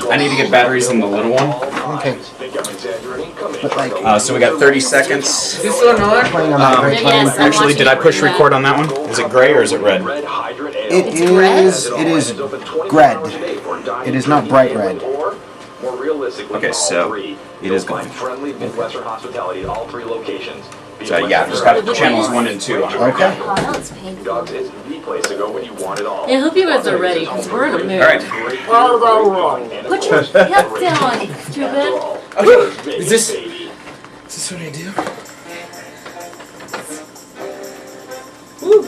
I need to get batteries in the little one. Okay. So we got 30 seconds. Is this one on? Yes, Actually, did I push record on that one? Is it gray or is it red? It is red. It is not bright red. Okay, so it is going. Friendly Midwestern hospitality at all 3 locations. Yeah, I've just got channels 1 and 2 on it. Okay. Oh, that looks painful. Dogs is the place to go when you want it all. I hope you guys are ready, because we're in a mood. Alright. Put your head down, stupid. Okay, is this what I do? Woo.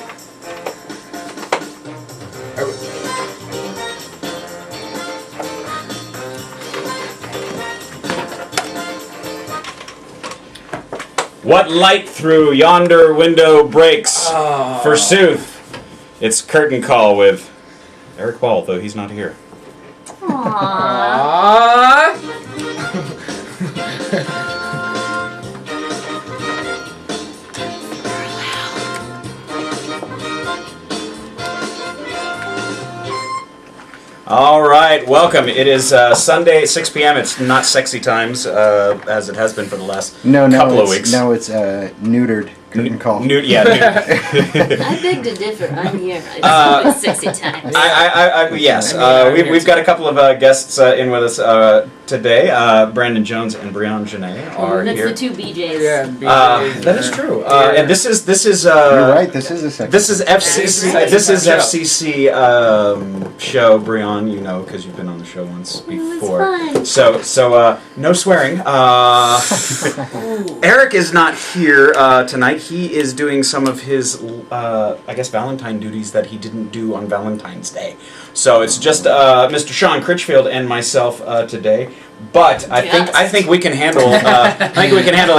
What light through yonder window breaks? Forsooth, it's curtain call with Erik Ball, though he's not here. Aww. All right, welcome. It is Sunday, 6 p.m. It's not sexy times, as it has been for the last couple of weeks. No, it's neutered. Curtain call. Yeah. I beg to differ. I'm here. It's 60 times. Yes. We've got a couple of guests in with us today. Brandon Jones and Breon Jenay are That's here. the 2 BJs. Yeah, BJs. That is true. And this is. You're right. This is a sex. This is FCC. This is FCC show, Breon. You know, because you've been on the show once before. It's fine. So no swearing. Erik is not here tonight. He is doing some of his, I guess, Valentine duties that he didn't do on Valentine's Day. So it's just Mr. Sean Critchfield and myself today. But I think we can handle a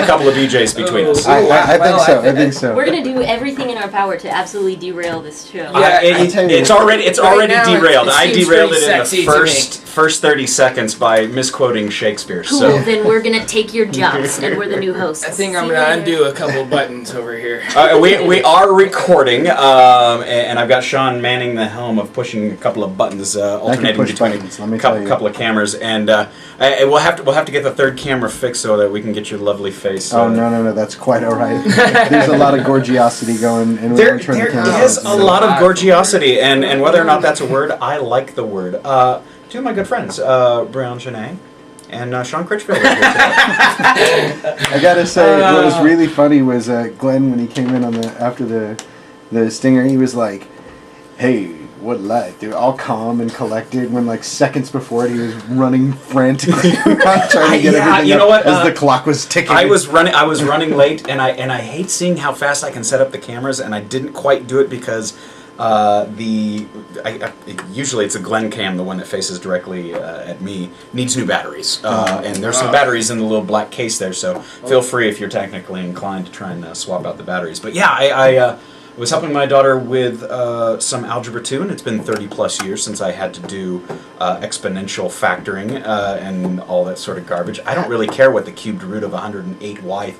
couple of BJs between us. I think so. We're gonna do everything in our power to absolutely derail this show. Yeah, it's already now derailed. it I seems derailed pretty it in the sexy to first 30 seconds by misquoting Shakespeare. Cool. So Then we're gonna take your jobs, and we're the new hosts. I think I'm gonna undo a couple buttons over here. we are recording, and I've got Sean manning the helm of pushing a couple of buttons, alternating between a couple of cameras, and we'll have to get the third camera fixed so that we can get your lovely face. Oh no, that's quite all right. There's a lot of gorgiosity going, and there is a lot of gorgiosity, and whether or not that's a word, I like the word. Two of my good friends, Breon Jenay and Sean Critchfield. I gotta say, what was really funny was Glenn, when he came in after the stinger, he was like, "Hey, what light?" They were all calm and collected. When like seconds before it, he was running frantically around trying to get everything up as the clock was ticking. I was running late, and I hate seeing how fast I can set up the cameras, and I didn't quite do it because. Usually it's a Glen cam, the one that faces directly at me, needs new batteries. And there's some batteries in the little black case there, so feel free if you're technically inclined to try and swap out the batteries. But yeah, I was helping my daughter with some Algebra 2, and it's been 30 plus years since I had to do exponential factoring and all that sort of garbage. I don't really care what the cubed root of 108y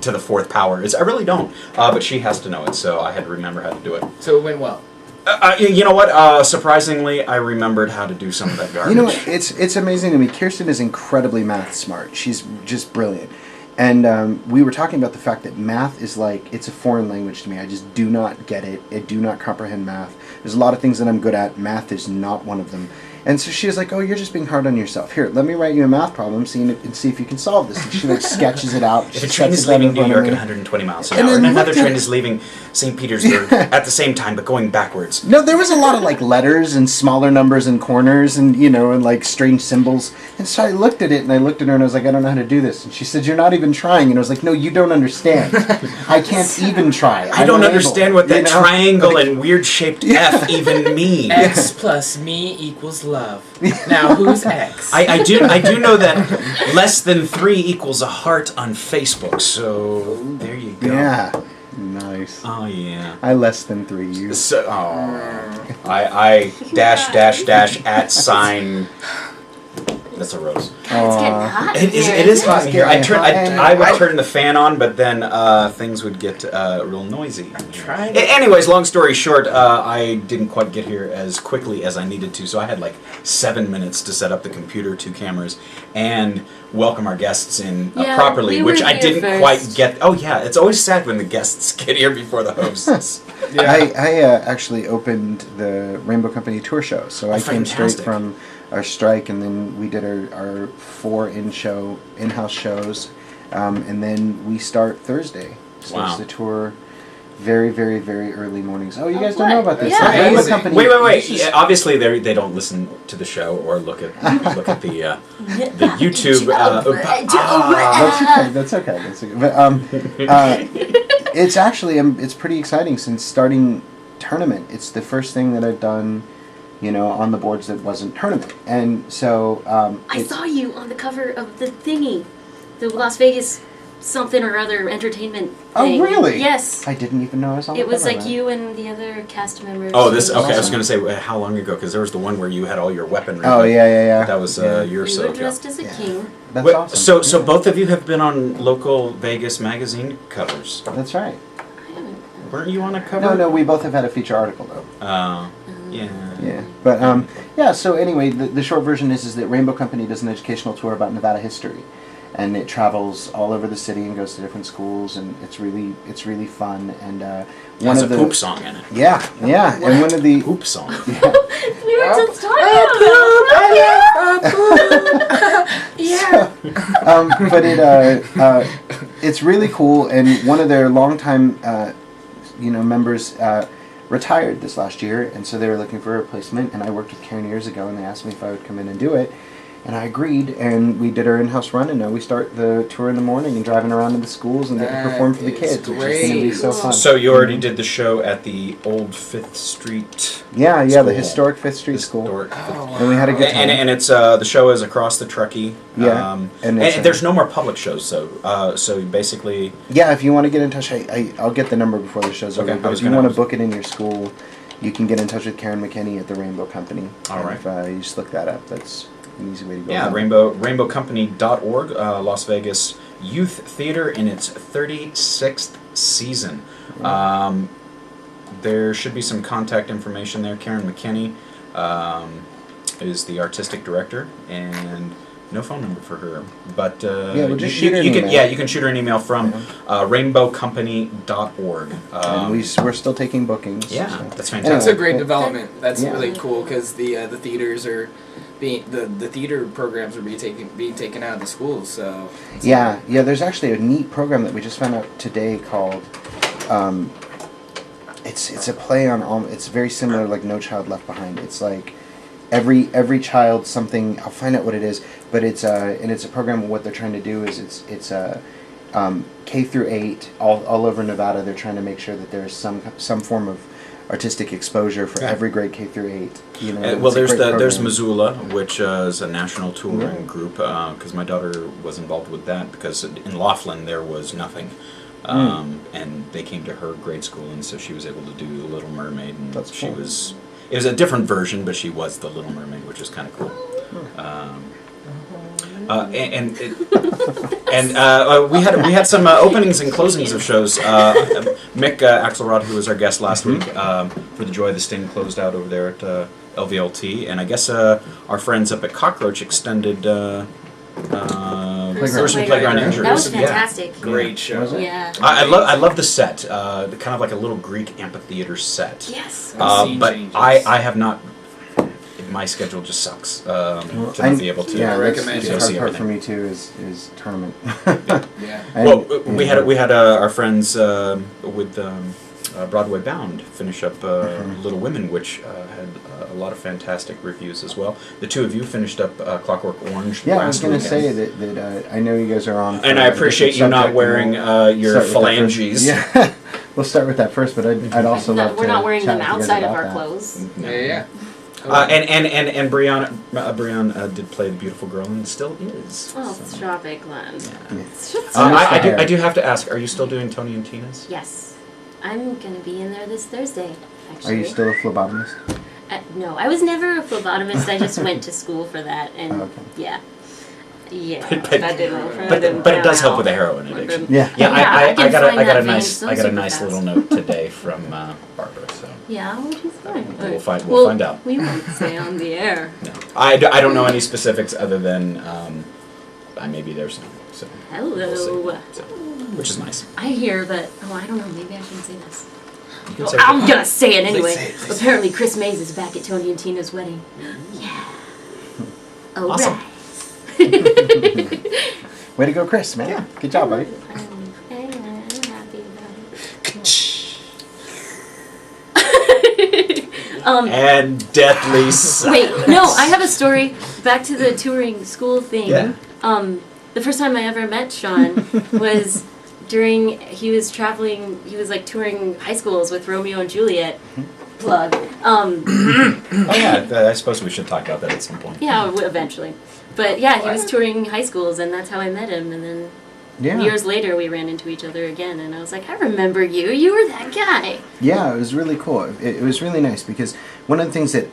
to the 4th power is. I really don't. But she has to know it, so I had to remember how to do it. So it went well. You know what? Surprisingly, I remembered how to do some of that garbage. You know what? It's amazing to me. Kirsten is incredibly math smart. She's just brilliant. And we were talking about the fact that math is like, it's a foreign language to me. I just do not get it. I do not comprehend math. There's a lot of things that I'm good at. Math is not one of them. And so she was like, "Oh, you're just being hard on yourself. Here, let me write you a math problem, and see if you can solve this." And she like sketches it out. If a train is leaving New York at 120 miles an hour, and another train is leaving St. Petersburg at the same time, but going backwards. No, there was a lot of like letters and smaller numbers and corners and and like strange symbols. And so I looked at it and I looked at her and I was like, "I don't know how to do this." And she said, "You're not even trying." And I was like, "No, you don't understand. I can't even try. I don't understand what that triangle and weird shaped F even mean." X plus me equals love. Now who's X? I do know that less than 3 equals a heart on Facebook. So there you go. Yeah. Nice. voice. Oh yeah. I less than 3 years. So, I dash at sign. That's a rose. It's getting hot. It is. in It here, is isn't hot in here. I would I- turn the fan on, but then things would get real noisy. Trying. Anyways, long story short, I didn't quite get here as quickly as I needed to, so I had like 7 minutes to set up the computer, 2 cameras, and welcome our guests in Yeah, properly, we which were I here didn't first. quite get. Oh yeah, it's always sad when the guests get here before the hosts. I actually opened the Rainbow Company tour show, so I came straight fantastic. from our strike, and then we did our 4 in-house shows, and then we start Thursday. Starts Wow. the tour very, very, very early mornings. Oh, you Oh, guys don't know about this? Yeah. The Rainbow Amazing. Company. Wait. this is- Yeah, obviously, they don't listen to the show or look at the YouTube. That's okay. But it's actually it's pretty exciting since starting tournament. It's the first thing that I've done, on the boards that wasn't tournament, and so I it's- saw you on the cover of the thingy, the Las Vegas something or other entertainment Oh, thing. really? Yes. I didn't even know I was on. It the was cover like of that. you and the other cast members. Oh, this. Okay, I was Awesome. going to say how long ago? Because there was the one where you had all your weaponry. Oh but yeah. That was Yeah. a year or You so were ago. dressed as a Yeah. king. That's Wait, awesome. So Yeah. both of you have been on local Vegas magazine covers. That's right. I haven't. Weren't you on a cover? No, we both have had a feature article though. Yeah. Yeah, but yeah. So anyway, the short version is that Rainbow Company does an educational tour about Nevada history, and it travels all over the city and goes to different schools, and it's really fun. And one Has of a the poop song in it. yeah, and one of the Poop song. We were just talking about Yeah. but it's really cool. And one of their longtime members retired this last year, and so they were looking for a replacement. And I worked with Karen years ago, and they asked me if I would come in and do it. And I agreed, and we did our in-house run, and now we start the tour in the morning and driving around to the schools and get to perform for the That kids, is which is going to be great. so fun. So you already did the show at the old 5th Street. Yeah, the School. historic 5th Street School. Historic. Oh, And we had a good time. And it's the show is across the Truckee. Yeah, and, and it's, there's no more public shows, so basically, Yeah, if you want to get in touch, I'll get the number before the show's over. Okay, I But was if you gonna- want to book it in your school, you can get in touch with Karen McKinney at the Rainbow Company. All And right. If you just look that up, that's an easy way to go. yeah, about it. rainbowcompany.org, Las Vegas Youth Theater in its 36th season. There should be some contact information there. Karen McKinney is the artistic director, and no phone number for her. But we'll just shoot her an you can email. you can shoot her an email from rainbowcompany.org. And we're still taking bookings. Yeah, so. that's Anyway, That's fantastic. a great development. That's Yeah. really cool because the theaters are being the theater programs are being taken out of the schools. So Yeah. There's actually a neat program that we just found out today called. It's a play on. It's very similar, like No Child Left Behind. It's like every child something. I'll find out what it is, but it's a program. What they're trying to do is it's K through 8 all over Nevada. They're trying to make sure that there's some form of artistic exposure for Yeah. every grade K through 8. Well, it's a there's great there's program. Missoula, which is a national touring Yeah. group. Because my daughter was involved with that. Because in Laughlin there was nothing, and they came to her grade school, and so she was able to do The Little Mermaid, and That's she cool. was. It was a different version, but she was the Little Mermaid, which is kind of cool. We had some openings and closings of shows. Mick Axelrod, who was our guest last week for the Joy of the Sting, closed out over there at LVLT, and I guess our friends up at Cockroach extended Person Playground Injuries. That was Yeah. fantastic. great show. Was it? Yeah. I love the set, the kind of like a little Greek amphitheater set. Yes. Scene But changes. I have not. My schedule just sucks to not be able to. Yeah, I that's recommend the it. hard see part for everything. me too is tournament. Yeah. Well, we had our friends with Broadway Bound finish up Little Women, which had a lot of fantastic reviews as well. The two of you finished up Clockwork Orange Yeah, I was last going to weekend. say that I know you guys are on. And for I a appreciate you different not subject, wearing and we'll your start with that first. phalanges. Yeah, we'll start with that first, but I'd also No, love to. we're not wearing chat them with you guys outside of about our that. clothes. Yeah. And Breon did play the beautiful girl and still is. Oh, so. stop it, Glenn. Yeah. It's just- I miss the I hair. do have to ask, are you still doing Tony and Tina's? yes. I'm gonna be in there this Thursday. Actually. Are you still a phlebotomist? No, I was never a phlebotomist. I just went to school for that, and Oh, okay. yeah. Yeah, But- that didn't. But it does help with the heroin addiction. Yeah. Yeah, I can find that vein I got a super nice fast. little note today from Barbara. So Yeah, which is fine. we'll find out. We won't say on the air. No. I don't know any specifics other than I may be there soon. So Hello. we'll see. So, which is nice. I hear that. Oh, I don't know. Maybe I shouldn't say this. You can Well, say I'm gonna say it anyway. say it, please. Apparently, Chris Mays is back at Tony and Tina's wedding. Yeah. All Awesome. right. Way to go, Chris, man. Yeah. Good job, buddy. I'm happy about it. And deathly silence. Wait, no, I have a story. Back to the touring school thing. Yeah. The first time I ever met Sean was during, he was like touring high schools with Romeo and Juliet. Plug. Oh yeah, I suppose we should talk about that at some point. Yeah, eventually. But yeah, he was touring high schools, and that's how I met him. And then Yeah. years later, we ran into each other again, and I was like, I remember you. You were that guy. Yeah, it was really cool. It was really nice because one of the things that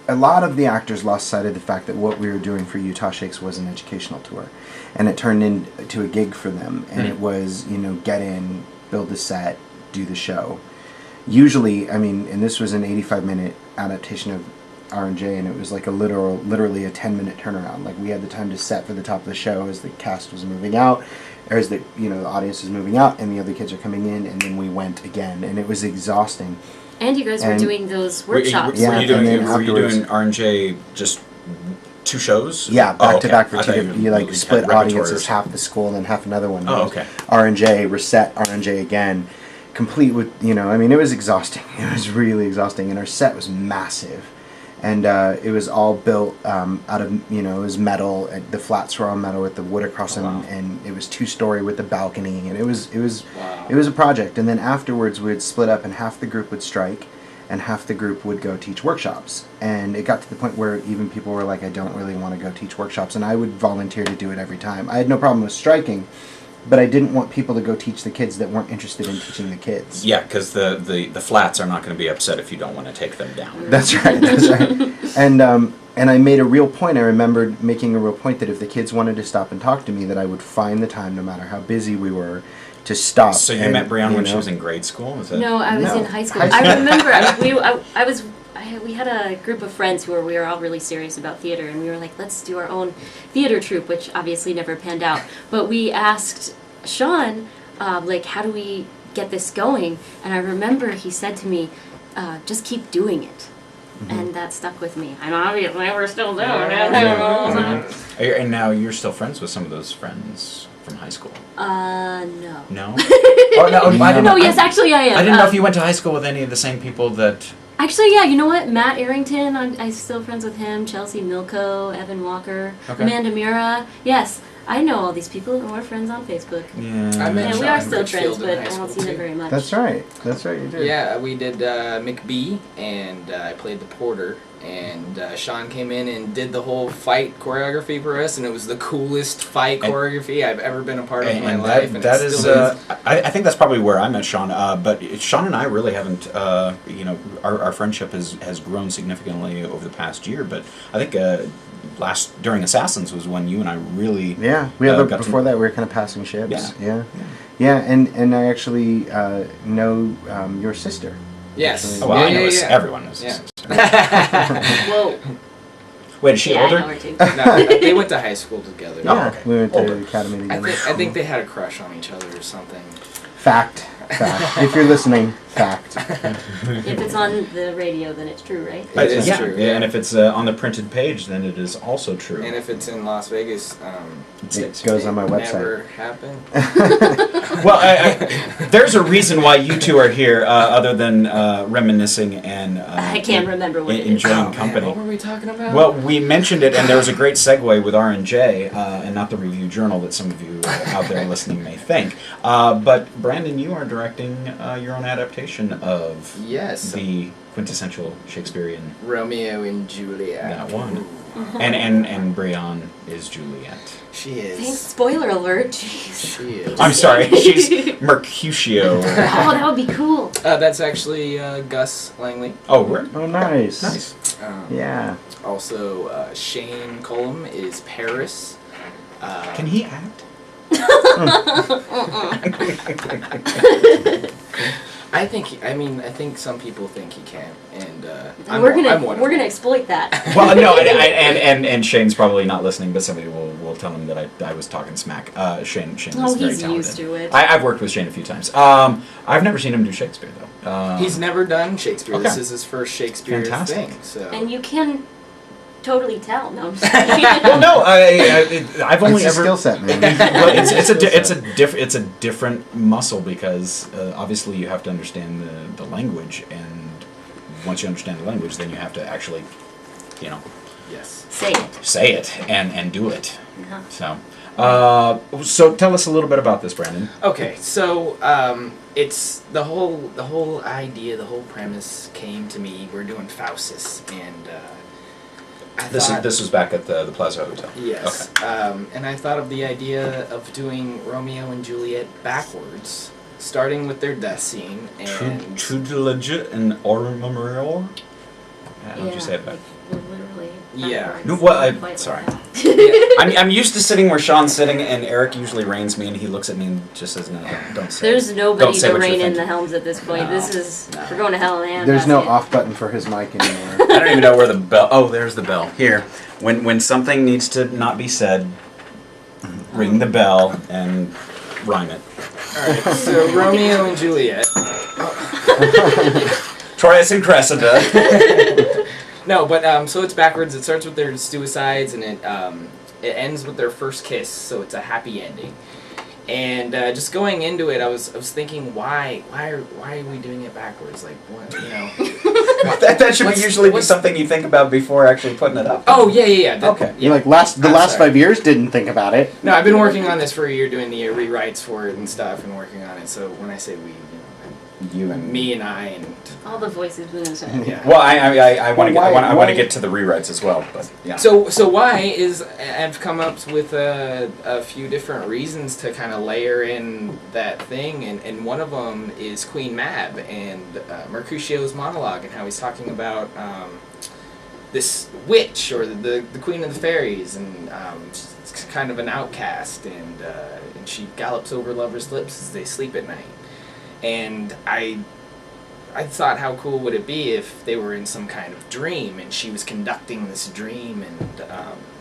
a lot of the actors lost sight of the fact that what we were doing for Utah Shakes was an educational tour, and it turned into a gig for them. And it was, get in, build the set, do the show. Usually, and this was an 85-minute adaptation of R&J, and it was like literally a 10-minute turnaround. Like, we had the time to set for the top of the show as the cast was moving out, or as the audience was moving out, and the other kids are coming in, and then we went again, and it was exhausting. And you guys were And- doing those workshops. Yeah, were you and then doing afterwards- R&J just 2 shows? Yeah, Oh, back to okay. back for I thought 2 You like had split repertoire audiences, or half the school and then half another one. Oh, okay. R&J, reset R&J again, complete with, it was exhausting. It was really exhausting, and our set was massive. And it was all built out of, it was metal. And the flats were all metal with the wood across them, wow. and it was 2-story with the balcony, and it was Wow. it was a project. And then afterwards, we'd split up, and half the group would strike, and half the group would go teach workshops. And it got to the point where even people were like, I don't really want to go teach workshops, and I would volunteer to do it every time. I had no problem with striking, but I didn't want people to go teach the kids that weren't interested in teaching the kids. Yeah, because the flats are not going to be upset if you don't want to take them down. That's right. That's right. And I made a real point. I remembered making a real point that if the kids wanted to stop and talk to me, that I would find the time, no matter how busy we were, to stop. So you and, met Breon when know, she was in grade school? Is that? No, I was No. in high school. High school. I remember we had a group of friends we were all really serious about theater, and we were like, let's do our own theater troupe, which obviously never panned out. But we asked Sean, how do we get this going? And I remember he said to me, just keep doing it. And that stuck with me. And obviously we're still doing it. And now you're still friends with some of those friends from high school? No. No? Oh, no, I didn't No, know. yes, actually I am. I didn't know if you went to high school with any of the same people that... Actually, yeah, you know what? Matt Arrington, I'm still friends with him. Chelsea Milko, Evan Walker, Okay. Amanda Mira. Yes, I know all these people, and we're friends on Facebook. Yeah. I met Yeah, we Sean are still Richfield friends, in but high I don't school, see them too. very much. That's right. That's right. You did. Yeah, we did McBee, and I played the porter. And Sean came in and did the whole fight choreography for us, and it was the coolest fight choreography I've ever been a part of in my life. And that it is, still is. I think that's probably where I met Sean. But Sean and I really haven't, our friendship has grown significantly over the past year. But I think during Assassins was when you and I really Yeah, got before to, that we were kind of passing ships. Yeah. Yeah, and I actually know your sister. Yes. Oh, well, I know yeah. everyone knows Yeah. his sister. Whoa. Wait, is she Yeah, I older? know her too. No, they went to high school together. Oh, Yeah, okay. we went to Older. the academy together. I think they had a crush on each other or something. Fact. If you're listening, fact. If it's on the radio, then it's true, right? It is yeah, true, yeah, yeah. and if it's on the printed page, then it is also true. And if it's in Las Vegas, It goes on my website. Never happened. Well, there's a reason why you two are here, other than reminiscing and I can't remember what it is. enjoying Oh, man, company. what were we talking about? Well, we mentioned it, and there was a great segue with R&J, and not the Review Journal that some of you out there listening may think. But Brandon, you are directing your own adaptation of yes. the quintessential Shakespearean. Romeo and Juliet. That one. And Breon is Juliet. She is. Thanks, spoiler alert. Jeez. She is. I'm sorry, she's Mercutio. Oh, that would be cool. That's actually Gus Langley. Oh, we're Oh, nice. nice. Yeah. Also, Shane Cullum is Paris. Can he act? I think some people think he can, and We're I'm one of gonna them. exploit that. Well, no, and Shane's probably not listening, but somebody will tell him that I was talking smack. Shane is Oh, very he's talented. used to it. I've worked with Shane a few times. I've never seen him do Shakespeare though. He's never done Shakespeare. Okay. This is his first Shakespeare Fantastic. thing. So And you can totally tell. No, I'm just kidding. well, no, I've only It's a ever. skill set, man. Well, it's a different muscle because obviously you have to understand the language, and once you understand the language, then you have to actually, yes. Say it. say it and do it. Uh-huh. So tell us a little bit about this, Brandon. Okay, so it's the whole idea, the whole premise came to me. We're doing Faustus, and This was back at the Plaza Hotel. Yes. Okay. And I thought of the idea of doing Romeo and Juliet backwards, starting with their death scene and True to legit and memorial. How would you say it back? Like, literally. Yeah. backwards. No, well, Quite sorry. like that. I'm used to sitting where Sean's sitting, and Eric usually reins me, and he looks at me and just says, "No, don't say." There's it. nobody Don't say to what you're rein in thinking." the helms at this point. No. This is we're going to hell in a handbasket. There's no off button for his mic anymore. I don't even know where the bell. Oh, there's the bell. Here, when something needs to not be said, ring the bell and rhyme it. Alright, so Romeo and Juliet. Troilus and Cressida. No, but so it's backwards. It starts with their suicides, and it ends with their first kiss. So it's a happy ending. And just going into it, I was thinking, why are we doing it backwards? Like, what, that should What's- usually be what's- something you think about before actually putting it up. Oh yeah. Okay. You're like the last sorry. 5 years didn't think about it. No, I've been working on this for a year, doing the rewrites for it and stuff, and working on it. So when I say we, You and me and I, and all the voices within a yeah. Well, I want to Well, I want why- to get to the rewrites as well, but yeah. So why is I've come up with a few different reasons to kind of layer in that thing, and one of them is Queen Mab and Mercutio's monologue and how he's talking about this witch or the queen of the fairies, and she's kind of an outcast, and she gallops over lovers' lips as they sleep at night, and I thought, how cool would it be if they were in some kind of dream and she was conducting this dream, and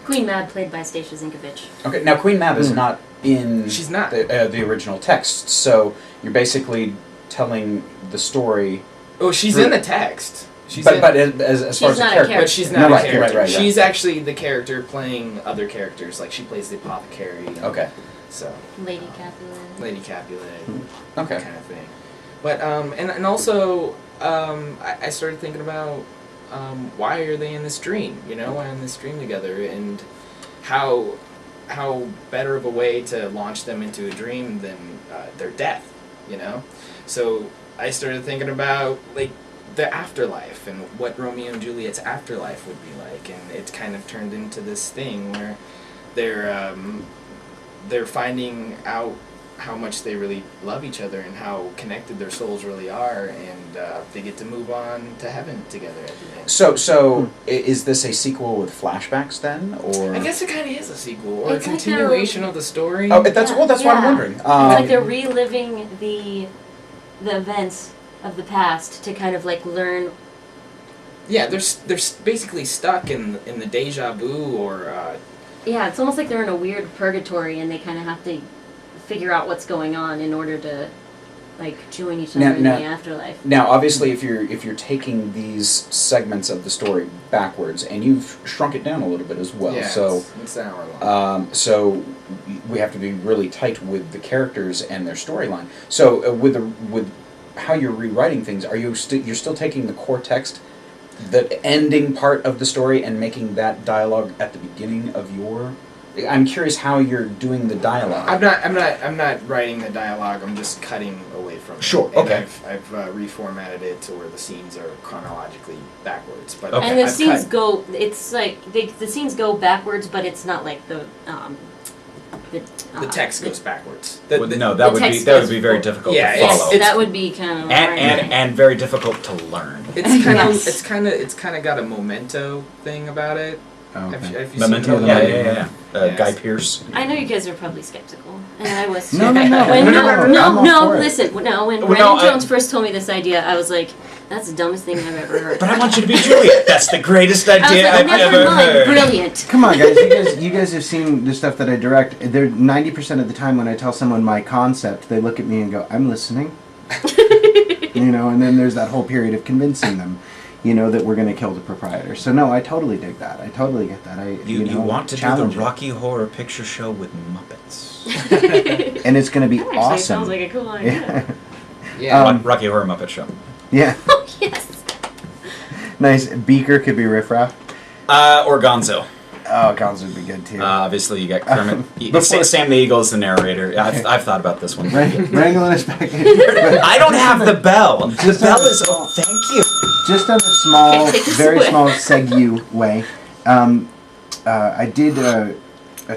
Queen Mab, played by Stacia Zinkovich. Okay, now Queen Mab is not in She's not. the original text, so you're basically telling the story. oh, she's in the text. She's But in, as far as She's not a the character, but she's No, not right, a character. right. She's actually the character playing other characters. Like she plays the apothecary. And Okay. So Lady Capulet. Lady Capulet, Okay. kind of thing. But and also I started thinking about why are they in this dream? Why in this dream together, and how better of a way to launch them into a dream than their death. So I started thinking about like the afterlife and what Romeo and Juliet's afterlife would be like, and it kind of turned into this thing where they're finding out how much they really love each other and how connected their souls really are, and they get to move on to heaven together at the end. So is this a sequel with flashbacks then, or? I guess it kind of is a sequel or It's a like continuation of the story. Oh, that's what I'm wondering. It's like they're reliving the events of the past to kind of like learn. Yeah, they're basically stuck in the deja vu, or Yeah, it's almost like they're in a weird purgatory, and they kind of have to figure out what's going on in order to like join each other in the afterlife. Now, obviously, if you're taking these segments of the story backwards, and you've shrunk it down a little bit as well, yeah, so it's an hour long. so we have to be really tight with the characters and their storyline. So with how you're rewriting things, are you're still taking the core text, the ending part of the story, and making that dialogue at the beginning of your I'm curious how you're doing the dialogue. I'm not writing the dialogue. I'm just cutting away from it. Sure, And okay. I've reformatted it to where the scenes are chronologically backwards. But Okay. And the I've scenes cut- go. It's like the scenes go backwards, but it's not like the the text goes backwards. Well, no, the that would text very goes difficult Yeah, to it's- follow, that would be kind of and very difficult to learn. It's kind of Yes. it's kind of got a memento thing about it. Oh, Have okay. you seen Memento, the yeah, movie? yeah. Yes. Guy Pearce. I know you guys are probably skeptical, and I was. No. When, I'm all for it. listen. No, when Well, Brandon no, Jones first told me this idea, I was like, "That's the dumbest thing I've ever heard." But I want you to be Juliet. That's the greatest I was idea like, I've "Never ever mind, heard. brilliant." Come on, guys! You guys have seen the stuff that I direct. They're 90% of the time when I tell someone my concept, they look at me and go, "I'm listening." And then there's that whole period of convincing them, that we're going to kill the proprietor. So no, I totally dig that. I totally get that. You want to do the challenge it. Rocky Horror Picture Show with Muppets. and it's going to be That actually awesome. sounds like a cool idea. Yeah. Rocky Horror Muppet Show. Yeah, Yes. nice. Beaker could be Riff Raff. Or Gonzo. Oh, Gonzo would be good too. Obviously, you got Kermit. Before- Sam the Eagle is the narrator. I've thought about this one. Wrangling us back in. I don't have the bell. The Just bell on a is. small- Thank you. Just on a small, Okay, take a very swig. small segue way, I did a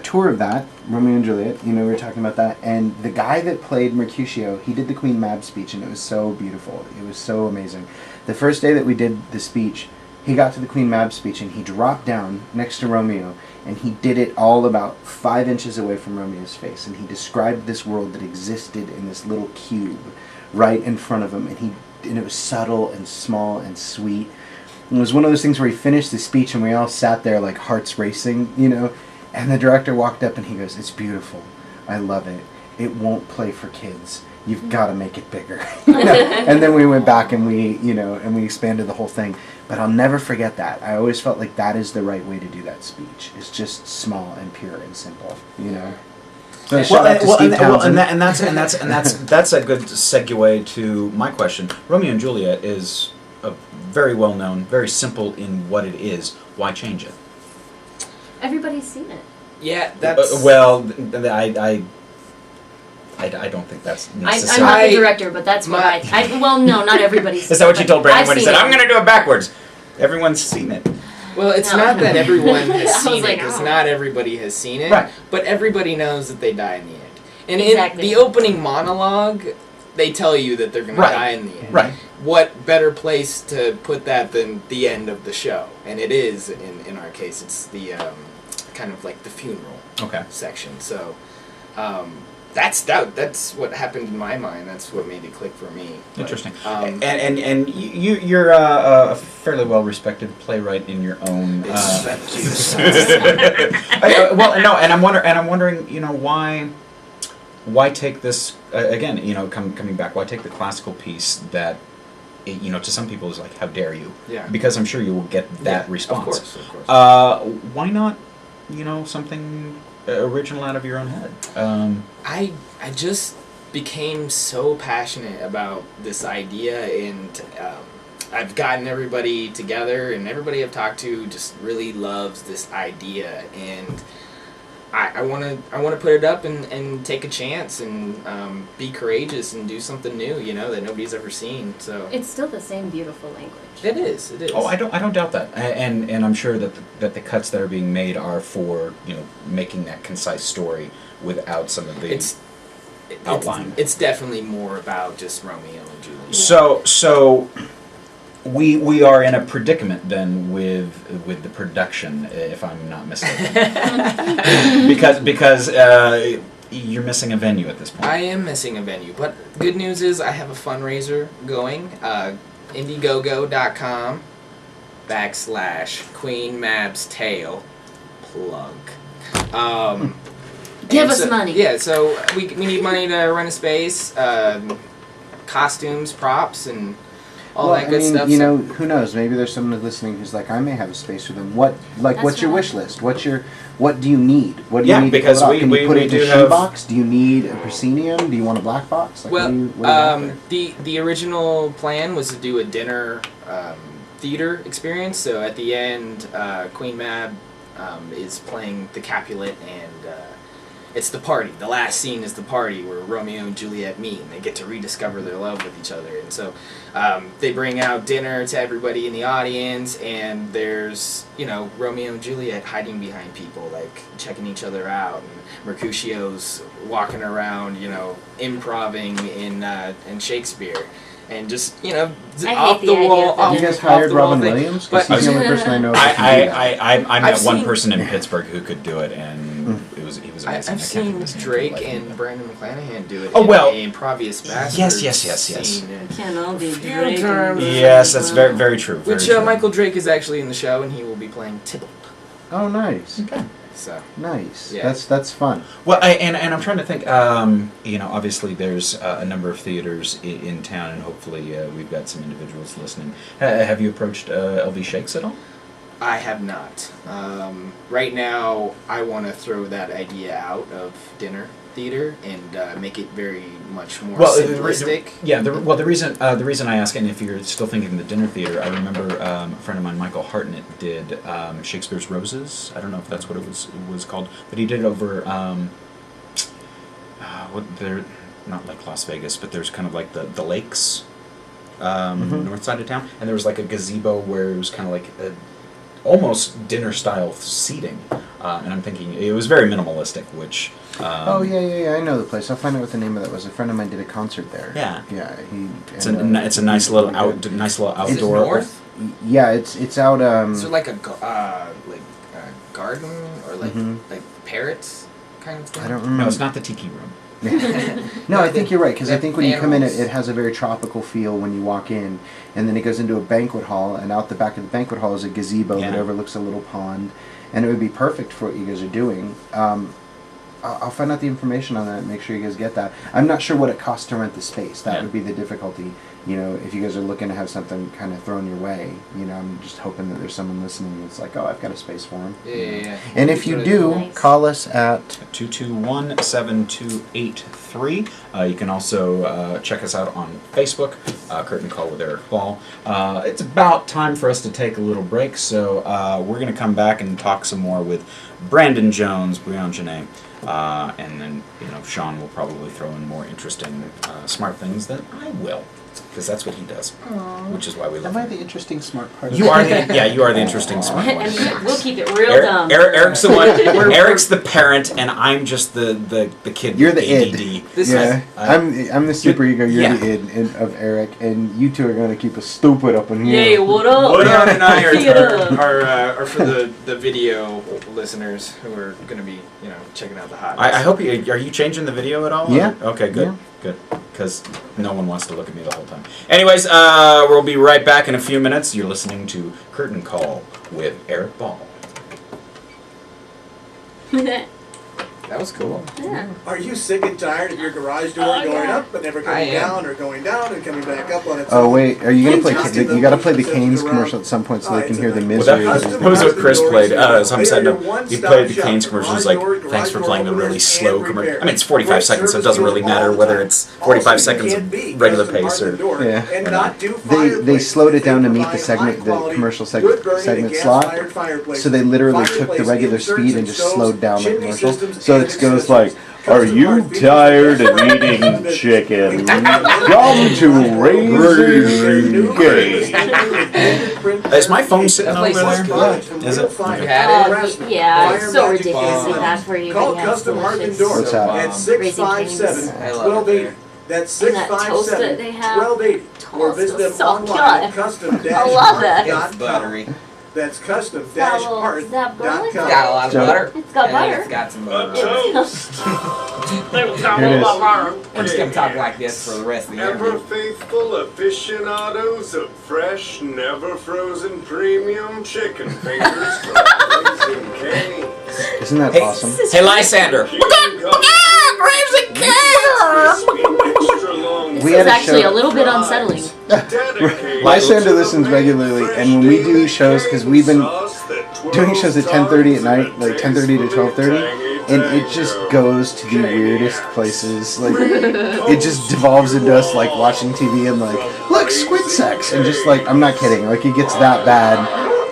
tour of that, Romeo and Juliet, we were talking about that, and the guy that played Mercutio, he did the Queen Mab speech, and it was so beautiful. It was so amazing. The first day that we did the speech, he got to the Queen Mab speech, and he dropped down next to Romeo, and he did it all about 5 inches away from Romeo's face, and he described this world that existed in this little cube right in front of him, and it was subtle and small and sweet. And it was one of those things where he finished the speech and we all sat there like hearts racing, and the director walked up and he goes, "It's beautiful. I love it. It won't play for kids. You've got to make it bigger." And then we went back and we expanded the whole thing. But I'll never forget that. I always felt like that is the right way to do that speech. It's just small and pure and simple, So shout out to Steve Townsend. That's a good segue to my question. Romeo and Juliet is a very well known, very simple in what it is. Why change it? Everybody's seen it. Yeah, that's I don't think that's I'm necessary. not the director, but that's what well, no, not everybody's. Is that what you told Brandon I've when he seen said, it. "I'm going to do it backwards"? Everyone's seen it. Well, it's No. not that everyone I has was seen like, it, because oh. not everybody has seen it. Right. But everybody knows that they die in the end. And Exactly. in the opening monologue, they tell you that they're going to Right. die in the end. Right. What better place to put that than the end of the show? And it is, in our case, it's the kind of like the funeral Okay. section. So that's what happened in my mind. That's what made it click for me. But, Interesting. um, And you're a fairly well respected playwright in your own. Thank you. Well, no, and I'm wondering, why take this again? Coming back, why take the classical piece that, to some people is like, how dare you? Yeah. Because I'm sure you will get that Yeah, response. Of course. Why not, something original out of your own head? I just became so passionate about this idea, and I've gotten everybody together, and everybody I've talked to just really loves this idea, and I want to put it up and take a chance and be courageous and do something new, that nobody's ever seen. So It's still the same beautiful language. it is. It is. Oh, I don't doubt that, and I'm sure that the cuts that are being made are for making that concise story without some of the outline. It's definitely more about just Romeo and Juliet. So we are in a predicament then with the production, if I'm not mistaken, because you're missing a venue at this point. I am missing a venue, but good news is I have a fundraiser going. Indiegogo.com /Queen Mab's Tale plug. Give and us so- money. Yeah, so we need money to rent a space, costumes, props, and all that good stuff. so- who knows? Maybe there's someone listening who's like, I may have a space for them. What's That's your right. wish list? What do you need? What do Yeah, you need because to pull it off? Can we you put it do in a have- shoebox? Do you need a proscenium? Do you want a black box? Like, Well, what do you got there? the original plan was to do a dinner theater experience. So at the end, Queen Mab is playing the Capulet, and it's the party. The last scene is the party where Romeo and Juliet meet, and they get to rediscover their love with each other. And so they bring out dinner to everybody in the audience, and there's, Romeo and Juliet hiding behind people, like checking each other out, and Mercutio's walking around, improving in Shakespeare. And just, off the wall. You guys hired Robin Williams? Because he's the only person I know. I met one person in Pittsburgh who could do it, and he was amazing. I've seen Drake and Brandon McClanahan do it. Oh, well. In Improvious Bastards. Yes. We can't all be Few Drake. times. Yes, that's very, very true. Which very true. Michael Drake is actually in the show, and he will be playing Tybalt. Oh, nice. Okay. So Nice. Yeah. That's fun. Well, and I'm trying to think. Obviously there's a number of theaters in town, and hopefully we've got some individuals listening. Have you approached LV Shakes at all? I have not. Right now, I want to throw that idea out of dinner theater and make it very much more simplistic. The reason I ask, and if you're still thinking the dinner theater, I remember a friend of mine, Michael Hartnett, did Shakespeare's Roses. I don't know if that's what it was called, but he did it over they're not like Las Vegas, but there's kind of like the lakes, north side of town, and there was like a gazebo where it was kind of like almost dinner style seating, and I'm thinking it was very minimalistic, which. Oh yeah. I know the place. I'll find out what the name of that was. A friend of mine did a concert there. Yeah. Yeah. It's a nice little outdoor. Is it north? Yeah, it's out. Is there like a garden or like parrots kind of thing? I don't remember. No, it's not the tiki room. No, I think you're right, because I think when you come in, animals. it has a very tropical feel when you walk in, and then it goes into a banquet hall, and out the back of the banquet hall is a gazebo that overlooks a little pond, and it would be perfect for what you guys are doing. I'll find out the information on that and make sure you guys get that. I'm not sure what it costs to rent the space. That would be the difficulty. If you guys are looking to have something kind of thrown your way, I'm just hoping that there's someone listening that's like, oh, I've got a space for him. Yeah. And if you do, Nice. call us at 221-7283. You can also check us out on Facebook, Curtain Call with Erik Ball. It's about time for us to take a little break, so we're going to come back and talk some more with Brandon Jones, Breon, Jenay, and then Sean will probably throw in more interesting, smart things than I will, because that's what he does, which is why we love Am I him. the interesting smart part? You are the interesting smart one. And we'll keep it real dumb. Eric's the one. Eric's the parent, and I'm just the kid. You're with the id. ADD. Yeah, I'm the super ego. You're yeah. the id of Erik, and you two are going to keep us stupid up in here. Yay, what up? Breon and I Get up. are for the video listeners who are going to be checking out the hot. I hope you are you changing the video at all? Yeah. Okay, good. Yeah. Good. Because no one wants to look at me the whole time. Anyways, we'll be right back in a few minutes. You're listening to Curtain Call with Erik Ball. That was cool. Yeah. Are you sick and tired of your garage door going up but never I coming am. down, or going down and coming back up on its Oh own? wait, are you going to play? Just You got to play the the Canes around. commercial at some point so they can hear the Well, misery. that was what Chris played. So I'm setting up. He played the Canes commercial. He's like, thanks for playing the really slow commercial. I mean, it's 45 seconds, so it doesn't really matter whether it's 45 seconds of regular pace or. Yeah. And not do They slowed it down to meet the fireplaces, segment, the high-quality, commercial wood-burning segment and slot. gas-fired fireplaces, So they literally took the fireplace regular inserts speed and and just stoves, slowed down the chimney commercial. systems, So and it goes accessories. like, "Are you tired of eating chicken? Come to Raising Cane's." Is my phone sitting That place over is there? good. Is it? You Okay. had it? Yeah, it's so Fire ridiculous magic with that for you. Call but yeah, Custom it's Hardened delicious. Doors What's that? at Raising Cane's. 657 I love it 1280. there. That's And that toast that 657 they have. 1280. Or Toast visit is them so online good. at custom I love that. It's buttery. That's Is that custom-hearth.com. Burlington? Got a lot of So- butter. It's got And butter. It's got some butter. Here it is. We're just gonna talk like this for the rest of the Ever interview. faithful aficionados of fresh, never frozen premium chicken fingers from Raising Cane's. Isn't that Hey, awesome? hey, Lysander. We This had is a actually show- a little bit unsettling. Lysander listens regularly, and when we do shows, because we've been doing shows at 10:30 at night, like 10:30 to 12:30, and it just goes to the weirdest places. Like, it just devolves into us like watching TV and like, look, squid sex, and just like, I'm not kidding, like it gets that bad.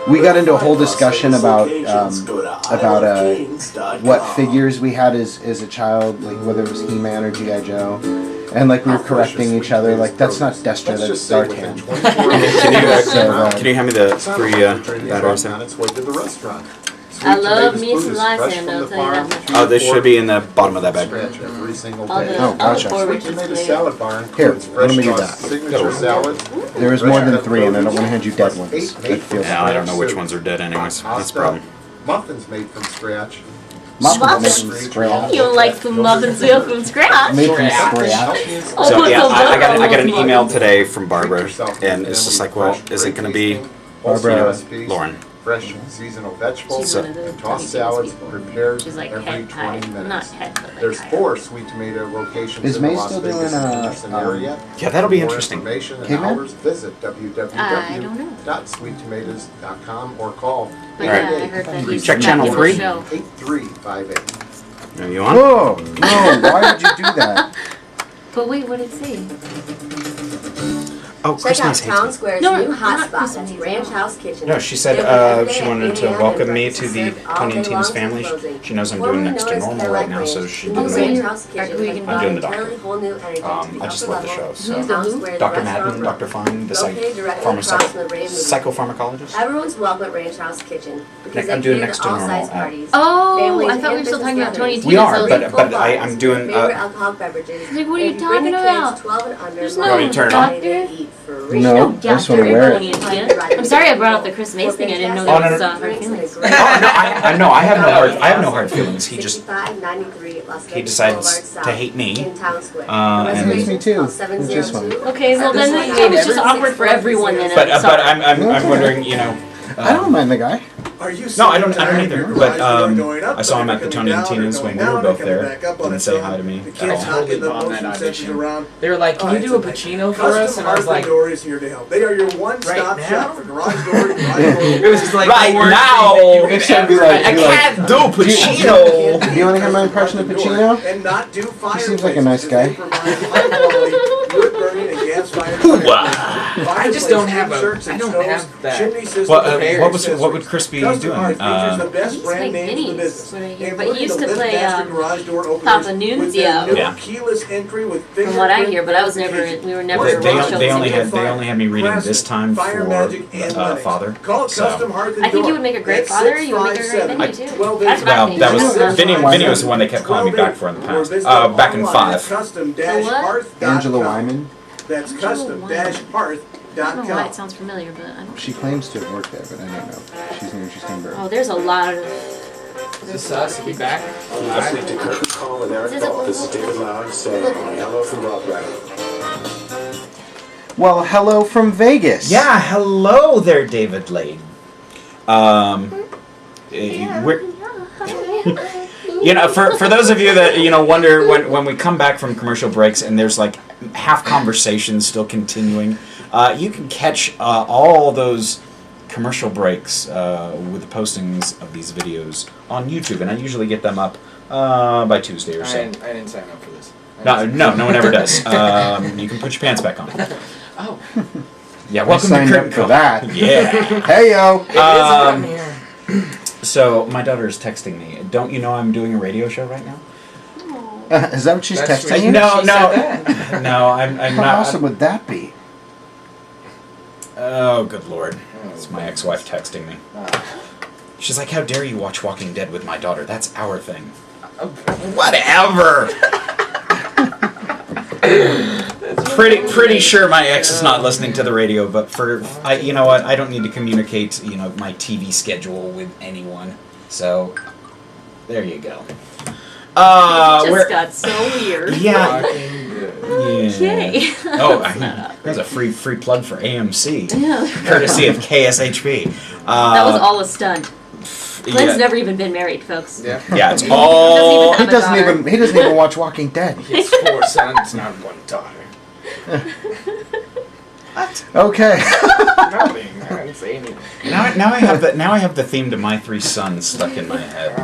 we got into a whole discussion about what figures we had as a child, like whether it was He-Man or G.I. Joe, and like we were correcting each other, like that's not Destro, that's Zartan. Can you hand me the 3 batteries there? I love me some Lysander, I'll tell you that much. Oh, this should be in the bottom of that bag. All Oh, gotcha. Here, let me do that. There is more than 3, and I don't want to hand you dead ones. That feels Now I don't know which ones are dead anyways. That's the problem. Muffins made from scratch. muffins from scratch. You like some muffins made from scratch? Made from scratch. Oh, So put yeah, some I got butter an on email it. today from Barbara, and it's just like, well, is it going to be Barbara. Lauren? Fresh seasonal vegetables, She's one of the tossed Tony salads people. prepared She's like every head 20 high. Not minutes. head, but like There's high. 4 Sweet Tomato locations Is in May the Las still Vegas doing, Henderson area. Yeah, that'll be For more interesting. information and Caveman? hours, visit I don't know. www.sweettomatoes.com or call But Alright. yeah, I heard that he's Check back channel in the 3. show. 8358. Are you on? Whoa! No, why did you do that? But wait, what did it say? Oh, Check out Christmas Town hates. Square's No, new not hotspot Christmas. at Ranch House Kitchen. No, she said They're open every she day at wanted 8 to a.m. welcome and me breakfast to is the served all Tony and day Tina's long family. since closing. She knows I'm Formerly doing next to known as normal Cadillac right now, so Ranch, she the didn't new know. Ranch House Are Kitchen we has gonna brought I'm doing the an entirely doctor. whole new energy to the I upper just love the level. show. Who's So the Town who? Square, the Dr. restaurant Madden, room. Dr. Fine, the Located directly across from the Ray movie. psychopharmacologist. Everyone's welcome at Ranch House Kitchen because I'm they doing cater next to to all normal size at- parties. Oh, Families I thought we were and still talking about Tony and business We Tina. are, so but Full bars I'm with doing. favorite alcoholic beverages. Like, what are you And bring talking the about? kids 12 and under. There's You want me to turn it on? They eat free. No, I just want to wear it. I'm sorry I brought up the Chris Mace thing. I didn't know Oh, that no, was no. hard feelings. Oh no, I have no hard feelings. He just 6593 Las he Vegas decides Boulevard to South hate me. in Town Square. And- It's me too. It's just fine. Okay, well then it was just awkward for everyone then. But I'm sorry. I'm wondering, you know. I don't mind the guy. Are you No, I don't tired either. of But garage door going up, I saw him but at the never Tony and coming Tina's down, when or we were coming both down, there. coming back up on Didn't its say own. hi to me The at kids all. knocking the Totally motion bombed that sensors audition. around. They were like, can you do a Pacino for us? And I was like, Door is here to help. They are your one-stop Right shop now? for garage door. it was just like Right the worst now, thing that you it could should be ever- like- I can't do Pacino. Do you want to hear my impression of Pacino? And not do fire. He seems like a nice guy. I just don't have that. What would Chris be doing? It's like Vinny's, what I hear. But he used to play Papa Nunzio. Yeah. From what I hear, but I was never. We were never They around only children. had me reading this time for Father. So. I think you would make a great father. You would make a great Vinny too. That's what I Well, think. that was Vinny was the one they kept calling me back for in the past. Back in 5. Angela Wyman. That's Angela custom-hearth.com. I don't know why it sounds familiar, but I don't. She claims to have worked there, but I don't know. She's an interesting girl. Oh, there's a lot of. Is this us? Are we back? Listening to Curtis Call and Erik Ball. This is David Loud saying hello from Rob Redding. Well, hello from Vegas. Yeah, hello there, David Lane. We're, you know, for those of you that wonder when we come back from commercial breaks and there's like half conversations still continuing, you can catch all those commercial breaks with the postings of these videos on YouTube, and I usually get them up by Tuesday or so. I didn't sign up for this. No one ever does. You can put your pants back on. Oh. Yeah, I welcome signed to up Curtain for Call. that. Yeah. Hey yo. Come here. So my daughter is texting me. Don't you know I'm doing a radio show right now? Is that what she's That's texting right. you? No, She said that. no, I'm How not. awesome would that be? Oh, good lord! It's my ex-wife texting me. She's like, "How dare you watch Walking Dead with my daughter? That's our thing." Whatever. Pretty sure my ex is not listening to the radio, but you know what? I don't need to communicate, my TV schedule with anyone. So, there you go. It just we're got so weird. yeah. Okay. Oh, there's a free plug for AMC, Yeah. courtesy of KSHP. That was all a stunt. Glenn's Yeah. never even been married, folks. Yeah. Yeah, it's all. He doesn't even have a He doesn't even watch Walking Dead. It's 4 sons, not 1 daughter. Okay. Nothing. I didn't say anything. Now I have the theme to My 3 Sons stuck in my head.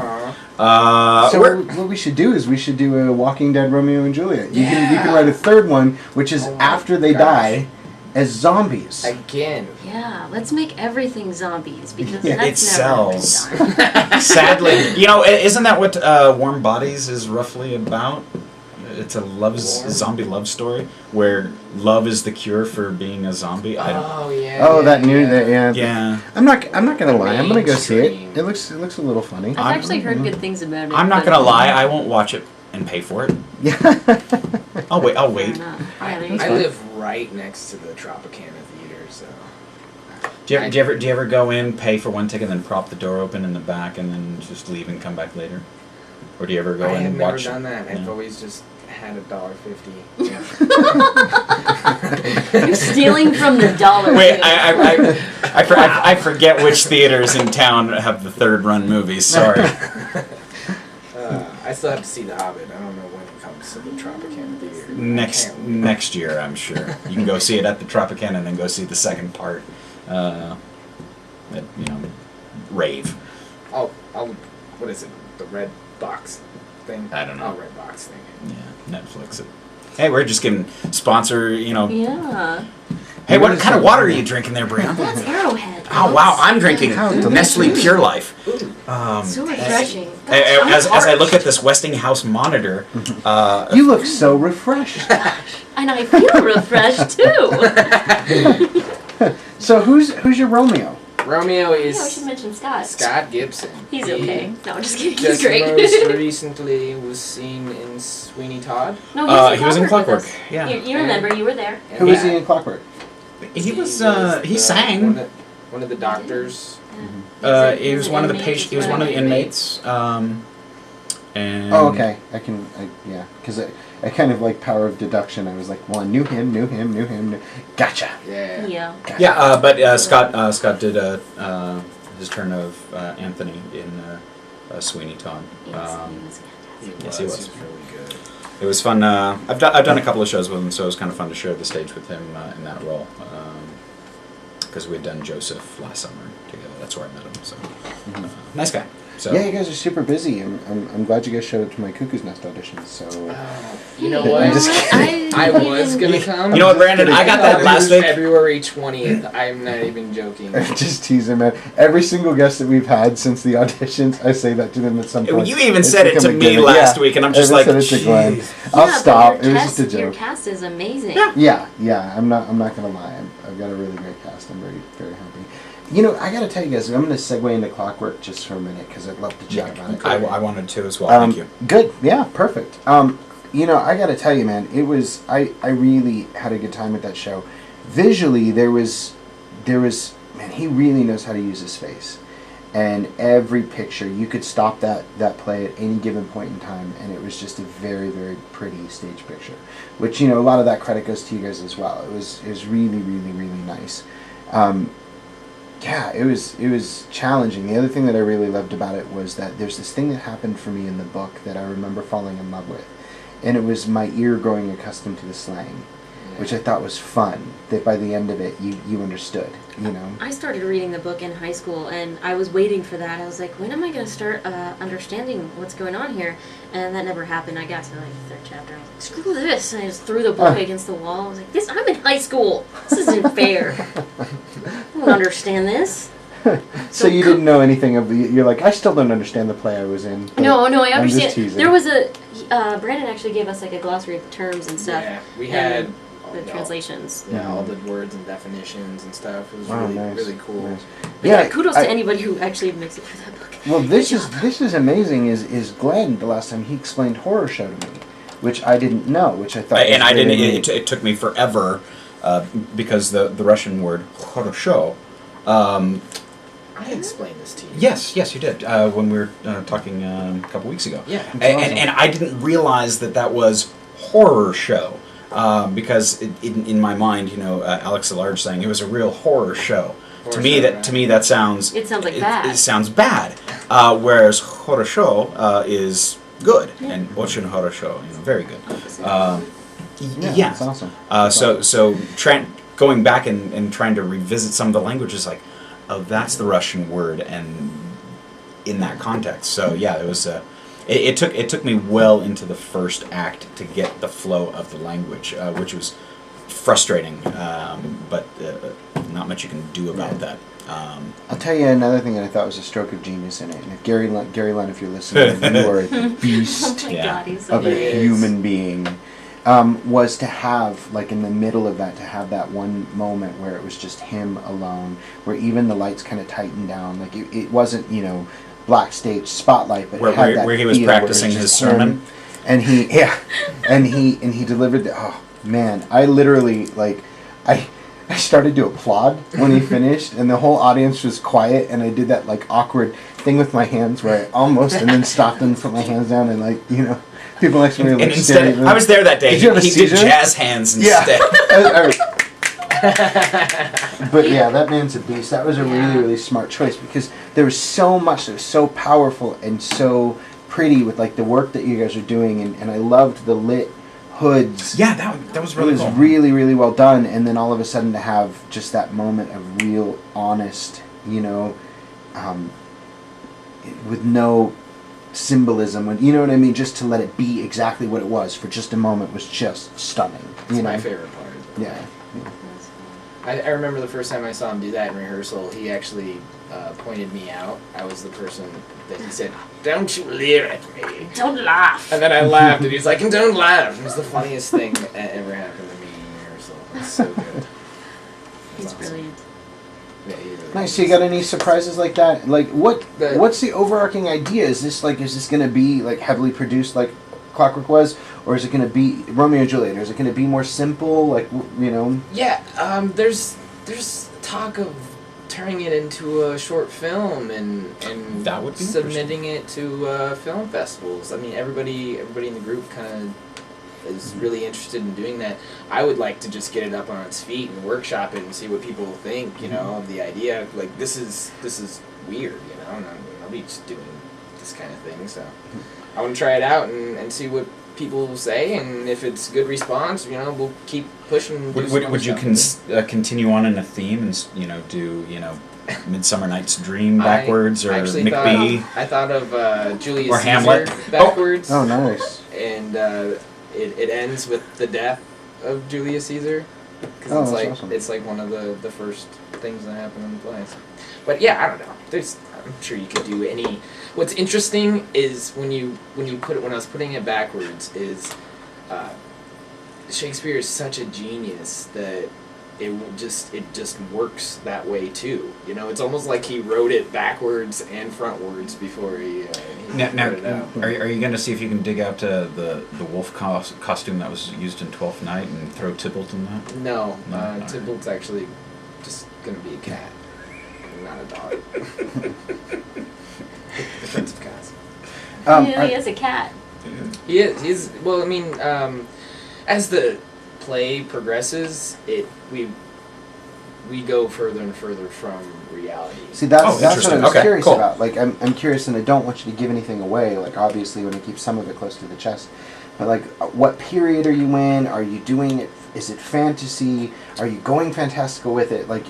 So what we should do is we should do a Walking Dead Romeo and Juliet. You can write a third one, which is after they die, as zombies. Again. Yeah, let's make everything zombies because Yeah. that's It never been sells. done. Sadly, isn't that what Warm Bodies is roughly about? It's a zombie love story where love is the cure for being a zombie. Oh yeah. Oh, yeah, that new yeah. that yeah. Yeah. I'm not gonna lie. I'm gonna go see it. Mainstream. It looks a little funny. I've actually heard good things about it. I'm not but- gonna lie. I won't watch it and pay for it. Yeah. I'll wait. Fair enough. Yeah, there you I go. live right next to the Tropicana Theater, so. Do you ever go in, pay for one ticket, then prop the door open in the back, and then just leave and come back later? Or do you ever go I in have and never watch? done that. I've Yeah. always just had $1.50. You're stealing from the dollar. Wait, bin. I forget which theaters in town have the third run movies. Sorry. I still have to see The Hobbit. I don't know when it comes to the Tropicana Theater. Next year, I'm sure you can go see it at the Tropicana and then go see the second part. Rave. I'll what is it? The red box thing? I don't know. Oh, red box thing. Yeah, Netflix it. Hey, we're just giving sponsor. Yeah. Hey, what kind of water are you drinking there, Breon? That's Arrowhead. Oh wow, I'm drinking How Nestle delicious. Pure Life. So refreshing. As I look at this Westinghouse monitor, You look so refreshed. And I feel refreshed too. So who's your Romeo? Romeo Yeah, we is should mention Scott. Scott Gibson. He's He okay. No, I'm just kidding. He's Just great. most recently was seen in Sweeney Todd. No, he was in with Clockwork, us. yeah. You remember? You were there. And Who is he in Clockwork? he was he he sang. one of the doctors. He was one of the inmates. He was one of the inmates. And Oh, okay. Because I kind of like power of deduction. I was like, well, knew him. Gotcha. Yeah. Yeah. Yeah, but Scott did his turn of Anthony in Sweeney Todd. Yes, he was. really good. It was fun. I've done a couple of shows with him, so it was kind of fun to share the stage with him in that role. Because we had done Joseph last summer together. That's where I met him. So nice guy. So Yeah, you guys are super busy. I'm glad you guys showed up to my Cuckoo's Nest auditions. So You know Hey, what? I'm just I was gonna come. You know what, Brandon? I got that last week. February 20th. I'm not even joking. just tease him, man. Every single guest that we've had since the auditions, I say that to them at some point. You even It's said it become to a me gimmick. last Yeah. week, and I'm just I like, said it to Glenn. "Jeez." I'll Yeah, stop. But It your was just a cast, your joke. cast is amazing. Yeah. I'm not gonna lie. I've got a really great cast. I'm very happy. You know, I gotta tell you guys, I'm gonna segue into Clockwork just for a minute because I'd love to chat about it. I wanted to as well. Thank you. Good. Yeah. Perfect. You know, I gotta tell you, man, it was I really had a good time at that show. Visually, there was man, he really knows how to use his face, and every picture you could stop that play at any given point in time, and it was just a very pretty stage picture. Which, you know, a lot of that credit goes to you guys as well. It was really nice. Yeah, it was challenging. The other thing that I really loved about it was that there's this thing that happened for me in the book that I remember falling in love with. And it was my ear growing accustomed to the slang, which I thought was fun, that by the end of it, you understood, you know? I started reading the book in high school, and I was waiting for that. I was like, when am I going to start understanding what's going on here? And that never happened. I got to like the third chapter. I was like, screw this! And I just threw the book against the wall. I was like, I'm in high school. This isn't fair. I don't understand this. So you didn't know anything of the... You're like, I still don't understand the play I was in. but No, I I'm just understand. teasing. There was a... Brandon actually gave us like a glossary of terms and stuff. Yeah, we and had the translations. Yeah, all the words and definitions and stuff. It was Wow, really nice. really cool. Nice. But yeah, kudos to anybody who actually makes it through that book. Well, this is amazing. Is Glenn, the last time he explained horror show to me, which I didn't know, which I thought. And was I didn't. really It, it took me forever because the Russian word "хорошо." I explained this to you. Yes, you did when we were talking a couple weeks ago. Yeah, and I didn't realize that was horror show because in my mind, you know, Alex Large saying it was a real horror show. To me, that sounds. It sounds like bad. It sounds bad. Whereas хорошо is good, and очень хорошо, you know, very good. Yeah, that's awesome. So going back and trying to revisit some of the language is like, oh, that's the Russian word, and in that context. So yeah, it was. It took me well into the first act to get the flow of the language, which was frustrating, but not much you can do about that. I'll tell you another thing that I thought was a stroke of genius in it. And if Gary Lund, if you're listening, you are a beast Oh my Yeah. god, he's so of a good. human being. Was to have, like, in the middle of that, to have that one moment where it was just him alone, where even the lights kind of tightened down. Like, it wasn't, black stage spotlight, but it had that where he was feel where it practicing his just sermon. him. And he delivered the, oh man, I literally, like, I started to applaud when he finished, and the whole audience was quiet, and I did that, like, awkward thing with my hands where I almost, and then stopped and put my hands down, and, like, people next to me were, like, And instead, staring. I was there that day. Did you have a He did seizure? jazz hands Yeah. instead. But yeah, that man's a beast. That was a really, really smart choice because there was so much that was so powerful and so pretty with, like, the work that you guys are doing, and I loved the lit hoods. Yeah, that was really It was cool. really, really well done, and then all of a sudden to have just that moment of real, honest, with no symbolism, you know what I mean? Just to let it be exactly what it was for just a moment was just stunning. It's my favorite part. Yeah. I remember the first time I saw him do that in rehearsal, he actually pointed me out. I was the person that he said, "Don't you leer at me." Don't laugh. And then I laughed, and he's like, "Don't laugh." It was the funniest thing that ever happened to me in rehearsal. It was so good. He's awesome. brilliant. Yeah, he really Nice. is. So you got any surprises like that? Like, The- what's the overarching idea? Is this going to be, like, heavily produced like Clockwork was, or is it going to be Romeo and Juliet? Or is it going to be more simple? Like, Yeah, there's talk of turning it into a short film and That would be submitting it to film festivals. I mean, everybody in the group kind of is really interested in doing that. I would like to just get it up on its feet and workshop it and see what people think, of the idea. Like, this is weird, and nobody's doing this kind of thing, so I want to try it out and see what people say, and if it's good response, we'll keep pushing. And do some other Would you stuff. continue on in a theme and do Midsummer Night's Dream backwards, or I actually McBee? I thought of Julius Or Caesar Hamlet. backwards. oh, nice. And it ends with the death of Julius Caesar, because Oh, it's that's like awesome. it's like one of the first things that happen in the play. So. But yeah, I don't know. I'm sure you could do any. What's interesting is when I was putting it backwards is Shakespeare is such a genius that it just works that way too. It's almost like he wrote it backwards and frontwards before he Now, wrote it out. are you going to see if you can dig out the wolf costume that was used in Twelfth Night and throw Tybalt in that? No, No. Tybalt's actually just gonna be a cat, not a dog. Defense of cats. He is a cat. He is. He's well. I mean, as the play progresses, we go further and further from reality. See, that's Oh, what I interesting. was Okay, curious cool. about. Like, I'm curious, and I don't want you to give anything away. Like, obviously, you want to keep some of it close to the chest. But, like, what period are you in? Are you doing it? Is it fantasy? Are you going fantastical with it? Like,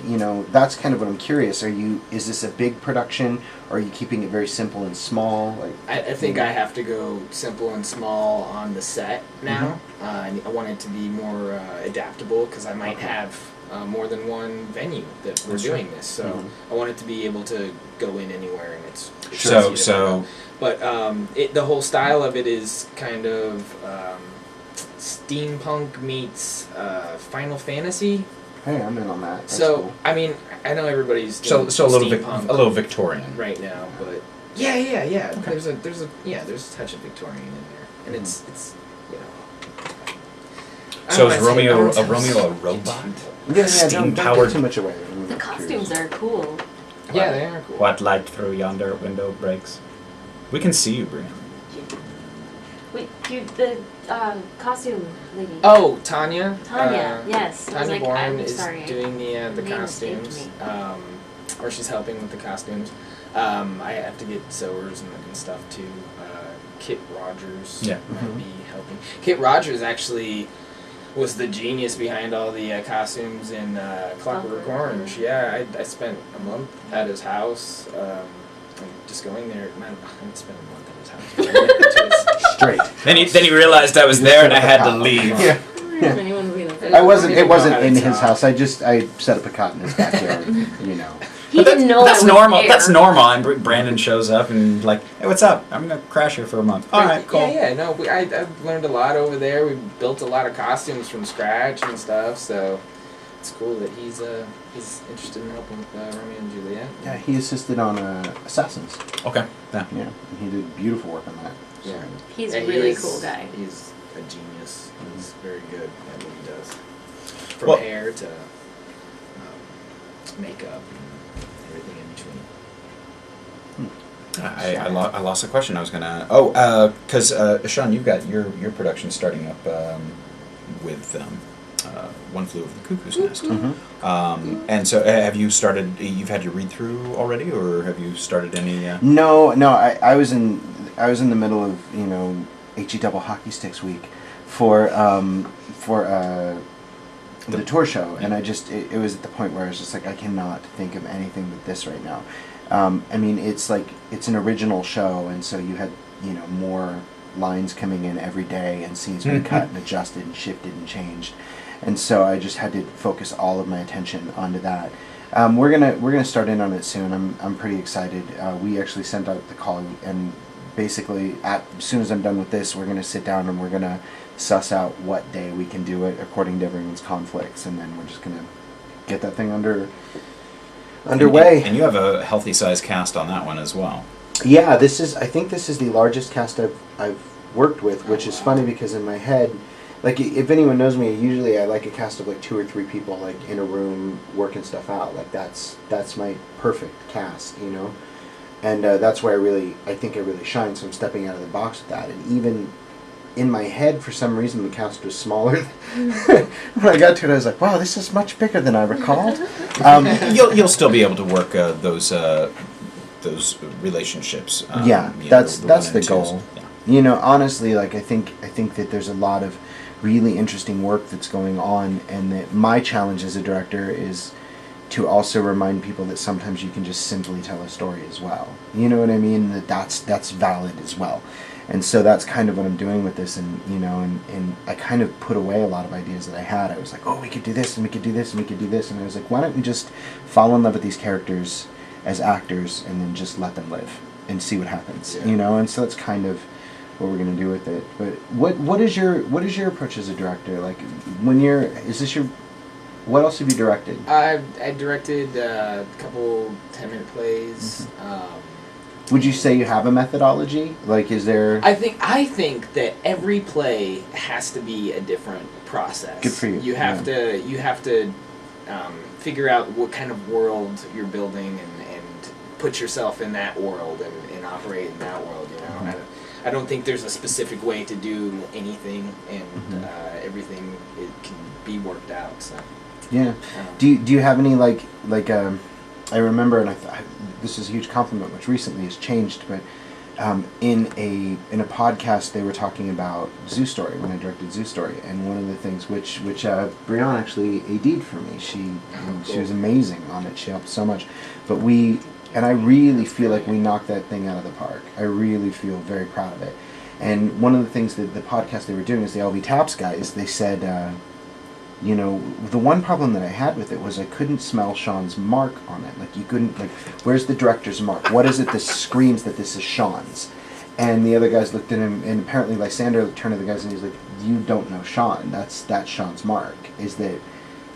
that's kind of what I'm curious. Is this a big production? Or are you keeping it very simple and small? Like, I think I have to go simple and small on the set now. I want it to be more adaptable because I might have more than one venue that we're doing this. So I want it to be able to go in anywhere, and it's So- easy to pick up. But the whole style of it is kind of steampunk meets Final Fantasy. hey, I'm in on that. That's So cool. I mean, I know everybody's So doing a little steampunk Victorian. right now, but yeah. There's a touch of Victorian in there, and it's I So don't is wanna Romeo say- a robot? Don't steam-powered- give too much away. I'm The curious. costumes are cool. Yeah, they are cool. What light through yonder window breaks? We can see you, Breon. Wait, the costume lady. Oh, Tanya. Tanya, yes. I was Tanya like, Bourne I'm is sorry. doing the Name escaped costumes, me. or she's helping with the costumes. I have to get sewers and stuff too. Kit Rogers Yeah. might be helping. Kit Rogers actually was the genius behind all the costumes in Clockwork Orange. Yeah, I spent a month at his house, just going there. Man, I didn't spend a month at his house. I went to his Straight. Then he realized I was there and I had to leave. Yeah. Why does anyone be like that? I wasn't. don't It wasn't know how in to his talk. house. I set up a cot in his backyard. You know. He didn't know That's I was normal. there. That's normal. And Brandon shows up and like, hey, what's up? I'm gonna crash here for a month. All right, cool. Yeah, no, I've learned a lot over there. We built a lot of costumes from scratch and stuff, so it's cool that he's interested in helping with Romeo and Juliet. Yeah, he assisted on Assassins. Okay. Yeah. Yeah, and he did beautiful work on that. So. Yeah. He's Yeah, a he really is- cool guy. He's a genius. He's very good at what he does. From Well- hair to makeup and everything in between. I lost the question I was gonna. Oh, because Sean, you've got your production starting up with One Flew Over the Cuckoo's Nest. Mm-hmm. And so, have you started? You've had your read through already, or have you started any? No. I was in the middle of HE Double Hockey Sticks week for the tour show, and it was at the point where I was just like, I cannot think of anything but this right now. I mean, it's an original show, and so you had more lines coming in every day, and scenes being cut and adjusted and shifted and changed, and so I just had to focus all of my attention onto that. We're gonna start in on it soon. I'm pretty excited. We actually sent out the call, and basically as soon as I'm done with this, we're gonna sit down and we're gonna suss out what day we can do it according to everyone's conflicts, and then we're just gonna get that thing underway. And you have a healthy sized cast on that one as well. Yeah, I think this is the largest cast I've worked with, which is funny because in my head, like if anyone knows me, usually I like a cast of like 2 or 3 people like in a room working stuff out. Like that's my perfect cast, and that's where I think I really shine. So I'm stepping out of the box with that, and even in my head, for some reason, the cast was smaller. When I got to it, I was like, "Wow, this is much bigger than I recalled." You'll still be able to work those relationships. That's one the and twos. goal. Yeah. Honestly, like I think that there's a lot of really interesting work that's going on, and that my challenge as a director is to also remind people that sometimes you can just simply tell a story as well. You know what I mean? That's valid as well. And so that's kind of what I'm doing with this, and and I kind of put away a lot of ideas that I had. I was like, oh, we could do this, and we could do this, and we could do this, and I was like, why don't we just fall in love with these characters as actors, and then just let them live and see what happens, And so that's kind of what we're gonna do with it. But what is your approach as a director? Like what else have you directed? I directed a couple 10-minute plays. Would you say you have a methodology? Like, is there? I think that every play has to be a different process. Good for you. You have to figure out what kind of world you're building and put yourself in that world and operate in that world. I don't think there's a specific way to do anything, and everything can be worked out. So. Yeah. Do you have any like I remember, and this is a huge compliment, which recently has changed, but in a podcast they were talking about Zoo Story when I directed Zoo Story, and one of the things which Breon actually AD'd for me. She was amazing on it. She helped so much, but I really feel like we knocked that thing out of the park. I really feel very proud of it. And one of the things that the podcast they were doing is the LV Taps guys. They said, the one problem that I had with it was I couldn't smell Sean's mark on it. Like, you couldn't, where's the director's mark? What is it that screams that this is Sean's? And the other guys looked at him, and apparently Lysander turned to the guys and he's like, you don't know Sean. That's Sean's mark, is that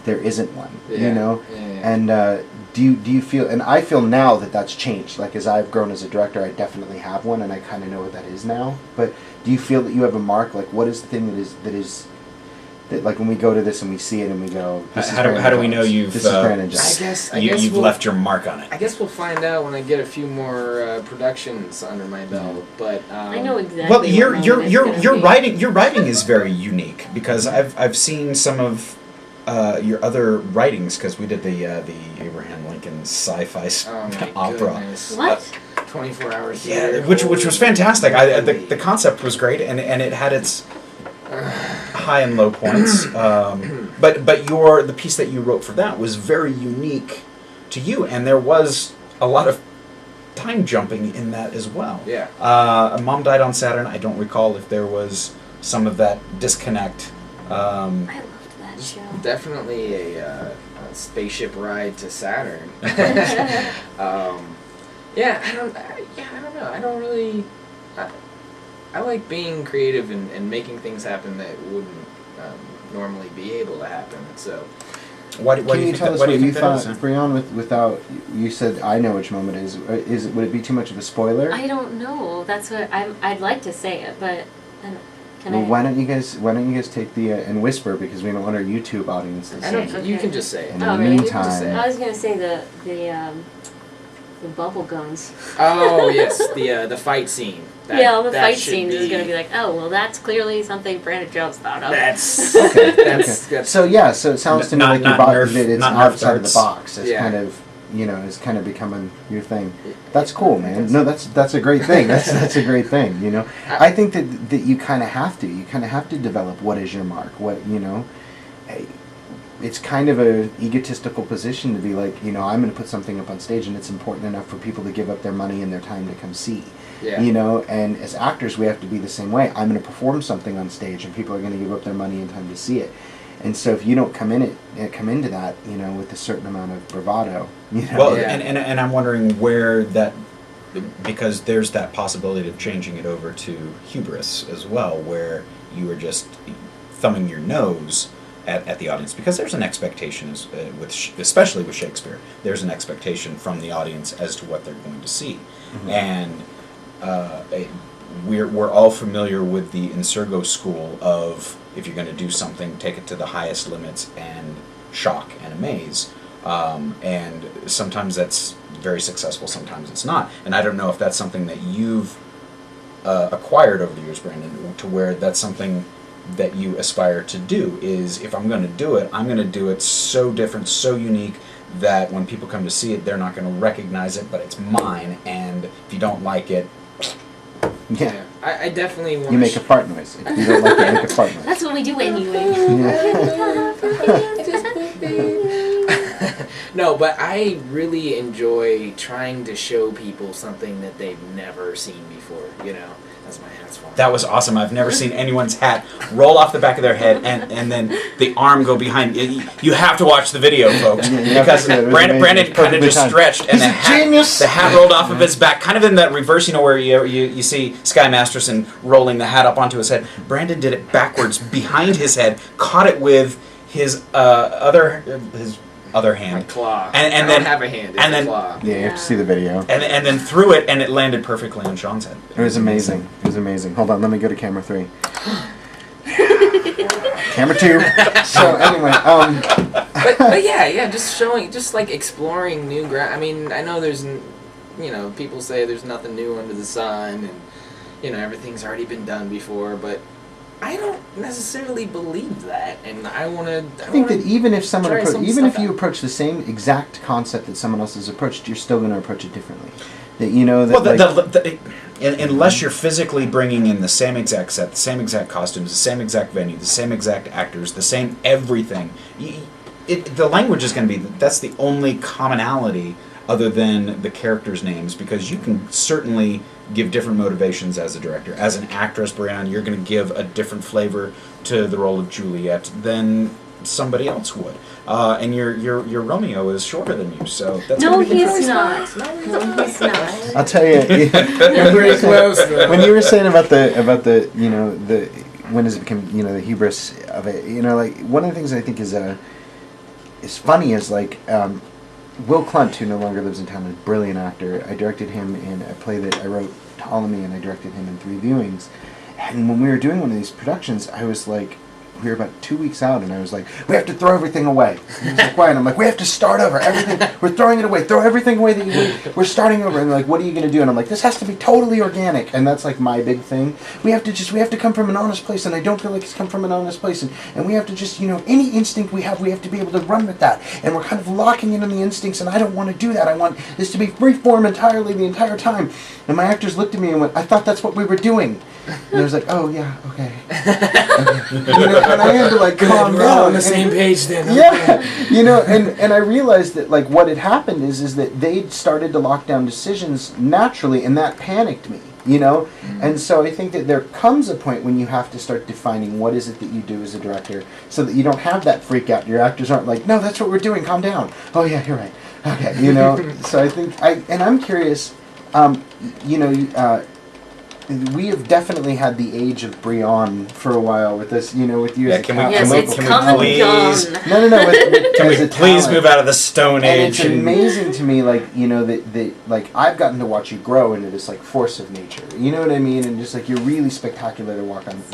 there isn't one, Yeah. And do you feel, and I feel now that that's changed. Like, as I've grown as a director, I definitely have one, and I kind of know what that is now. But do you feel that you have a mark? Like, what is the thing that like when we go to this and we see it and we go, How do we know you've this is Brandon Jones? you've left your mark on it? I guess we'll find out when I get a few more productions under my belt. But I know exactly. Well, what your moment it's gonna be. writing is very unique, because I've seen some of your other writings, because we did the Abraham Lincoln sci-fi opera. Goodness. What? 24 hours. Yeah, which was fantastic. The concept was great, and it had its high and low points. But the piece that you wrote for that was very unique to you, and there was a lot of time jumping in that as well. Yeah. Mom died on Saturn. I don't recall if there was some of that disconnect. I loved that It's Chill. definitely a spaceship ride to Saturn. Yeah, I don't know. I don't really. I like being creative and making things happen that wouldn't normally be able to happen. So. Can you tell us what you thought, Breon? Without you said, I know which moment it is. Would it be too much of a spoiler? I don't know. That's what I'd like to say it, but why don't you guys take the and whisper, because we don't want our YouTube audience to see. You can just say it. In the meantime, I was gonna say the bubble guns. Oh yes, the fight scene. The fight scene is going to be like, oh, well, that's clearly something Brandon Jones thought of. That's okay. That's so it sounds to me like it's outside of the box. It's kind of, is kind of becoming your thing. That's cool, man. No, that's a great thing. That's a great thing. I think that you kind of have to. You kind of have to develop what is your mark. It's kind of a egotistical position to be like, I'm going to put something up on stage, and it's important enough for people to give up their money and their time to come see. Yeah. And as actors, we have to be the same way. I'm going to perform something on stage, and people are going to give up their money and time to see it. And so if you don't come into that, with a certain amount of bravado, Well, and I'm wondering where that, because there's that possibility of changing it over to hubris as well, where you are just thumbing your nose at the audience, because there's an expectation, especially with Shakespeare, there's an expectation from the audience as to what they're going to see. Mm-hmm. And we're all familiar with the Insurgo school of, if you're going to do something, take it to the highest limits and shock and amaze. And sometimes that's very successful, sometimes it's not. And I don't know if that's something that you've acquired over the years, Brandon, to where that's something that you aspire to do, is if I'm going to do it, I'm going to do it so different, so unique, that when people come to see it, they're not going to recognize it, but it's mine, and if you don't like it... Yeah. I definitely want you make a fart noise. If you don't like it, make a fart noise. That's what we do anyway. No, but I really enjoy trying to show people something that they've never seen before, That's my hat's falling. That was awesome. I've never seen anyone's hat roll off the back of their head and then the arm go behind. You have to watch the video, folks, because Brandon kind of just stretched and the hat rolled off of his back, kind of in that reverse, where you see Sky Masterson rolling the hat up onto his head. Brandon did it backwards behind his head, caught it with his other hand, my claw, and I then don't have a hand, it's and then a claw. Yeah, you have to see the video. And then threw it, and it landed perfectly on Sean's head. It was amazing. It was amazing. Hold on, let me go to camera 3. Camera 2. So anyway, but yeah, just showing, just like exploring new ground. I mean, I know there's, people say there's nothing new under the sun, and everything's already been done before, but I don't necessarily believe that, and I think that even if you approach the same exact concept that someone else has approached, you're still going to approach it differently. Unless you're physically bringing in the same exact set, the same exact costumes, the same exact venue, the same exact actors, the same everything, the language is going to be, that's the only commonality other than the characters' names, because you can certainly give different motivations as a director. As an actress, Breon, you're going to give a different flavor to the role of Juliet than somebody else would. And your Romeo is shorter than you, so that's No, he's not. No, he's not. I'll tell you. When you were saying about the when does it become the hubris of it? One of the things I think is funny is Will Klunt, who no longer lives in town, is a brilliant actor. I directed him in a play that I wrote, Ptolemy, and I directed him in 3 viewings. And when we were doing one of these productions, I was like, we were about 2 weeks out, and I was like, we have to throw everything away. And he was like, why? And I'm like, we have to start over. Everything, we're throwing it away. Throw everything away we're starting over. And they're like, what are you going to do? And I'm like, this has to be totally organic. And that's like my big thing. We have to come from an honest place, and I don't feel like it's come from an honest place. And we have to just, any instinct we have to be able to run with that. And we're kind of locking in on the instincts, and I don't want to do that. I want this to be free form entirely the entire time. And my actors looked at me and went, I thought that's what we were doing. And I was like, oh yeah, okay. And I had to calm we're down. all on the same page then. Yeah, and I realized that what had happened is that they started to lock down decisions naturally, and that panicked me. you know? And so I think that there comes a point when you have to start defining what is it that you do as a director so that you don't have that freak out. Your actors aren't like, no, that's what we're doing, calm down. Oh yeah, you're right. Okay, you know? So I think, and I'm curious, you know, we have definitely had the age of Breon for a while with this, you know, with you as a talent. Yes, it's can we come and please- gone. No, Can we as a please talent. move out of the Stone And Age? it's amazing to me, like, you know, that like I've gotten to watch you grow into this like force of nature. You know what I mean? And just like you're really spectacular to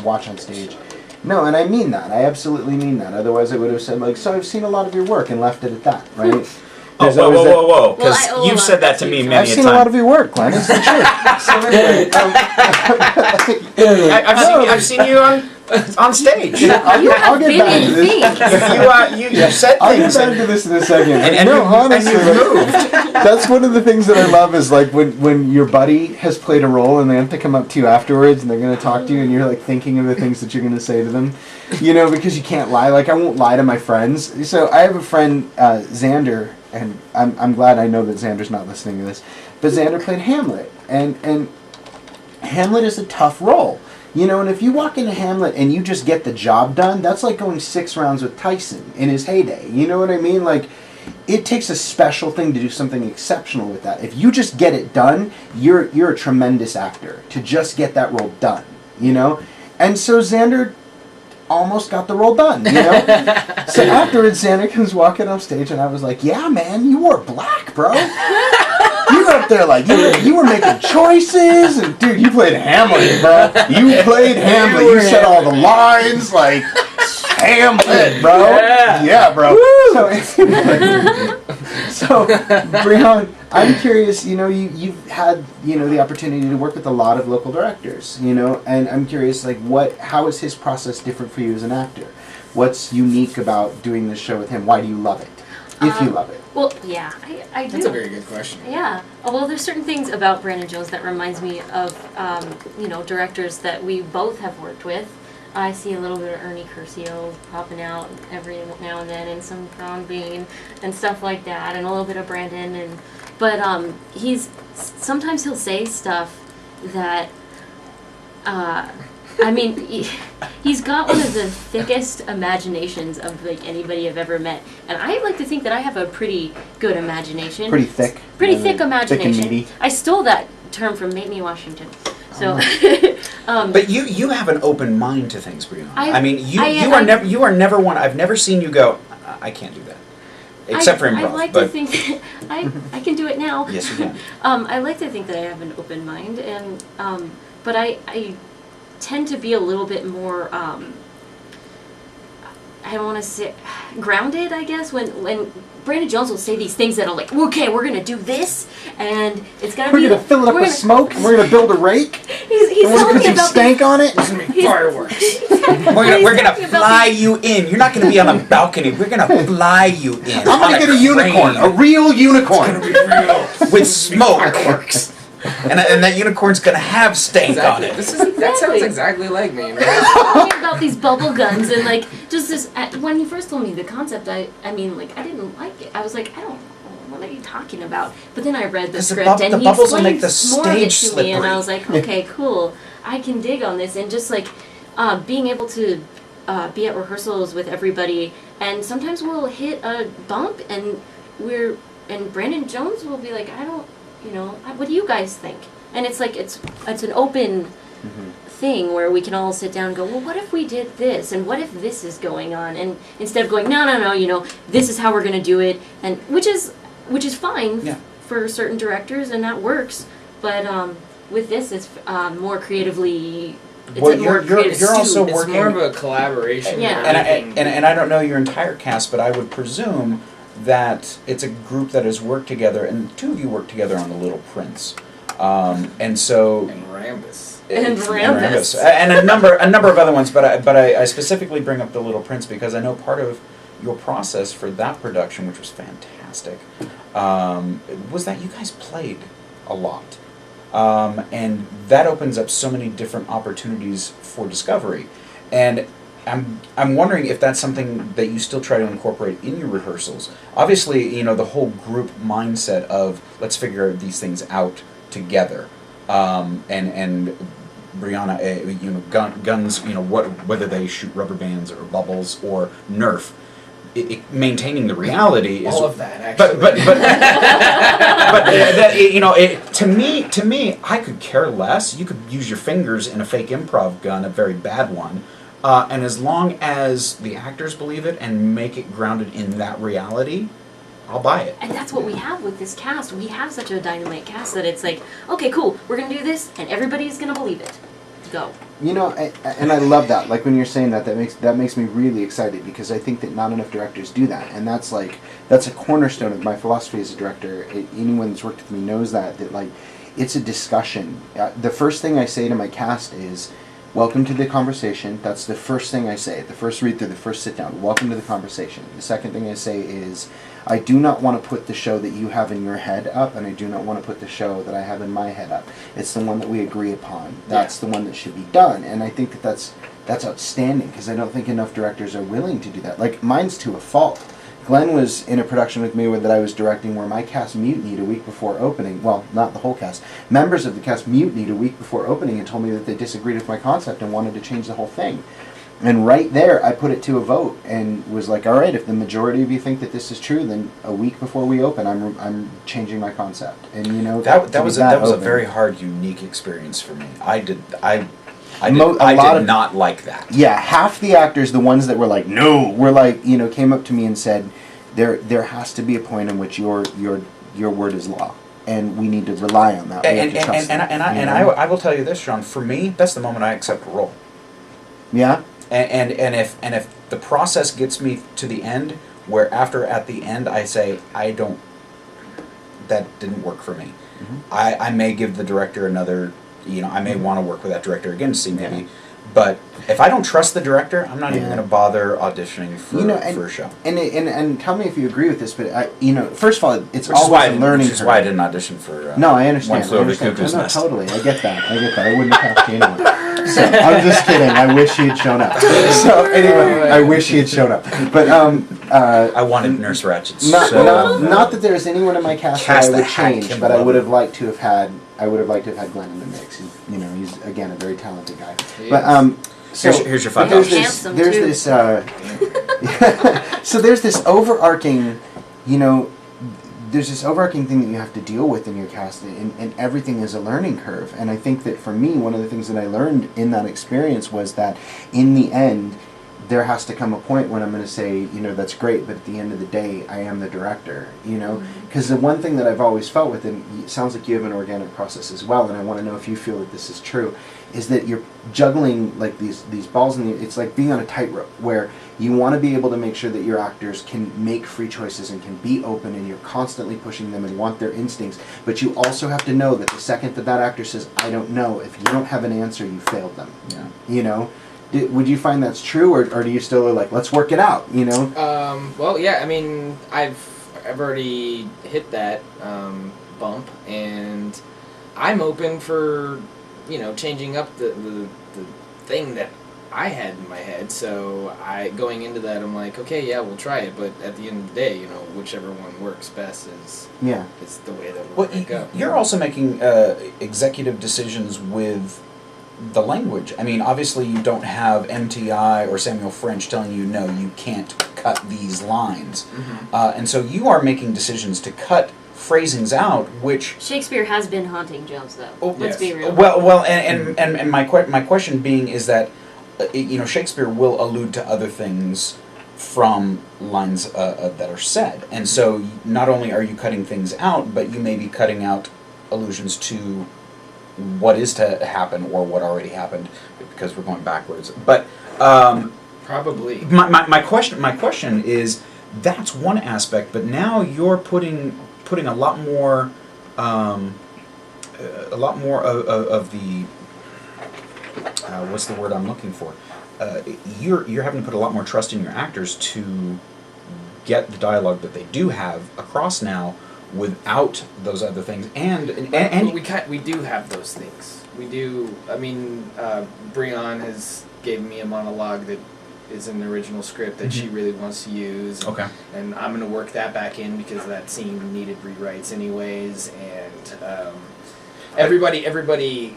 watch on stage. No, and I mean that. I absolutely mean that. Otherwise, I would have said like, so I've seen a lot of your work and left it at that, right? Oh, There's whoa, always that- whoa! Because Well, I owe a you've lot said that to to me you. many I've a seen a lot time. of your work, Glenn. It's the truth. So anyway, I've seen you on stage. You have get been back in to this. things. You said I'll get things. back to this in a second. And no, you- honestly, and you've like, that's one of the things that I love is like when your buddy has played a role and they have to come up to you afterwards and they're going to talk to you and you're like thinking of the things that you're going to say to them, you know, because you can't lie. Like I won't lie to my friends. So I have a friend, Xander, and I'm glad I know that Xander's not listening to this, but Xander played Hamlet, and Hamlet is a tough role. You know, and if you walk into Hamlet and you just get the job done, that's like going 6 rounds with Tyson in his heyday. You know what I mean? Like, it takes a special thing to do something exceptional with that. If you just get it done, you're a tremendous actor to just get that role done. You know, and so Xander almost got the role done. You know, so afterwards Xander comes walking off stage, and I was like, "Yeah, man, you wore black, bro." You were up there like you were making choices, and dude, you played Hamlet, bro. You played Hamlet. You said all the lines like Hamlet, bro. Yeah, bro. So Breon, I'm curious. You know, you've had the opportunity to work with a lot of local directors. You know, and I'm curious, like, how is his process different for you as an actor? What's unique about doing this show with him? Why do you love it? If you love it. Well, yeah, I do. That's a very good question. Yeah. Well, there's certain things about Brandon Jones that reminds me of, directors that we both have worked with. I see a little bit of Ernie Curcio popping out every now and then, and some Ron Bean and stuff like that, and a little bit of Brandon. But sometimes he'll say stuff that, he's got one of the thickest imaginations of like anybody I've ever met, and I like to think that I have a pretty good imagination. Pretty thick. Pretty thick imagination. Thick and meaty. I stole that term from Mamie Washington. So, But you have an open mind to things, Breon. You I are never one. I've never seen you go, I can't do that, except for improv. I like to think that I can do it now. Yes, you can. I like to think that I have an open mind, and but I tend to be a little bit more. I don't want to say grounded, I guess, when Brandon Jones will say these things that are like, okay, we're gonna do this, and it's gonna We're be. gonna fill it up with smoke, and we're gonna build a rake. He's And we're telling gonna me put some about stank on it. Fireworks. We're gonna fly you in. You're not gonna be on a balcony. We're gonna fly you in. I'm gonna get a unicorn, a real unicorn. with smoke. And that unicorn's gonna have stank on it. That sounds exactly like me, man. Talking about these bubble guns and like just this. When you first told me the concept, I didn't like it. I was like, I don't. What are you talking about? But then I read the 'Cause the script and the he bubbles will explained make the more of it stage to me, and I slippery. was like, okay, cool. I can dig on this, and just like being able to be at rehearsals with everybody, and sometimes we'll hit a bump, and Brandon Jones will be like, I don't. What do you guys think? And it's like it's an open thing where we can all sit down and go, well, what if we did this, and what if this is going on, and instead of going, no, this is how we're going to do it, and which is fine for certain directors, and that works. But with this, it's more creatively. It's Well, a more creative you're also stew. It's working. more of a collaboration. Yeah. And I don't know your entire cast, but I would presume that it's a group that has worked together, and two of you worked together on The Little Prince, and so. And Rambus. And Rambus. And a number of other ones, but I specifically bring up The Little Prince because I know part of your process for that production, which was fantastic, was that you guys played a lot, and that opens up so many different opportunities for discovery, and I'm wondering if that's something that you still try to incorporate in your rehearsals. Obviously, the whole group mindset of let's figure these things out together. and Brianna, guns, whether they shoot rubber bands or bubbles or Nerf, maintaining the reality is all of that actually. but to me, I could care less. You could use your fingers in a fake improv gun, a very bad one, and as long as the actors believe it and make it grounded in that reality, I'll buy it. And that's what we have with this cast. We have such a dynamite cast that it's like, okay, cool, we're gonna do this, and everybody's gonna believe it. Go. And I love that. Like when you're saying that makes me really excited, because I think that not enough directors do that, and that's a cornerstone of my philosophy as a director. Anyone that's worked with me knows that like it's a discussion. The first thing I say to my cast is, "Welcome to the conversation." That's the first thing I say. The first read through, the first sit down. Welcome to the conversation. The second thing I say is, I do not want to put the show that you have in your head up, and I do not want to put the show that I have in my head up. It's the one that we agree upon. That's the one that should be done. And I think that that's outstanding, because I don't think enough directors are willing to do that. Like, mine's to a fault. Glenn was in a production with me that I was directing where my cast mutinied a week before opening. Well, not the whole cast. Members of the cast mutinied a week before opening and told me that they disagreed with my concept and wanted to change the whole thing. And right there, I put it to a vote and was like, all right, if the majority of you think that this is true, then a week before we open, I'm changing my concept. And that was a very hard, unique experience for me. I did not like that. Yeah, half the actors, the ones that were like, no, were like, came up to me and said, there has to be a point in which your word is law, and we need to rely on that. I will tell you this, Sean. For me, that's the moment I accept a role. Yeah. And if the process gets me to the end, where at the end I say, that didn't work for me. Mm-hmm. I may give the director another, I may want to work with that director again to see maybe. Yeah. But if I don't trust the director, I'm not even going to bother auditioning for a show. And tell me if you agree with this, but first of all, it's always a learning curve. Which is why I didn't audition for. No, I understand. One Flew Over the Cuckoo's Nest. Totally, I get that. I wouldn't have talked to anyone. So I'm just kidding. I wish he had shown up. So anyway, I wish he had shown up. But I wanted Nurse Ratched. Not that there's anyone in my cast that I would change, but I would have liked to have had. I would have liked to have had Glenn in the mix. He's again a very talented guy. But so here's your $5. There's this. So there's this overarching, there's this overarching thing that you have to deal with in your cast, and everything is a learning curve. And I think that for me, one of the things that I learned in that experience was that in the end, there has to come a point when I'm going to say, that's great, but at the end of the day, I am the director, Because the one thing that I've always felt with, and it sounds like you have an organic process as well, and I want to know if you feel that this is true, is that you're juggling like these balls, and it's like being on a tightrope, where you want to be able to make sure that your actors can make free choices and can be open, and you're constantly pushing them and want their instincts, but you also have to know that the second that actor says, I don't know, if you don't have an answer, you failed them, Would you find that's true, or do you still like, let's work it out, Well, yeah, I mean, I've already hit that bump, and I'm open for, changing up the thing that I had in my head. So going into that, I'm like, okay, yeah, we'll try it, but at the end of the day, whichever one works best is the way that we'll go. You're also making executive decisions with the language. I mean, obviously you don't have MTI or Samuel French telling you, no, you can't cut these lines. Mm-hmm. And so you are making decisions to cut phrasings out, which... Shakespeare has been haunting Jones, though. Let's be real. Well, and my question being is that, Shakespeare will allude to other things from lines that are said. And so not only are you cutting things out, but you may be cutting out allusions to what is to happen or what already happened, because we're going backwards. But probably my question is, that's one aspect, but now you're putting a lot more of the what's the word I'm looking for? You're having to put a lot more trust in your actors to get the dialogue that they do have across now, without those other things, and we do have those things. We do. I mean, Breon has given me a monologue that is an original script that she really wants to use. Okay. And I'm going to work that back in because that scene needed rewrites anyways. And everybody,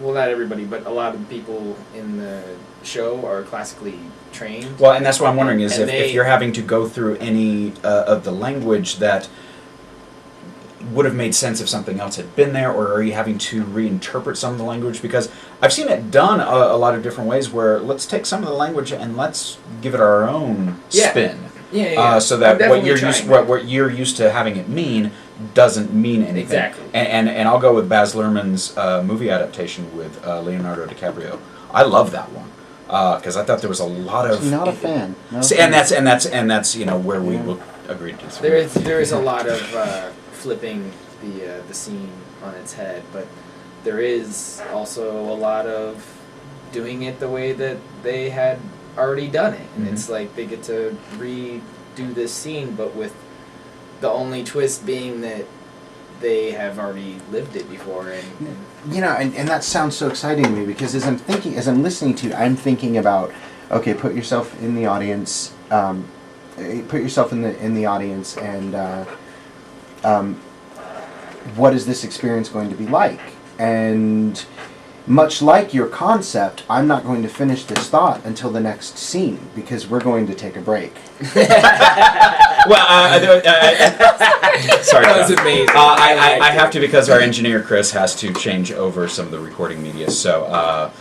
well, not everybody, but a lot of people in the show are classically trained. Well, and that's what I'm wondering is And if you're having to go through any of the language that would have made sense if something else had been there, or are you having to reinterpret some of the language? Because I've seen it done a lot of different ways where let's take some of the language and let's give it our own spin. So that what you're used to having it mean doesn't mean anything. Exactly. And I'll go with Baz Luhrmann's movie adaptation with Leonardo DiCaprio. I love that one because I thought there was a lot of. Not a fan. And that's where we will agree to. There is a lot of flipping the scene on its head, but there is also a lot of doing it the way that they had already done it, and it's like they get to redo this scene, but with the only twist being that they have already lived it before, and that sounds so exciting to me because as I'm listening to you, I'm thinking about, okay, put yourself in the audience, and what is this experience going to be like? And much like your concept, I'm not going to finish this thought until the next scene because we're going to take a break. Sorry, that was amazing. I have to because our engineer Chris has to change over some of the recording media. So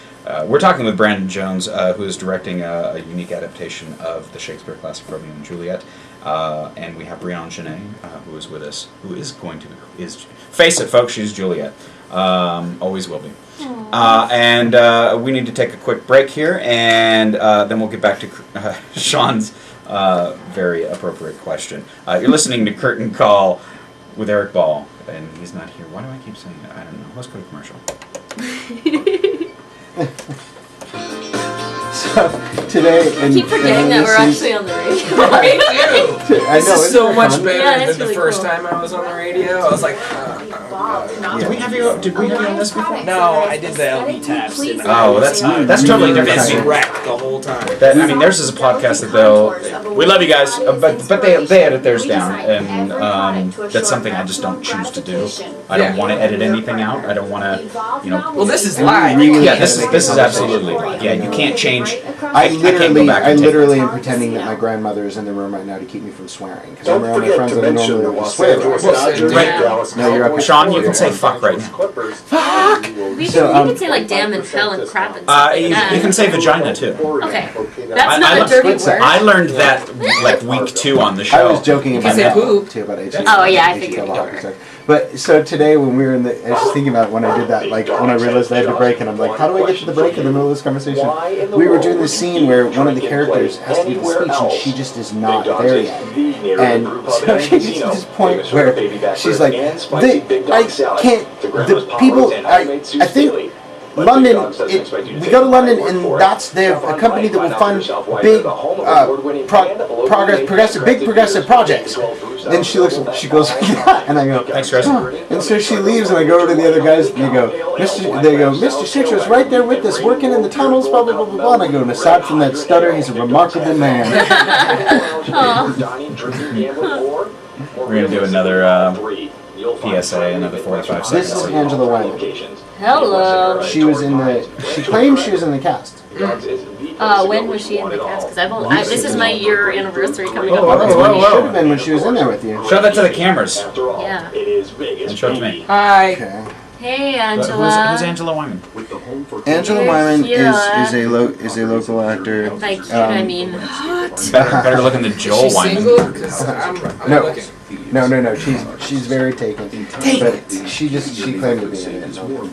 we're talking with Brandon Jones, who is directing a unique adaptation of the Shakespeare classic Romeo and Juliet. And we have Breon Jenay, who is with us, who is going to face it, folks. She's Juliet, always will be. And we need to take a quick break here, and then we'll get back to Sean's very appropriate question. You're listening to Curtain Call with Erik Ball, and he's not here. Why do I keep saying that? I don't know. Let's go to commercial. So today, I keep forgetting that we're actually on the radio. This is so much better than the really first cool. time I was on the radio. I was like, Did we have you on this before? no, I did the LB tabs. Oh, that's totally different. It's wrecked the whole time. Theirs is a podcast that we love you guys, but they edit theirs down, and that's something I just don't choose to do. I don't want to edit anything out. I don't want to, Well, this is live. Yeah, this is absolutely live. Yeah, you can't change. I can't go back and take literally am pretending that my grandmother is in the room right now to keep me from swearing because I'm Don't around my forget friends to that I mention the normally Los swear. Angeles about. Dodgers, Dallas No, you're okay. Sean, you can say fuck right now. Fuck! We So, can say like damn and hell and crap and stuff like You that. can say vagina too. Okay. That's not I a dirty learned- word. I learned that like week 2 on the show. I was joking You about can say that poop. too about HE. Oh, yeah, I HE figured. double hockey stick. But so today when we were I was just thinking about when I did that, like when I realized I had to break, and I'm like, how do I get to the break in the middle of this conversation? We were doing this scene where one of the characters has to give a speech, and she just is not there yet. And so she gets to this point where she's like, I think London, we go to London, and that's they have a company that will fund big, progressive projects. Then she looks, she goes like that, and I go, Thanks, Chris. "Huh." And so she leaves, and I go over to the other guys, and they go, Mr. Citra's right there with us, working in the tunnels, blah blah blah blah blah. And I go, and aside from that stutter, he's a remarkable man. We're gonna do another PSA, another 45 seconds. This is Angela Wyman. Hello. She was in the. She claims she was in the cast. When was she in the cast? Because this is my year anniversary coming up. Well, that's whoa, when whoa, she whoa. should have been when she was in there with you. Show that to the cameras. Yeah. And show it to me. Hi. Okay. Hey, Who's Angela. Angela Wyman? Angela Wyman Yeah. is a local actor. By cute, I mean hot. Better look into Joel She's Wyman. single? Because I'm No. looking. No. She's very taken. But she claimed to be in it. Tell you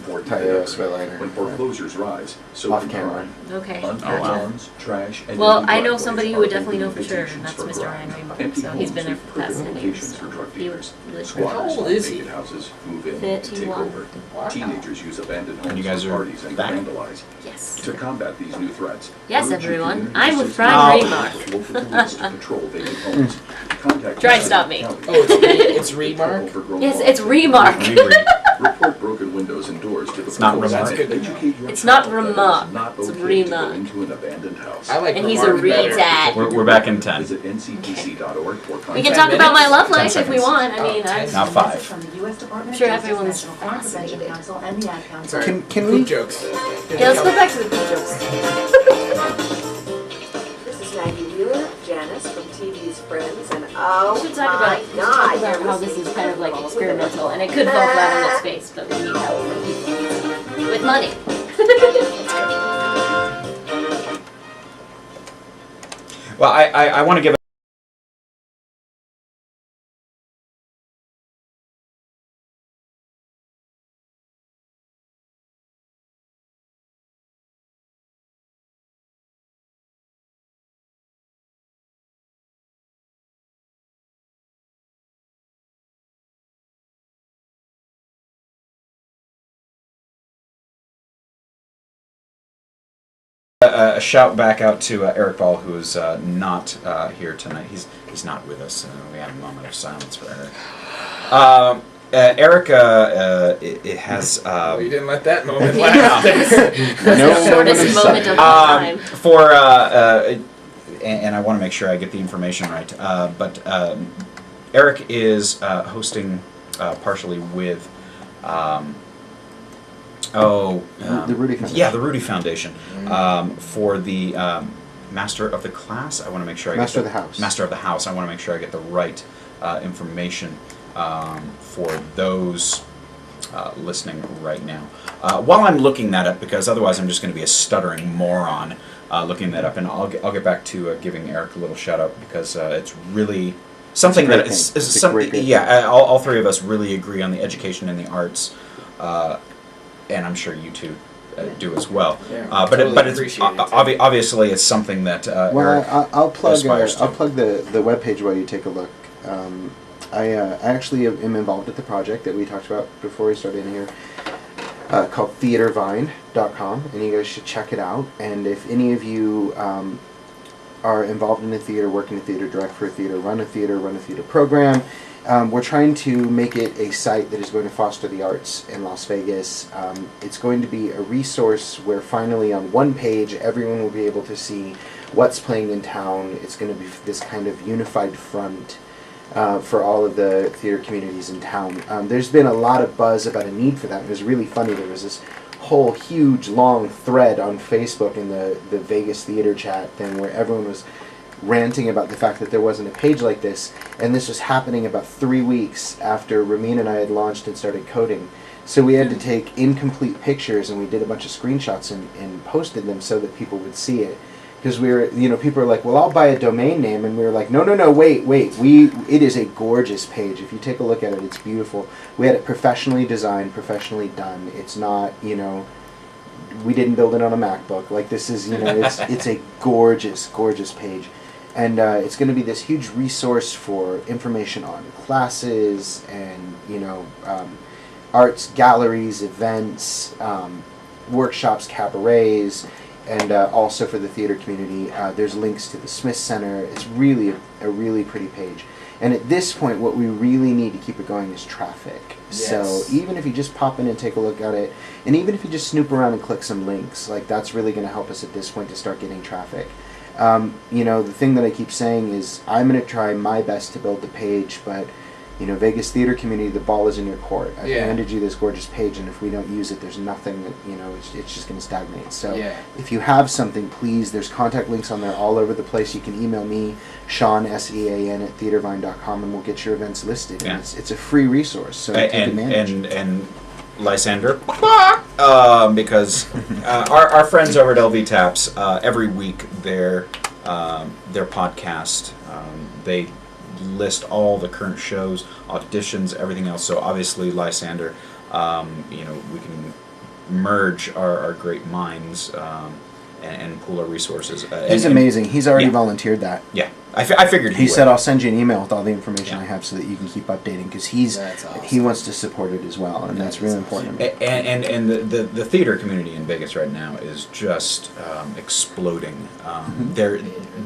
a bit later. When foreclosures rise, so Off do camera. crime. Okay. wow. Lawns, trash, and Well, empty I know driveways somebody who are would definitely know open for sure, and invitations that's for Mr. crime. Ryan Rainbow. Empty So he's been there homes for the past 10 create years. locations for drug He dealers. lives How Squatters old is he? vacant houses move in and take 31. over. Wow. Teenagers use abandoned And you homes guys for are parties and back? vandalize. Yes. To combat these new threats, Yes, urge your everyone. community I'm with assistance Brian Oh. Rainbow. with local police to patrol vacant homes. Contact Try and your stop me. county Oh, it's remark? Yes, it's remark. Report broken windows and doors to the It's not police. remark. Educate your It's not child that it is remark. not It's okay to remark. go into an abandoned house. I like And he's a remark better. retard. We're back in 10. Visit ncpc.org or We contact can talk about my love 10 life if we seconds. want. I Oh, mean, 10 Now 5. From the U.S. Department I'm sure of Justice, everyone's National Crime Prevention fascinated. Council, and the Ad Council. Sorry. Can Poop we- jokes. Yeah, let's go back to the pee jokes. This is Maggie Wheeler, Janice from TV's Friends, and oh We should talk my about, God, how this is kind of like experimental, and it could fall flat on its face, but we need help from people with money. Well, I want to give a shout back out to Erik Ball, who is not here tonight. He's not with us. We had a moment of silence for Erik. Eric it has. Oh, you didn't let that moment Yeah. last. No Shortest moment of all time. For and I want to make sure I get the information right. But Eric is hosting partially with. The Rudy Foundation. Yeah, the Rudy Foundation for the Master of the Class. I want to make sure I Master get of the House. Master of the House. I want to make sure I get the right information for those listening right now. While I'm looking that up, because otherwise I'm just going to be a stuttering moron looking that up, and I'll get back to giving Eric a little shout out because it's really something that is something. Yeah, all three of us really agree on the education and the arts. And I'm sure you two do as well. Yeah, but totally it's appreciate it, too. obviously it's something that Well, Eric I'll plug. aspires to. I'll plug the webpage while you take a look. I actually am involved with the project that we talked about before we started in here, called theatervine.com, and you guys should check it out. And if any of you are involved in the theater, work in the theater, direct for a theater, run a theater program, we're trying to make it a site that is going to foster the arts in Las Vegas. It's going to be a resource where finally on one page everyone will be able to see what's playing in town. It's going to be this kind of unified front for all of the theater communities in town. There's been a lot of buzz about a need for that. It was really funny. There was this whole huge long thread on Facebook in the Vegas theater chat thing where everyone was ranting about the fact that there wasn't a page like this, and this was happening about 3 weeks after Ramin and I had launched and started coding. So we had to take incomplete pictures, and we did a bunch of screenshots and posted them so that people would see it. Because we were, people are like, well, I'll buy a domain name, and we were like, no, wait, it is a gorgeous page. If you take a look at it, it's beautiful. We had it professionally designed, professionally done. It's not, we didn't build it on a MacBook. Like, this is, it's a gorgeous, gorgeous page. And it's going to be this huge resource for information on classes and, arts, galleries, events, workshops, cabarets, and also for the theater community. There's links to the Smith Center. It's really a really pretty page. And at this point, what we really need to keep it going is traffic. Yes. So even if you just pop in and take a look at it, and even if you just snoop around and click some links, like that's really going to help us at this point to start getting traffic. The thing that I keep saying is I'm going to try my best to build the page, but Vegas theater community, the ball is in your court. I've handed you this gorgeous page, and if we don't use it, there's nothing that, it's just going to stagnate. So if you have something, please, there's contact links on there all over the place. You can email me, Sean, SEAN, at theatervine.com, and we'll get your events listed. Yeah. And it's a free resource, so take advantage. And Lysander, because our friends over at LV Taps, every week their podcast, they list all the current shows, auditions, everything else. So obviously Lysander, we can merge our great minds and pool our resources. He's amazing. He's already yeah. volunteered that. Yeah, I figured He would. said, "I'll send you an email with all the information Yeah. I have so that you can keep updating," because That's awesome. he wants to support it as well, and that's really important. And the theater community in Vegas right now is just exploding.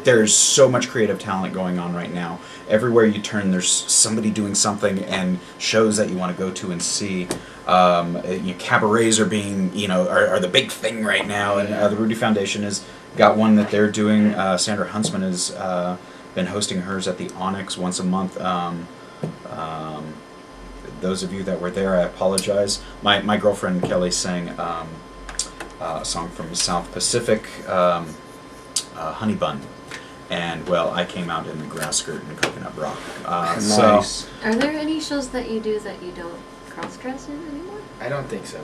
There's so much creative talent going on right now. Everywhere you turn, there's somebody doing something, and shows that you want to go to and see. Cabarets are being, are the big thing right now, and the Rudy Foundation has got one that they're doing. Sandra Huntsman has been hosting hers at the Onyx once a month. Those of you that were there, I apologize. My girlfriend Kelly sang a song from South Pacific, Honey Bun. And, well, I came out in the grass skirt and coconut bra. Nice. Are there any shows that you do that you don't cross-dress in anymore? I don't think so.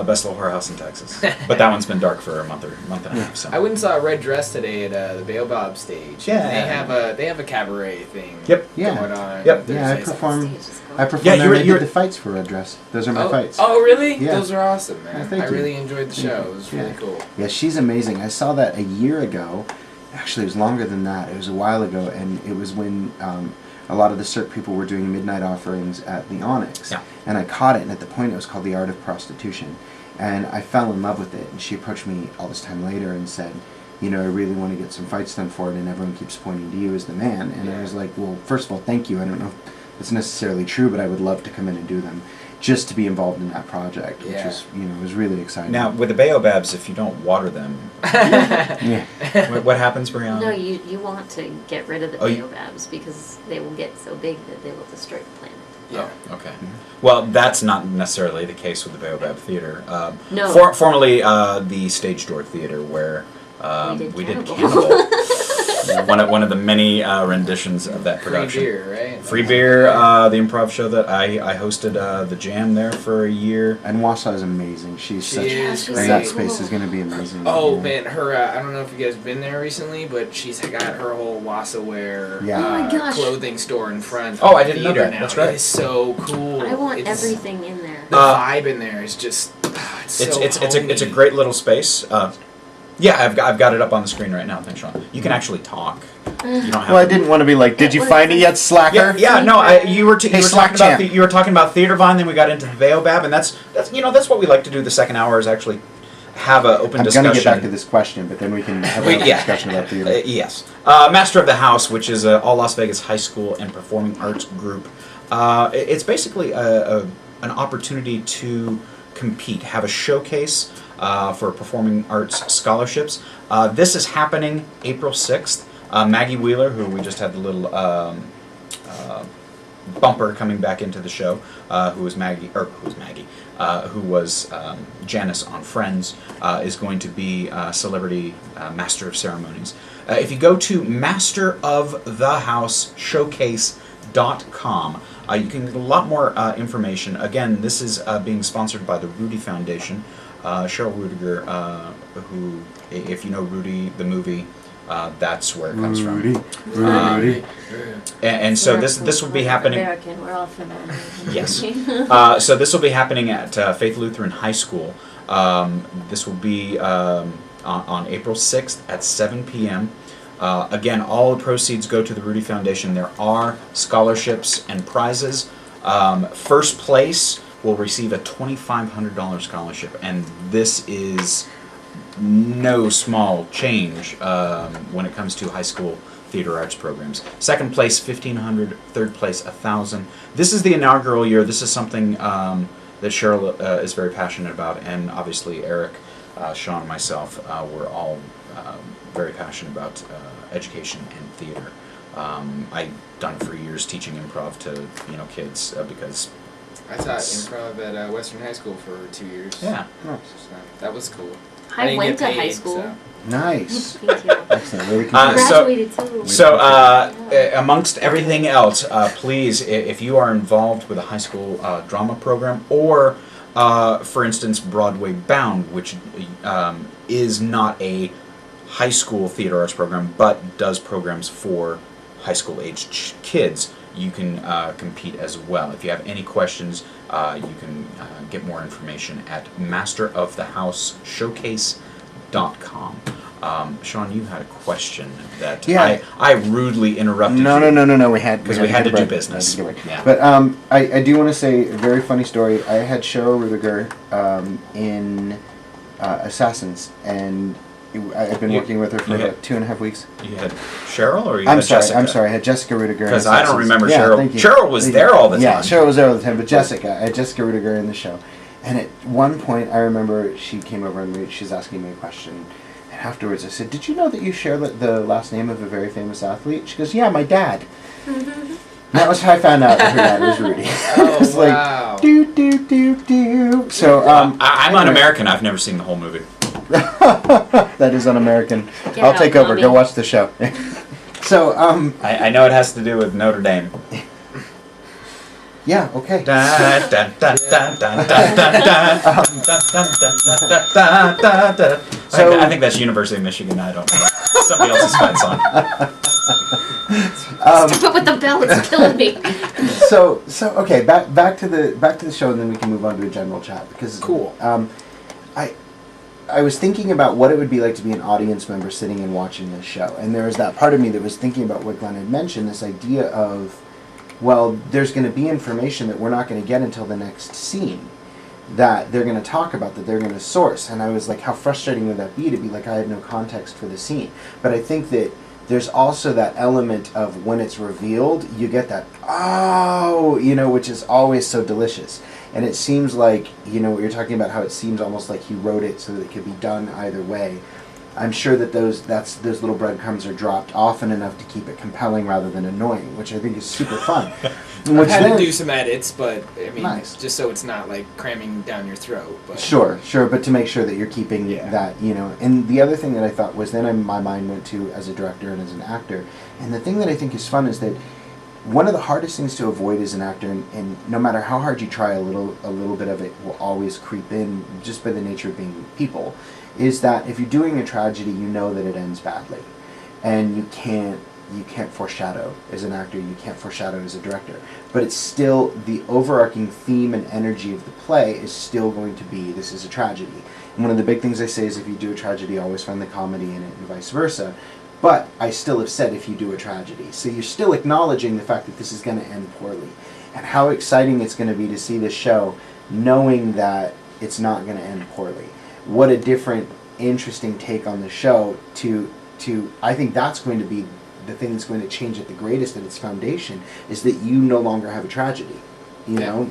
Best Little Whorehouse in Texas. But that one's been dark for a month and a half. So. I went and saw a red dress today at the Baobab stage. Yeah. They have a cabaret thing. Yep. Yeah. Going on. Yep. Yeah, I performed Yeah, there. I you're- did the fights for Red Dress. Those are my fights. Oh, really? Yeah. Those are awesome, man. Yeah, thank I you. really enjoyed the show. It was really Yeah. cool. Yeah, she's amazing. I saw that a year ago. Actually, it was longer than that. It was a while ago, and it was when a lot of the Cirque people were doing midnight offerings at the Onyx. Yeah. And I caught it, and at the point it was called The Art of Prostitution. And I fell in love with it, and she approached me all this time later and said, I really want to get some fights done for it, and everyone keeps pointing to you as the man. And I was like, well, first of all, thank you. I don't know if it's necessarily true, but I would love to come in and do them, just to be involved in that project, which Yeah. is, was really exciting. Now, with the Baobabs, if you don't water them, yeah. what happens, Breon? No, you want to get rid of the Oh, you- baobabs because they will get so big that they will destroy the planet. Yeah. Oh, okay. Well, that's not necessarily the case with the Baobab Theater. No. Formerly the Stage Door Theater, where we did Cannibal. Cannibal. one of the many renditions of that Free production. beer, right? Free Beer, the improv show that I hosted the Jam there for a year. And Wausau is amazing. She's She such. is And great. that space is going to be amazing. Oh Yeah. man, her I don't know if you guys have been there recently, but she's got her whole Wassaware Yeah. Oh my gosh. clothing store in front. Oh, of I the didn't know theater that. now. That's right. It is so cool. I want It's- everything in there. The vibe in there is just it's so It's a homey. great little space. Yeah, I've got it up on the screen right now. Thanks, Sean. You can actually talk. You don't have Well, I to- didn't want to be like, did you What find is it it? yet, slacker? Yeah, no. You were talking Slack about champ. you were talking about Theater Vine, then we got into the Baobab, and that's what we like to do. The second hour is actually have an open I'm discussion. going to get back to this question, but then we can have a discussion about theater. Yes. Master of the House, which is an all Las Vegas high school and performing arts group. It's basically an opportunity to compete, have a showcase for performing arts scholarships. This is happening April 6th. Maggie Wheeler, who we just had the little bumper coming back into the show, who was Janice on Friends, is going to be celebrity master of ceremonies. If you go to masterofthehouseshowcase.com, you can get a lot more information. Again, this is being sponsored by the Rudy Foundation. Cheryl Rudiger, who, if you know Rudy, the movie, that's where it comes from. Rudy. And so this will be happening. American, we're all familiar. Yes. So this will be happening at Faith Lutheran High School. This will be on April 6th at 7 p.m. Again, all the proceeds go to the Rudy Foundation. There are scholarships and prizes. First place will receive a $2,500 scholarship, and this is no small change when it comes to high school theater arts programs. Second place, $1,500. Third place, $1,000. This is the inaugural year. This is something that Cheryl is very passionate about, and obviously Erik, Sean, and myself, we're all very passionate about education and theater. I've done for years teaching improv to kids because I taught improv at Western High School for 2 years. yeah. So that was cool. I didn't went get to high paid, school. so- Nice. Thank you. Excellent. Really So- Graduated too. So, amongst everything else, please, if you are involved with a high school drama program, or, for instance, Broadway Bound, which is not a high school theater arts program, but does programs for high school aged kids, you can compete as well. If you have any questions, you can get more information at masterofthehouseshowcase.com. gmail.com. Sean, you had a question that Yeah. I rudely interrupted. No, we had because we had to get do a break. business. Yeah. But I do want to say a very funny story. I had Cheryl Rudiger in Assassins, and I've been working with her for about 2.5 weeks. You had Cheryl, or you had Jessica? I'm sorry. I had Jessica Rudiger. Because I don't remember yeah, Cheryl. Thank you. Cheryl was there all the time. Yeah, Cheryl was there all the time. But Jessica, I had Jessica Rudiger in the show. And at one point, I remember she came over and she was asking me a question. And afterwards, I said, "Did you know that you share the last name of a very famous athlete?" She goes, "Yeah, my dad." And that was how I found out that her dad was Rudy. Oh, It was wow. like, do, do, do, do. So, I'm anyway. un-American. I've never seen the whole movie. That is un-American. Get I'll out, take over. mommy. Go watch the show. So, I know it has to do with Notre Dame. yeah, okay. I think that's University of Michigan. I don't know. Somebody else's fight song. Stop it with the bell. It's killing me. So okay, back to the show, and then we can move on to a general chat because Cool. I was thinking about what it would be like to be an audience member sitting and watching this show, and there was that part of me that was thinking about what Glenn had mentioned, this idea of, well, there's going to be information that we're not going to get until the next scene that they're going to talk about, that they're going to source, and I was like, how frustrating would that be to be like, I had no context for the scene. But I think that there's also that element of when it's revealed, you get that, oh, which is always so delicious. And it seems like, what you're talking about, how it seems almost like he wrote it so that it could be done either way. I'm sure that those little breadcrumbs are dropped often enough to keep it compelling rather than annoying, which I think is super fun. I've had to do some edits, but I mean, Nice. just so it's not like cramming down your throat. But Sure, but to make sure that you're keeping that, And the other thing that I thought was my mind went to as a director and as an actor, and the thing that I think is fun is that one of the hardest things to avoid as an actor, and no matter how hard you try, a little bit of it will always creep in just by the nature of being people, is that if you're doing a tragedy, you know that it ends badly, and you can't foreshadow as an actor, you can't foreshadow as a director, but it's still the overarching theme and energy of the play is still going to be, this is a tragedy. And one of the big things I say is if you do a tragedy, always find the comedy in it and vice versa. But I still have said if you do a tragedy. So you're still acknowledging the fact that this is going to end poorly. And how exciting it's going to be to see this show knowing that it's not going to end poorly. What a different, interesting take on the show to I think that's going to be the thing that's going to change it the greatest at its foundation, is that you no longer have a tragedy.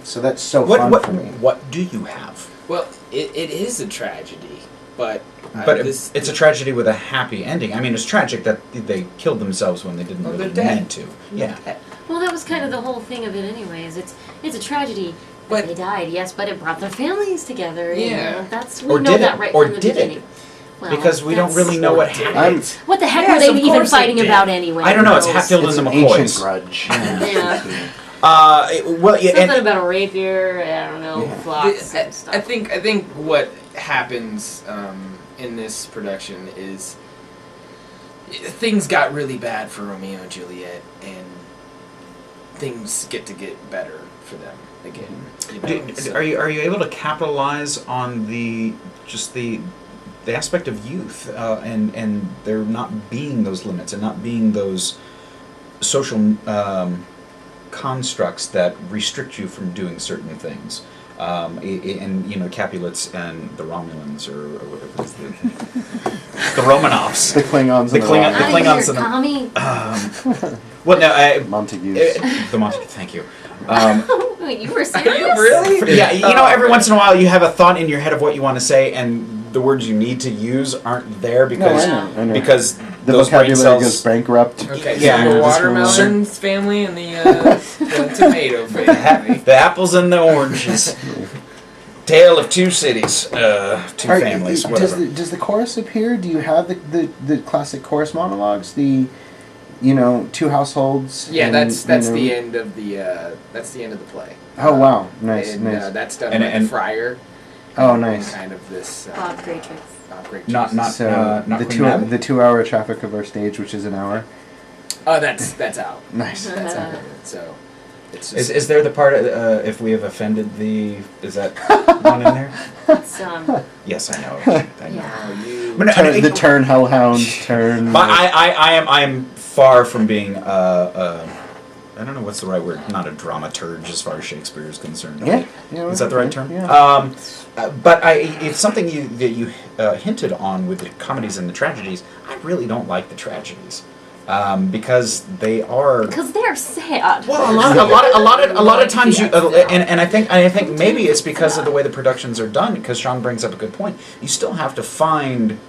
So that's so fun for me. What do you have? Well, it is a tragedy, but it's a tragedy with a happy ending. I mean, it's tragic that they killed themselves when they didn't really mean to. Yeah. Well, that was kind of the whole thing of it, anyways. It's a tragedy. But they died, yes, but it brought their families together. Yeah. We know that right from the beginning. Well, because we don't really know what happened. What the heck were they even fighting about anyway? I don't know. It's Hatfield and the McCoys. Ancient grudge. Yeah. Something about a rapier. I don't know. Flocks and stuff. I think what happens in this production is things got really bad for Romeo and Juliet, and things get better for them again. Are you able to capitalize on the aspect of youth and there not being those limits and not being those social constructs that restrict you from doing certain things, and Capulets and the Romulans or whatever it's the Romanovs, the Klingons, the Klingons, and well, no, Montagues. The Montagues. Thank you. Wait, you were serious? Really? Yeah, every once in a while you have a thought in your head of what you want to say, and the words you need to use aren't there because I know. because the those brain vocabulary goes cells. bankrupt. Okay, Yeah. so the watermelons family and the tomato family. The apples and the oranges. Tale of two cities, two families. Whatever. Does the chorus appear? Do you have the classic chorus monologues? The two households. Yeah, and, that's the end of the play. Oh wow, nice, and, nice. That's done by the friar. Oh, nice. Kind of this. Bob Greatrix. Not the Queen Mab? the 2 hour traffic of our stage, which is an hour. Oh, that's out. Nice. That's out. So, it's just, is there the part if we have offended the? Is that one in there? It's, Yes, I know. I know. Yeah. you But no, the turn hellhound turn. But I am far from being I don't know what's the right word. Not a dramaturge as far as Shakespeare is concerned. Yeah, Is that the right term? Yeah. But it's something that you hinted on with the comedies and the tragedies. I really don't like the tragedies because they are. Because they're sad. Well, a lot of times you and I think maybe it's because of the way the productions are done. Because Sean brings up a good point. You still have to find.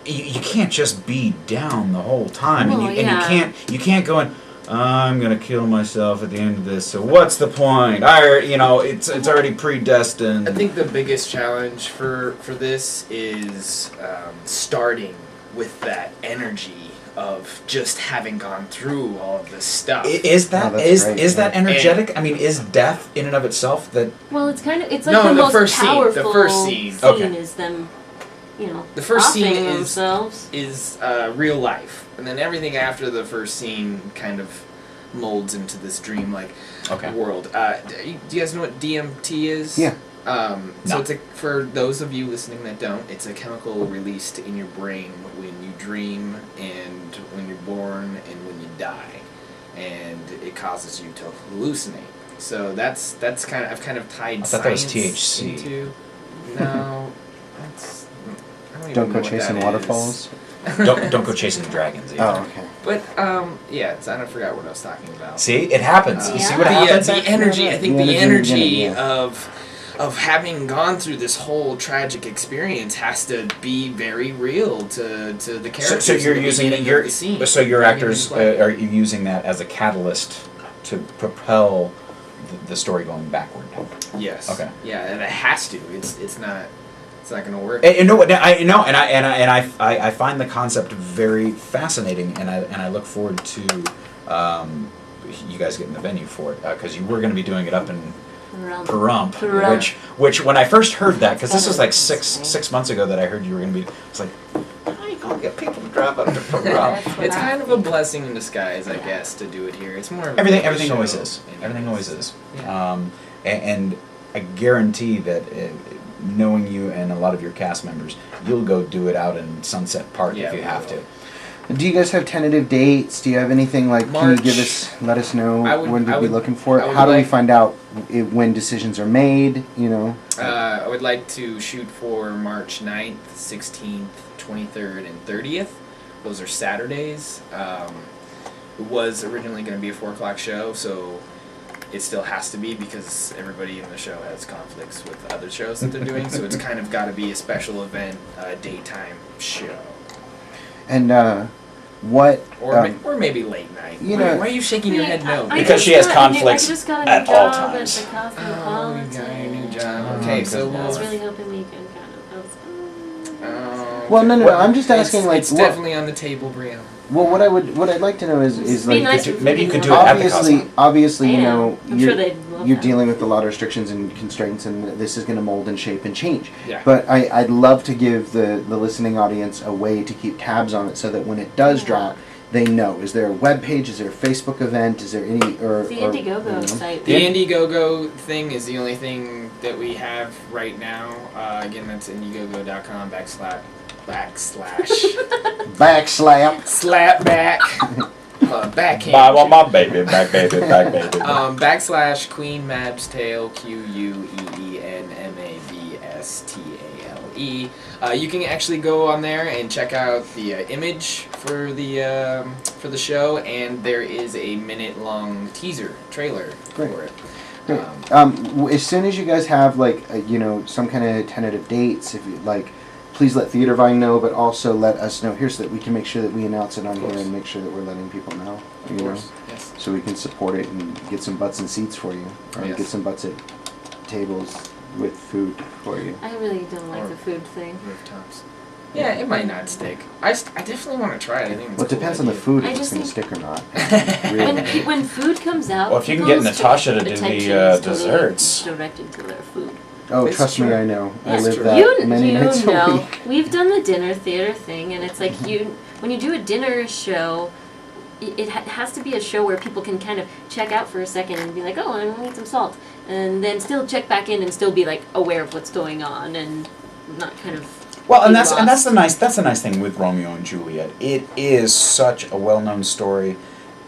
You can't just be down the whole time, and you can't go in. I'm gonna kill myself at the end of this. So what's the point? It's already predestined. I think the biggest challenge for this is starting with that energy of just having gone through all of this stuff. Is that that energetic? I mean, is death in and of itself that? Well, it's like the most powerful the first scene is them, the first scene themselves. is real life, and then everything after the first scene kind of molds into this dream-like world. Do you guys know what DMT is? Yeah. So it's for those of you listening that don't, it's a chemical released in your brain when you dream and when you're born and when you die, and it causes you to hallucinate. So that's kind of I've kind of tied. I thought that was science THC. Into, no, that's. Don't go chasing waterfalls. don't go chasing dragons either. Oh, okay. But I forgot what I was talking about. See, it happens. You see what The happens? energy. I think the energy energy of having gone through this whole tragic experience has to be very real to the characters. So you're using your scene. So your actors are using that as a catalyst to propel the story going backward. Yes. Okay. Yeah, and it has to. It's not going to work. I find the concept very fascinating, and I look forward to you guys getting the venue for it because you were going to be doing it up in Pahrump, which when I first heard that, because this was like six months ago that I heard you were going to be, it's like, how are you going to get people to drive up to Pahrump? It's kind of a blessing in disguise, I guess, to do it here. It's more of everything always is. Everything always is. Yeah. And I guarantee that. Knowing you and a lot of your cast members, you'll go do it out in Sunset Park if you have to. Do you guys have tentative dates? Do you have anything like? March. Can you let us know when to be looking for it? I would How do we find out when decisions are made? I would like to shoot for March 9th, 16th, 23rd, and 30th. Those are Saturdays. It was originally going to be a 4 o'clock show, so it still has to be because everybody in the show has conflicts with other shows that they're doing, so it's kind of got to be a special event, daytime show. And what? Or maybe late night. Why are you shaking your head no? Because she has conflicts at all times. At the Cosmopolitan. You got a new job. Okay, so I was really hoping we could kind of. Well, no. I'm just asking. It's definitely on the table, Breon. Well, what I'd like to know is like maybe you could do it at the Cosmo. Obviously, you're dealing with a lot of restrictions and constraints, and this is going to mold and shape and change. Yeah. But I'd love to give the listening audience a way to keep tabs on it, so that when it does drop, they know. Is there a web page? Is there a Facebook event? Is there any the Indiegogo site? The Indiegogo thing is the only thing that we have right now. Again, that's Indiegogo.com backslap slap back backhand. I want my baby back, baby. / Queen Mab's Tale QUEENMABSTALE. You can actually go on there and check out the image for the show, and there is a minute-long teaser trailer for it. Great. As soon as you guys have some kind of tentative dates, if you please let Theater Vine know, but also let us know here so that we can make sure that we announce it on here and make sure that we're letting people know. Yes. So we can support it and get some butts and seats for you, or get some butts at tables with food for you. I really don't like the food thing. Rooftops. Yeah, it might not stick. I definitely want to try it. I think it's it depends on the food if it's going to stick or not. Really. When food comes out, well, if you can get Natasha to do the desserts, directed to their food. Oh, trust me, I know. I live true. that many nights a week. We've done the dinner theater thing, and it's like when you do a dinner show, it has to be a show where people can kind of check out for a second and be like, oh, I'm gonna need some salt, and then still check back in and still be aware of what's going on and not kind of. Well, and being that's lost. that's the nice thing with Romeo and Juliet. It is such a well-known story,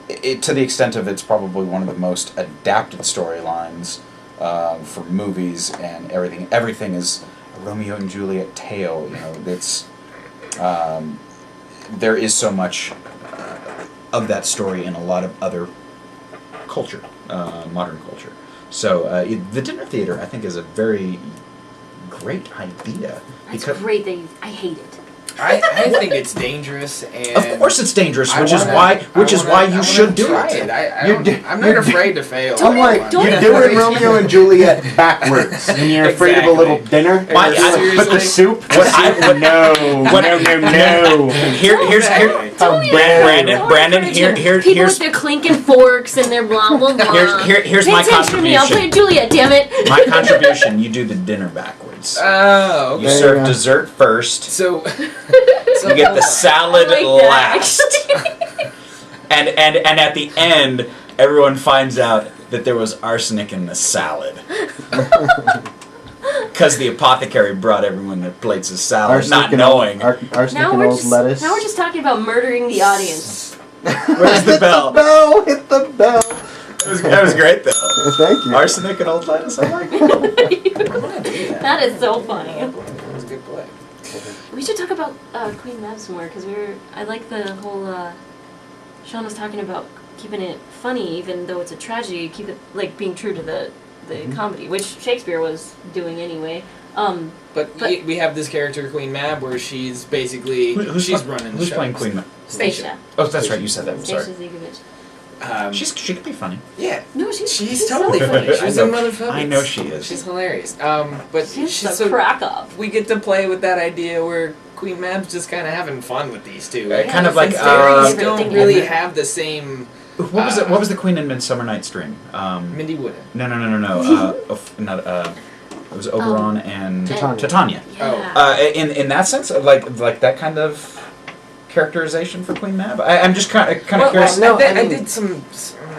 to the extent of it's probably one of the most adapted storylines for movies and everything. Everything is a Romeo and Juliet tale. You know, it's there is so much of that story in a lot of other culture, modern culture. So the dinner theater, I think, is a very great idea. That's great that I hate it. I think it's dangerous, and Of course, it's dangerous, I which is wanna- why you should do try it. I'm not afraid to fail. I'm like, Don't you're do doing it. Romeo and Juliet backwards, and you're afraid of a little dinner. Why- You're like, seriously? but the soup. No. Here's How dare Brandon. People Here's with their clinking forks and their blah blah blah. here's Pay my attention to me. I'll play contribution. Juliet. Damn it. My contribution. You do the dinner backwards. Oh, You okay. serve dessert first. So You get the salad I like that, last. And at the end, everyone finds out that there was arsenic in the salad. Because the apothecary brought everyone their plates of salad, not knowing. Arsenic Now and we're old just lettuce. now we're just talking about murdering the audience. Where's the bell? Hit the bell. That was great, though. Thank you. Arsenic and old lettuce, I like it. That is so funny. That was a good play. We should talk about Queen Mab some more because I like the whole. Sean was talking about keeping it funny, even though it's a tragedy. Keep it like being true to the comedy, which Shakespeare was doing anyway. But we have this character, Queen Mab, where she's basically she's running the Who's show. playing Queen Mab? Stacia. Oh, that's right. You said that. I'm sorry. Stacia Zigovich. She could be funny. Yeah. No, she's totally so funny. She's I a know. motherfucker. I know she is. She's hilarious. But She's she's a crack up. we get to play with that idea where Queen Mab's just kind of having fun with these two. Kind of like Since they different don't thing really ever. have the same. what was it? What was the Queen in Midsummer Night's Dream? Mindy Wooden. No. It was Oberon and Titania. Oh. In that sense, like that kind of characterization for Queen Mab. I'm just kind of curious. no, I I mean- did some.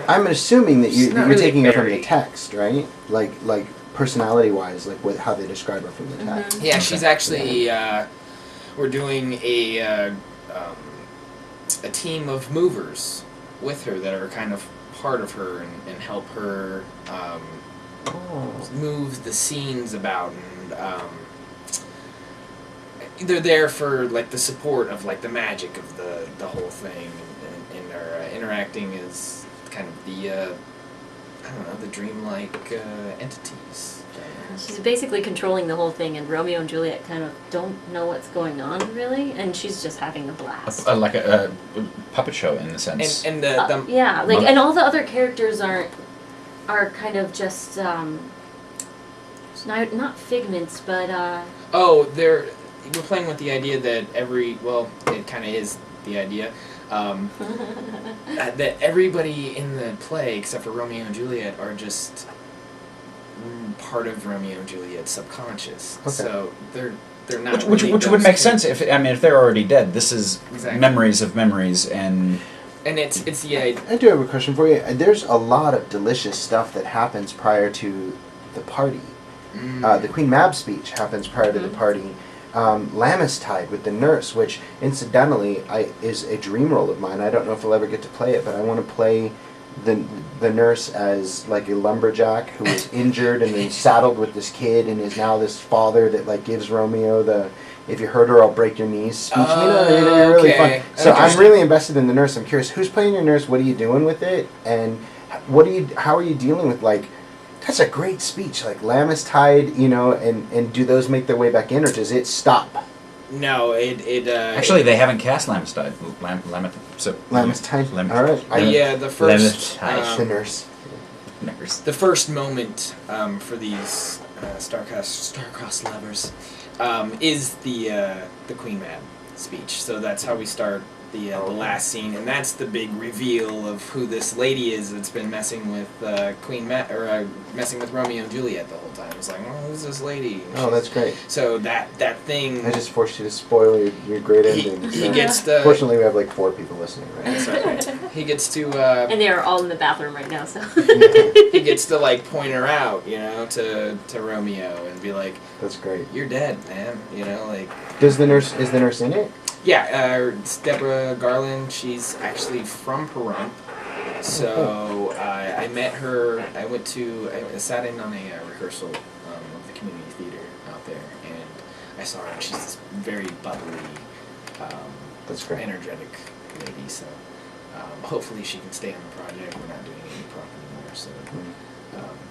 I'm assuming that She's not you're really taking it from very- the text, right? Like personality-wise, like how they describe her from the text. Yeah, she's actually. We're doing a team of movers with her that are kind of part of her and help her move the scenes about, and they're there for like the support of like the magic of the whole thing, and they're interacting as kind of the I don't know, the dreamlike entities. She's basically controlling the whole thing, and Romeo and Juliet kind of don't know what's going on, really, and she's just having a blast. Like a puppet show in the sense. And the Yeah, like, and all the other characters are kind of just not figments, but we're playing with the idea that it kind of is the idea. That everybody in the play, except for Romeo and Juliet, are just part of Romeo and Juliet's subconscious. Okay. So they're not. Which really would make those sense if they're already dead. This is Exactly. memories of memories, and it's the idea. I do have a question for you. There's a lot of delicious stuff that happens prior to the party. The Queen Mab speech happens prior to the party. Lamistide with the nurse, which incidentally is a dream role of mine. I don't know if I'll ever get to play it, but I want to play the nurse as like a lumberjack who was injured and then saddled with this kid and is now this father that like gives Romeo the "if you hurt her I'll break your knees" speech. They're really okay. fun. So I'm really invested in the nurse. I'm curious who's playing your nurse, what are you doing with it, and how are you dealing with like that's a great speech, like Lamistide, and do those make their way back in, or does it stop? No, actually they haven't cast Lamistide. Lamistide. All right. the first The nurse. the first moment for these star-crossed lovers is the Queen Mab speech. So that's how we start the last scene, and that's the big reveal of who this lady is that's been messing with Queen Mab, or messing with Romeo and Juliet the whole time. It's like, oh, who's this lady? Oh, that's great. So that thing. I just forced you to spoil your great ending. He gets to. Fortunately, we have like 4 people listening, right? That's right. He gets to. And they are all in the bathroom right now, so. He gets to like point her out, to Romeo and be like, "That's great. You're dead, man." Like. Is the nurse in it? Yeah, it's Deborah Garland. She's actually from Pahrump. So I met her. I sat in on a rehearsal of the community theater out there, and I saw her. And she's this very bubbly, That's great. energetic lady. So hopefully she can stay on the project. We're not doing any prop anymore, so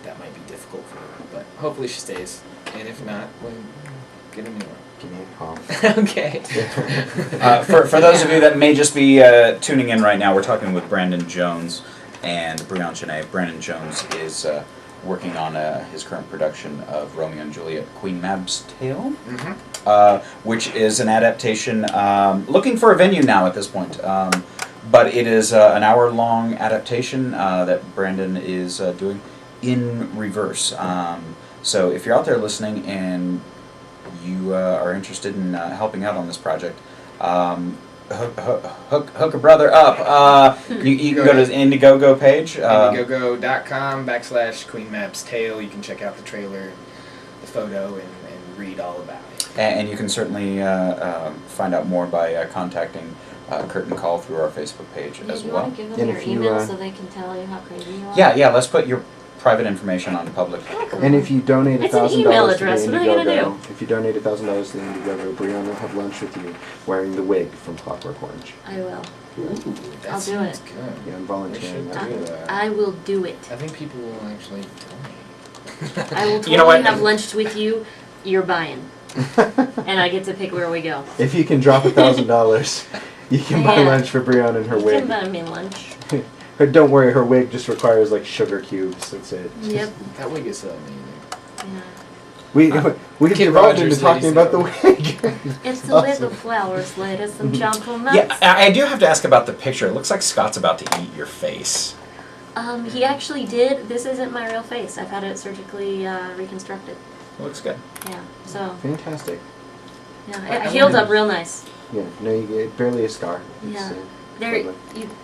that might be difficult for her. But hopefully she stays, and if not, we'll get a new one. Give me a call. Okay. For those of you that may just be tuning in right now, we're talking with Brandon Jones and Breon Jenay. Brandon Jones is working on his current production of Romeo and Juliet, Queen Mab's Tale, which is an adaptation. Looking for a venue now at this point, but it is an hour-long adaptation that Brandon is doing in reverse. So if you're out there listening and you are interested in helping out on this project, hook a brother up. You can go to the Indiegogo page. Indiegogo.com/Queen Mab's Tale. You can check out the trailer, the photo, and read all about it. And you can certainly find out more by contacting Curtain Call through our Facebook page as Do you well. want to give them your email so they can tell you how crazy you are? Yeah, let's put your private information on public. And if you donate It's an $1,000 email to the address. What are they gonna Indiegogo, do? if you donate $1,000 to the Indiegogo, Breon will have lunch with you wearing the wig from Clockwork Orange. I will. That I'll do sounds it. Good. Yeah, I'm volunteering. We should do that. I will do it. I think people will actually donate. I will totally You know what? have lunch with you. You're buying. And I get to pick where we go. If you can drop $1,000, you can buy Yeah. lunch for Breon and her You wig. can buy me lunch. But don't worry, her wig just requires like sugar cubes. That's it. Yep. That wig is so amazing. Yeah. We Kid devolved into Rogers, talking ladies about the wig. It's the wig of flowers, ladies and gentlemen. Yeah, I do have to ask about the picture. It looks like Scott's about to eat your face. He actually did. This isn't my real face. I've had it surgically reconstructed. It looks good. Yeah. So Fantastic. yeah, it healed up real nice. Yeah, no, you get barely a scar. It's, Yeah.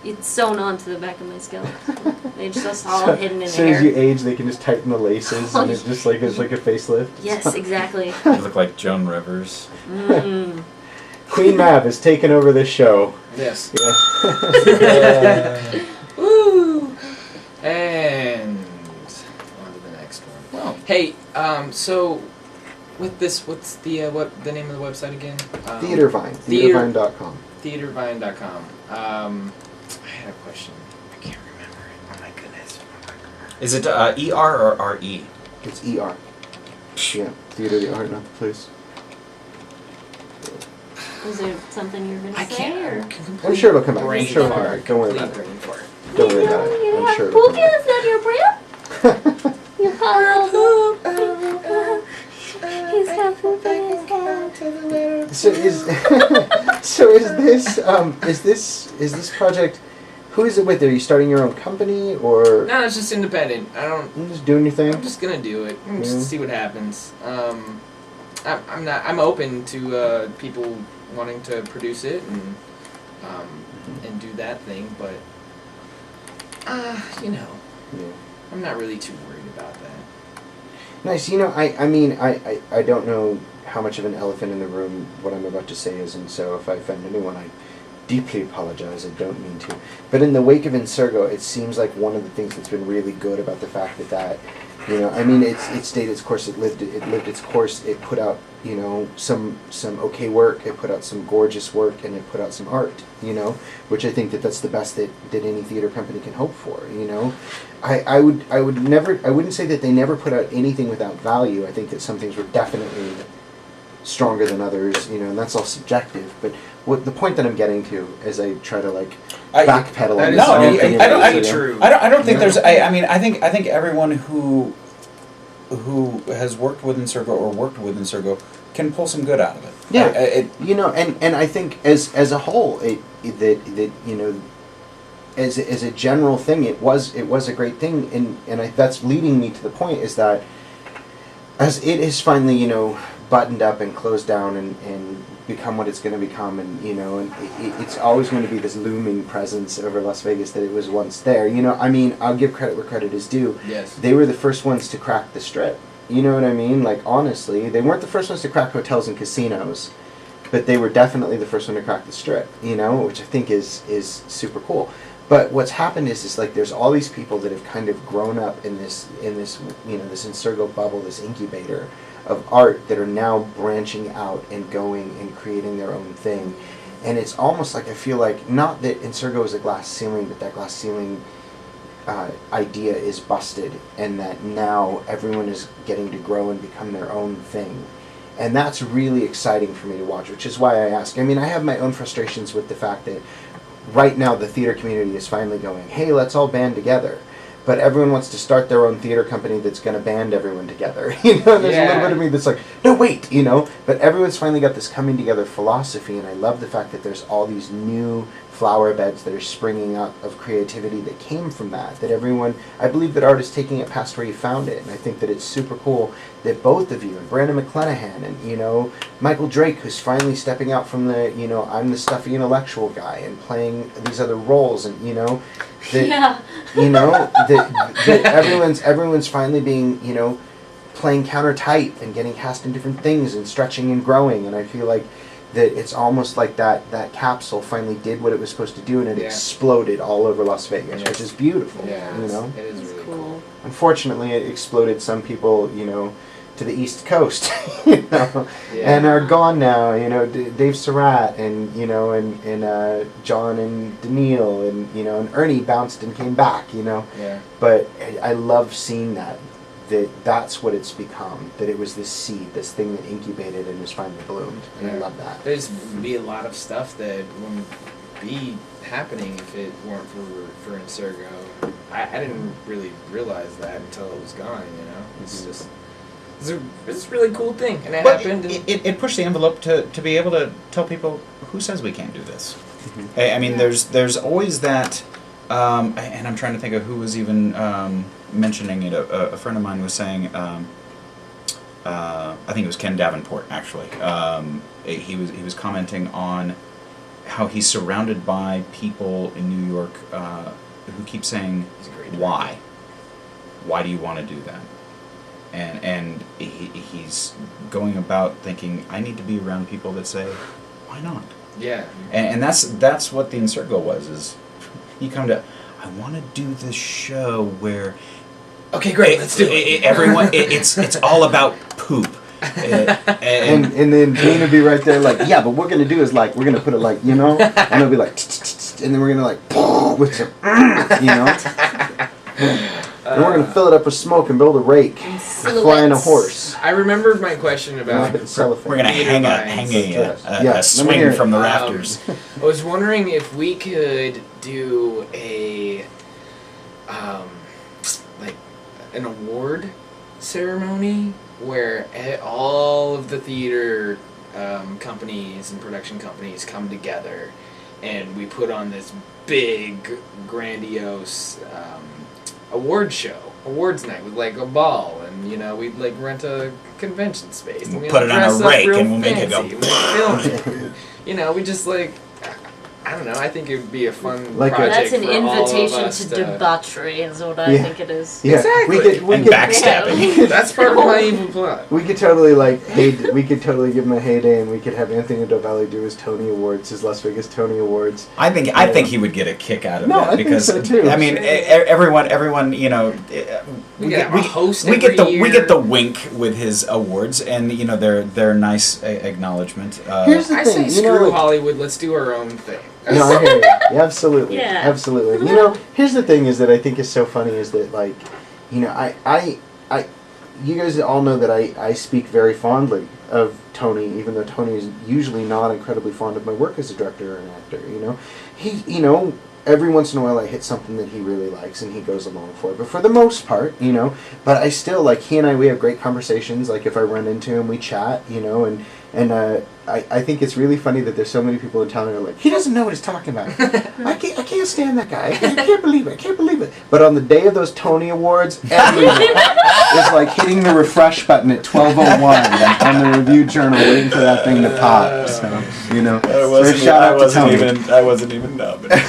It's sewn onto the back of my skull. It's just all so, hidden in as the soon as you hair. age, they can just tighten the laces, and it's just like it's like a facelift. Yes, exactly. You look like Joan Rivers. Mm. Queen Mab has taken over this show. Yes. Yeah. Woo! And on to the next one. Well, Hey, so with this, what's the name of the website again? Theatervine. Theatervine.com. Theatervine.com. I had a question. I can't remember it. Oh my goodness. is it ER or RE? It's ER. Yeah, theater the art, not the place. Was there something you were going I to say? Or? can't. I'm sure it'll come back. Brain I'm sure it'll come fart. back. Don't worry about Complete it. brain fart. Don't worry about it. I'm sure it'll come Pookie, back. is that your breath? You have He's got poop in his head. So is this project? Who is it with? Are you starting your own company or No, it's just independent. you just doing your thing? I'm just gonna do it. Yeah. Just see what happens. I'm open to people wanting to produce it and do that thing, but Yeah. I'm not really too worried about that. Nice. I mean, I don't know how much of an elephant in the room what I'm about to say is, and so if I offend anyone, I deeply apologize. I don't mean to. But in the wake of Insurgo, it seems like one of the things that's been really good about the fact that I mean, it stayed its course. It lived its course. It put out, some okay work. It put out some gorgeous work, and it put out some art. Which I think that's the best that any theater company can hope for. I wouldn't say that they never put out anything without value. I think that some things were definitely stronger than others. And that's all subjective. But what the point that I'm getting to as I try to backpedal. That on is this No, whole thing I don't. really true. I don't think Yeah. there's. I mean, I think everyone who has worked with Insurgo or worked with Insurgo can pull some good out of it. Yeah, you know, and I think as a whole, that you know, as a general thing, it was a great thing, and that's leading me to the point is that as it is finally, you know, buttoned up and closed down and become what it's going to become, and you know, and it's always going to be this looming presence over Las Vegas that it was once there. You know, I mean, I'll give credit where credit is due. Yes. They were the first ones to crack the Strip. You know what I mean? Like, honestly, they weren't the first ones to crack hotels and casinos, but they were definitely the first one to crack the Strip, you know, which I think is super cool. But what's happened is like there's all these people that have kind of grown up in this you know, this Insurgo bubble, this incubator of art that are now branching out and going and creating their own thing. And it's almost like I feel like, not that Insurgo is a glass ceiling, but that glass ceiling idea is busted, and that now everyone is getting to grow and become their own thing. And that's really exciting for me to watch, which is why I ask. I mean, I have my own frustrations with the fact that right now the theater community is finally going, hey, let's all band together. But everyone wants to start their own theater company that's going to band everyone together. You know, and there's a little bit of me that's like, no, wait, you know. But everyone's finally got this coming together philosophy, and I love the fact that there's all these new flower beds that are springing up of creativity that came from that everyone, I believe that art is taking it past where you found it, and I think that it's super cool that both of you, and Brandon McClenahan, and, you know, Michael Drake, who's finally stepping out from the, you know, I'm the stuffy intellectual guy, and playing these other roles, and, you know, that, you know, that everyone's finally being, you know, playing counter type, and getting cast in different things, and stretching and growing, and I feel like that it's almost like that capsule finally did what it was supposed to do, and it exploded all over Las Vegas, which is beautiful. You know, it is really cool. Unfortunately, it exploded some people, you know, to the East Coast, you know, and are gone now. You know, Dave Surratt, and you know, and John and Daniil, and you know, and Ernie bounced and came back. You know, but I love seeing that that's what it's become, that it was this seed, this thing that incubated and has finally bloomed, and I love that. There's be a lot of stuff that wouldn't be happening if it weren't for Insurgo. I didn't really realize that until it was gone, you know? It's just, it's a really cool thing, and it happened. It pushed the envelope to be able to tell people, who says we can't do this? I mean, there's always that, and I'm trying to think of who was even mentioning it. A friend of mine was saying, I think it was Ken Davenport, actually. He was commenting on how he's surrounded by people in New York who keep saying, why? Why do you want to do that? And he's going about thinking, I need to be around people that say, why not? Yeah. And that's what the Insurgo was, is you come to, I want to do this show where, okay, great, let's do it. Everyone, it's all about poop. And then Dean would be right there like, yeah, but what we're going to do is like, we're going to put it like, you know, and it'll be like, and then we're going to like, with some, you know. And we're going to fill it up with smoke and build a rake, flying a horse. I remembered my question about... We're going to hang a swing from the rafters. I was wondering if we could do a... like an award ceremony where all of the theater companies and production companies come together, and we put on this big, grandiose awards night with like a ball, and you know, we'd like rent a convention space, and we'll put it on a rake and we'll make it go. We'll film it. You know, we just like, I don't know, I think it would be a fun like project. That's an for all of invitation us to debauchery is what I think it is. Yeah. Exactly. And backstabbing. That's part of my evil plot. We could totally like we could totally give him a heyday, and we could have Anthony Dovelli do his Tony Awards, his Las Vegas Tony Awards. I think he would get a kick out of that, I because think so too. I mean, everyone, you know, we get the wink with his awards, and you know, they're nice acknowledgement. Here's the I thing, say you know, screw like, Hollywood. Let's do our own thing. No, I hear you. Yeah, absolutely. Yeah. Absolutely. You know, here's the thing is that I think is so funny is that, like, you know, I you guys all know that I speak very fondly of Tony, even though Tony is usually not incredibly fond of my work as a director or an actor, you know. You know, every once in a while I hit something that he really likes and he goes along for it. But for the most part, you know, but I still, like, he and I, we have great conversations. Like, if I run into him, we chat, you know, and And I think it's really funny that there's so many people in town that are like, he doesn't know what he's talking about. I can't stand that guy. I can't believe it. I can't believe it. But on the day of those Tony Awards, everyone is like hitting the refresh button at 12:01 on the Review Journal, waiting for that thing to pop. So, you know, I wasn't even nominated.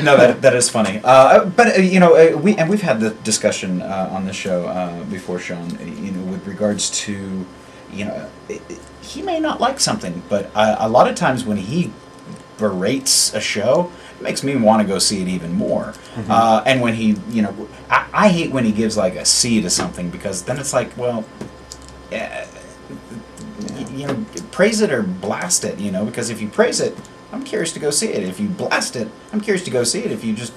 No, that is funny. But you know, we've had the discussion on this show before, Sean. You know, with regards to, you know, he may not like something, but a lot of times when he berates a show, it makes me want to go see it even more. Mm-hmm. And when he, you know, I hate when he gives like a C to something, because then it's like, well, you know, praise it or blast it, you know, because if you praise it, I'm curious to go see it. If you blast it, I'm curious to go see it. If you just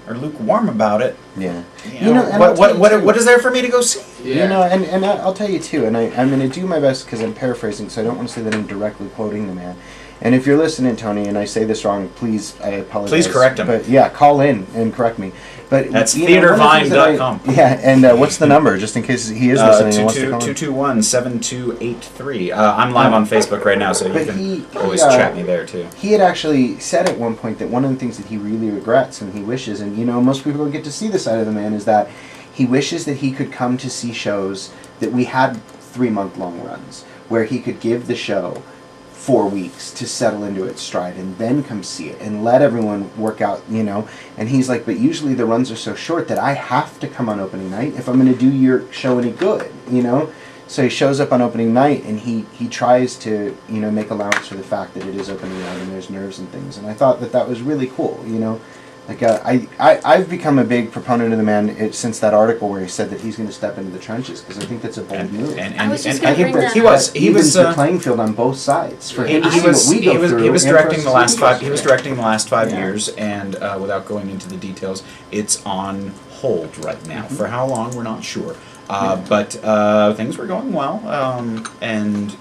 are lukewarm about it, you know what is there for me to go see? You know, and I'll tell you too, and I'm going to do my best because I'm paraphrasing, so I don't want to say that I'm directly quoting the man. And if you're listening, Tony, and I say this wrong, please, I apologize. Please correct him. But yeah, call in and correct me. But that's theatervine.com. Yeah, and what's the number, just in case he is listening? 221-7283. I'm live on Facebook right now, so you can always chat me there too. He had actually said at one point that one of the things that he really regrets and he wishes, and you know, most people don't get to see the side of the man, is that he wishes that he could come to see shows that we had 3-month-long runs, where he could give the show 4 weeks to settle into its stride and then come see it and let everyone work out, you know. And he's like, but usually the runs are so short that I have to come on opening night if I'm going to do your show any good, you know. So he shows up on opening night and he tries to, you know, make allowance for the fact that it is opening night and there's nerves and things. And I thought that was really cool, you know. Like I've become a big proponent of the man since that article where he said that he's going to step into the trenches, because I think that's a bold move. I think that he was the playing field on both sides for him to see what we go through. He was directing the last 5. He was directing the last 5 years, and without going into the details, it's on hold right now. For how long, we're not sure. But things were going well, and.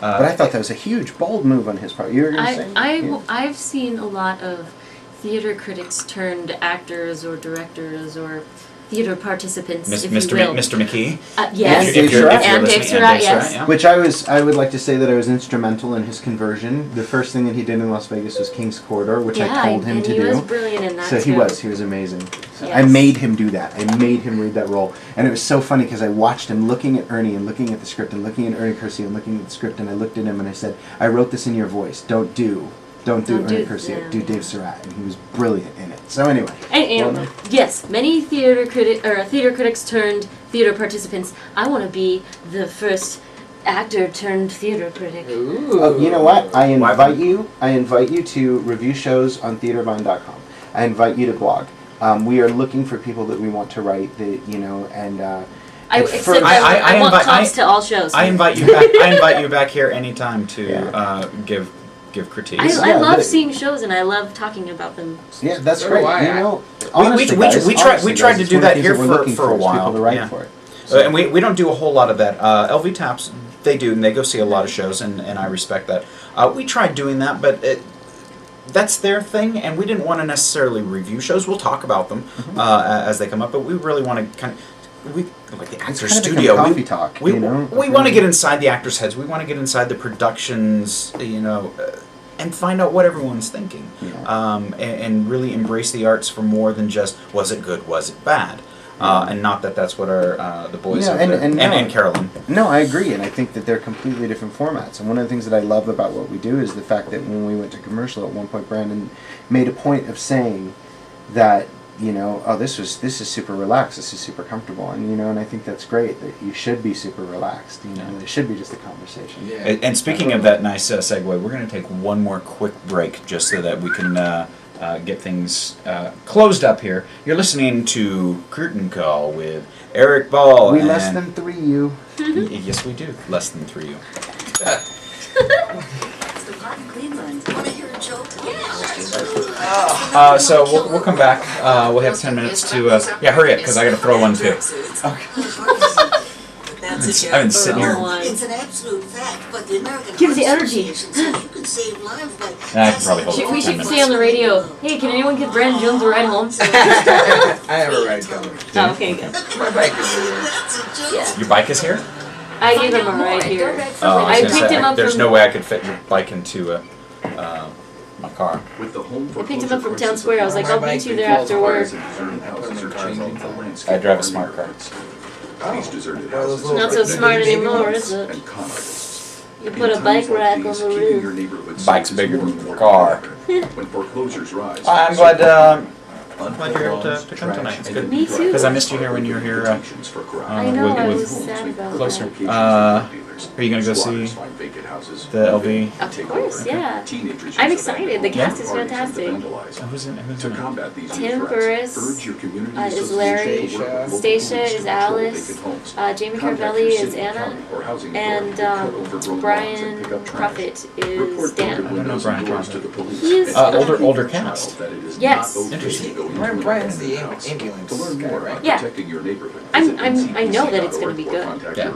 But I thought that was a huge, bold move on his part. You were going to say? I've seen a lot of theater critics turned actors or directors or theater participants, if you will. Mr. McKee? Yes. And Dave Surratt, yes. Yeah. Which I would like to say that I was instrumental in his conversion. The first thing that he did in Las Vegas was King's Corridor, which I told him to do. he was brilliant in that, so too. he was amazing. Yes. I made him do that. I made him read that role. And it was so funny because I watched him looking at Ernie and looking at the script and looking at Ernie Kersey and looking at the script, and I looked at him and I said, I wrote this in your voice. Don't do Ernie Kersey, do Dave Surratt, and he was brilliant in it. So anyway, yes, many theater critics turned theater participants. I want to be the first actor turned theater critic. You know what? I invite you to review shows on theatervine.com. I invite you to blog. We are looking for people that we want to write that, you know, and I want comps to all shows. I invite you back. I invite you back here anytime to give critiques. I love seeing shows and I love talking about them. Yeah, that's great. You know, we tried to do that here for a while. And we don't do a whole lot of that. LV Taps, they do, and they go see a lot of shows, and I respect that. We tried doing that, but that's their thing, and we didn't want to necessarily review shows. We'll talk about them as they come up, but we really want to kind of. Like the actor's studio. We want to get inside the actors' heads. We want to get inside the productions, you know, and find out what everyone's thinking, and really embrace the arts for more than just was it good, was it bad, and not that's what our the boys and Carolyn. No, I agree, and I think that they're completely different formats. And one of the things that I love about what we do is the fact that when we went to commercial at one point, Brandon made a point of saying that, you know, this is super relaxed, this is super comfortable, and you know, and I think that's great that you should be super relaxed. You know, it should be just a conversation. Yeah. And speaking of that nice segue, we're going to take one more quick break just so that we can get things closed up here. You're listening to Curtain Call with Erik Ball. We less than 3U. Yes, we do. Less than 3U. So we'll come back. We'll have 10 minutes to hurry up because I got to throw one too. Okay. I've been sitting here. It's an absolute fact, but the American Give the energy. You can save lives by. I can probably hold it. We should say on the radio, hey, can anyone give Brandon Jones a ride home? I have a ride coming. Oh, okay, good. My bike is here. Your bike is here? I gave him a ride here. Oh, I was gonna picked say, him up there's from- no way I could fit your bike into my car. With the home I picked him up from foreclosure Town Square. I was like, I'll meet you there after work. I drive a smart car. These deserted houses Not so smart anymore, is it? and con artists. You put a bike rack on the roof. Bike's bigger than the car. When foreclosures rise, I'm glad you're able to come tonight. It's good. Me too. Because I missed you here when you were here. I know, I was with sad about closer. that. Are you gonna go see the LV? Of course, yeah. I'm excited. The cast is fantastic. Who's in it? Tim Burris is Larry. Stacia is Alice. Jamie Carvelli is Anna. And Brian Prophet is Dan. I don't know Brian Prophet. He's older cast. Yes. Interesting. Brian's the ambulance guy, right? Yeah. I know that it's going to be good. Yeah.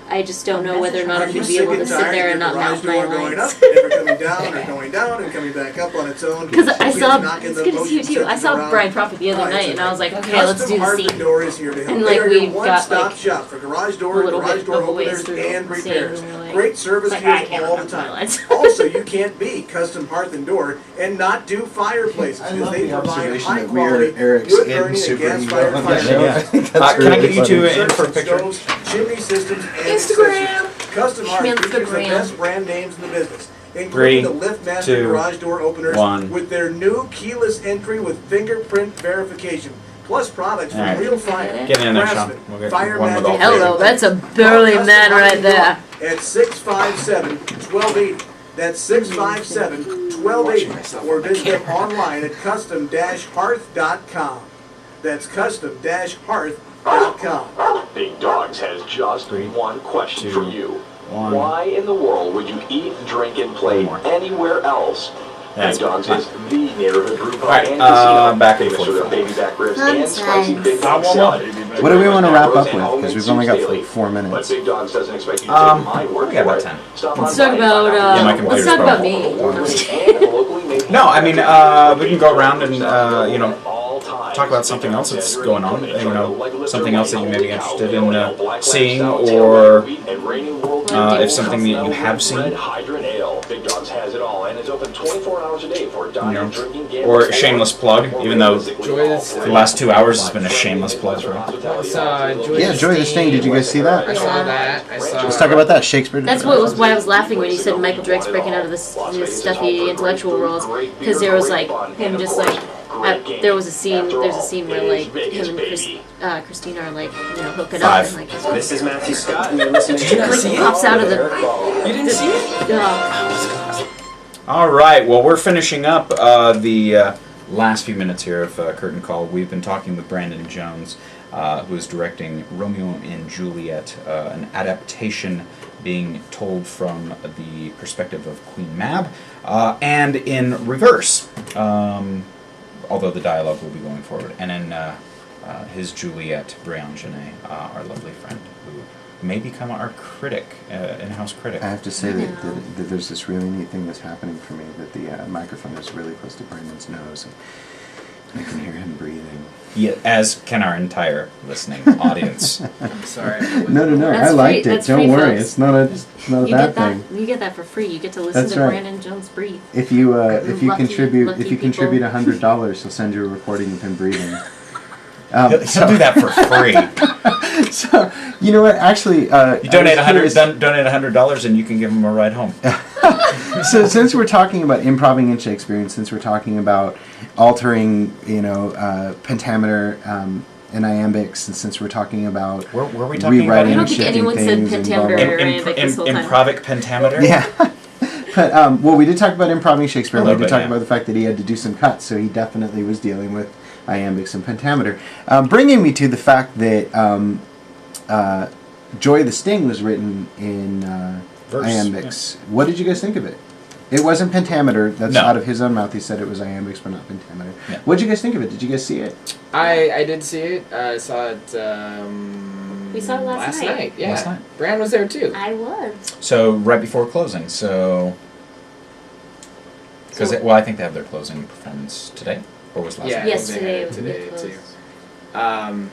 I just don't know whether or not I'm going to be able to sit there and not mouth my going lines. up, never coming down, or going down and coming back up on its own. Because I saw, Knocking it's the good to see you motion too. I sensors saw around. Brian Prophet the other night and I was like, okay, let's do the Custom scene. Door is here to help. And, They like, are we your got, one-stop like, shop for garage a door, little garage bit door of a ways openers, through and the repairs. scene, and we're like- Great service Like, I here can't all the mouth my time. lines. Also, you can't be custom hearth and door and not do fireplaces I because love they the provide observation high that we are quality, Eric's good in burning and super gas ego. fired Yeah, fire. yeah. I think that's Can I really get you funny. two in for a picture? Stoves, chimney systems, and Instagram. accessories. Custom Hearth features the Instagram. best brand names in the business, 3, including the LiftMaster 2, garage door openers 1. with their new keyless entry with fingerprint verification, plus products from All right. Real Fire, Get in there, Sean. Craftsman, We'll get Fire one with all Magic, three. Hello, that's a burly Call man Custom right Hearth there. At 657-1280. That's 657-1280. Or visit them online at custom-hearth.com. That's custom-hearth.com. Big Dogs has just 3, one question 2, for you. 1. Why in the world would you eat, drink, and play One more. anywhere else? That's Big Dogs fine. is the neighborhood brew pub Alright, and casino, back in famous for their 45. baby back ribs and spicy Nonsense. Big Dog salad. What do we want to wrap up with? And Because we've homemade only got soups daily. like 4 But minutes. Big Dogs doesn't expect you to take my word we got for about it. 10. Stop Let's on talk by, about, find out Yeah, my let's computer's talk about probably- me. No, I mean, we can go around and, talk about something else that's going on. Something else that you may be interested in seeing, or if something that you have seen. Big Dogs has it all and is open 24 hours a day for dining, drinking, gambling, Or shameless plug, even though Joyous. the last 2 hours has been a shameless plug for me. I saw Joy Yeah, Joy the Sting. Did you guys see that? I saw that. I saw. Let's talk about that. Shakespeare. That's why I was laughing when you said Michael Drake's breaking out of this stuffy intellectual roles, because there was like him just like there's a scene where like him and Christina are like hooking up and like This is Matthew Scott, and you're listening to like he pops out of the. You didn't see it? All right, well, we're finishing up the last few minutes here of Curtain Call. We've been talking with Brandon Jones, who is directing Romeo and Juliet, an adaptation being told from the perspective of Queen Mab, and in reverse, although the dialogue will be going forward, and in his Juliet, Breon, Jenay, our lovely friend, who may become our critic, in-house critic. I have to say that there's this really neat thing that's happening for me, that the microphone is really close to Brandon's nose, and I can hear him breathing. Yeah, as can our entire listening audience. I'm sorry. No, That's I liked free- it. that's Don't free, worry, folks. it's not a You bad get that. thing. You get that for free. You get to listen That's to right. Brandon Jones breathe. If you Lucky contribute people. $100, he'll send you a recording of him breathing. He'll do that for free. So you know what? Actually, You donate $100, and you can give him a ride home. So since we're talking about improving in Shakespeare, and since we're talking about altering, pentameter and iambics, and since we're talking about Were we talking rewriting about I don't and think shifting anyone said things and blah, blah, pentameter blah. or iambic this whole time. Improvic pentameter? Yeah. But, we did talk about improving Shakespeare. A We little did bit, talk yeah. about the fact that he had to do some cuts, so he definitely was dealing with iambics and pentameter. Bringing me to the fact that Joy the Sting was written in Verse, iambics. What did you guys think of it? It wasn't pentameter. That's No. out of his own mouth. He said it was iambics, but not pentameter. Yeah. What did you guys think of it? Did you guys see it? I did see it. I saw it. We saw it last night. Yeah. Last night. Brand was there too. I was. So right before closing. So because I think they have their closing performance today, or was last Yeah. night? Yes, it was today today it too. closed.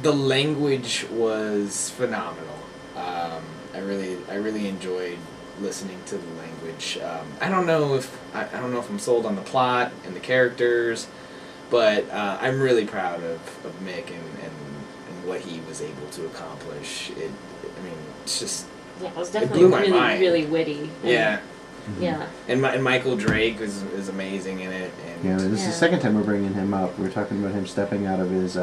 The language was phenomenal. I really enjoyed listening to the language. I don't know if I'm sold on the plot and the characters, but I'm really proud of Mick and what he was able to accomplish. It's just Yeah, it was it definitely blew my really, mind. really witty. Yeah. Yeah. And Michael Drake is amazing in it. And Yeah, this is the second time we're bringing him up. We're talking about him stepping out of his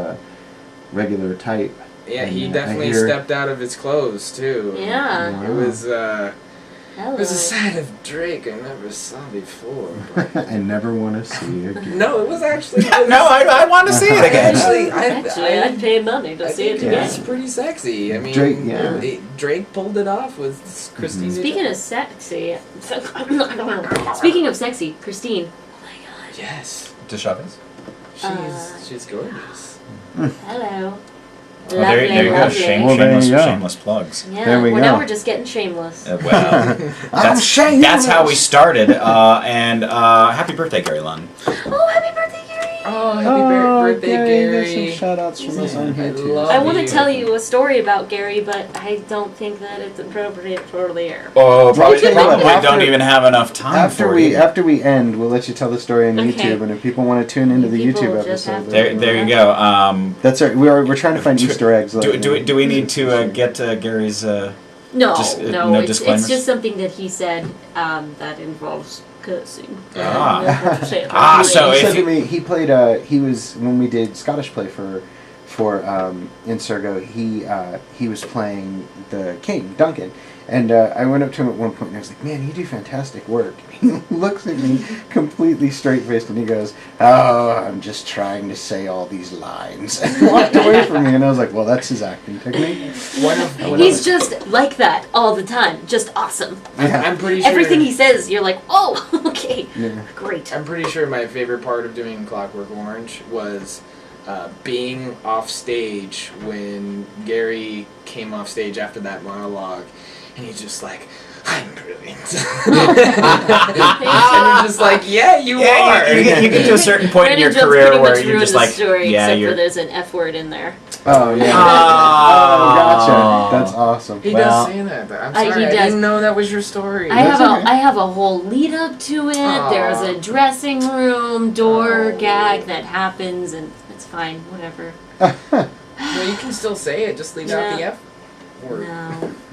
regular type. yeah, And, he I definitely hear- stepped out of his clothes too. Yeah. It was Hello. it was a side of Drake I never saw before. But I never want to see again. no, it was actually No, I want to see it again. Actually, I'd pay money to I see it think again. it's pretty sexy. I mean, Drake, yeah. Drake pulled it off with Christine. Speaking of sexy, speaking of sexy, Christine. Oh my god. yes, To Chavez. she's gorgeous. Hello. Oh, there you go. Lovely. Well, there you go. Shameless plugs. Yeah, There we now go. we're just getting shameless. Well, that's how we started. And happy birthday, Gary Lund. Oh, happy birthday, Gary! Oh, happy birthday, Gary! There's some shout outs from us on here too. love I want to you. tell you a story about Gary, but I don't think that it's appropriate for the air. Oh, probably don't even have enough time After for we you. after we end, we'll let you tell the story on Okay. YouTube, and if people want to tune into the People YouTube just have episode, to- There you go. that's right. We're trying to find Easter eggs. Do we need to get Gary's? No, Just, no, no it's disclaimers? just something that he said that involves cursing. Ah. Say it Ah, properly. so he if said to you- me, he played. He was when we did Scottish play for in Surgo. He was playing the king Duncan, and I went up to him at one point and I was like, "Man, you do fantastic work." He looks at me completely straight faced and he goes, "Oh, I'm just trying to say all these lines," and walked away from me. And I was like, "Well, that's his acting technique." He's just like that all the time. Just awesome. I'm pretty sure Everything he says, you're like, oh, okay, Yeah. great. I'm pretty sure my favorite part of doing Clockwork Orange was being off stage when Gary came off stage after that monologue, and he's just like, "I'm brilliant," and you're just like, "Yeah, you are." You get to a certain point in your Brandon Jones career pretty where much you're ruined just the like, story, yeah, except you're. for there's an F word in there. Oh yeah. Oh. Gotcha. That's awesome. He Well, does say that. I'm he sorry, I does. didn't know that was your story. I have okay. I have a whole lead up to it. Aw. There's a dressing room door Oh. gag that happens, and it's fine, whatever. Well, you can still say it. Just leave out the F word.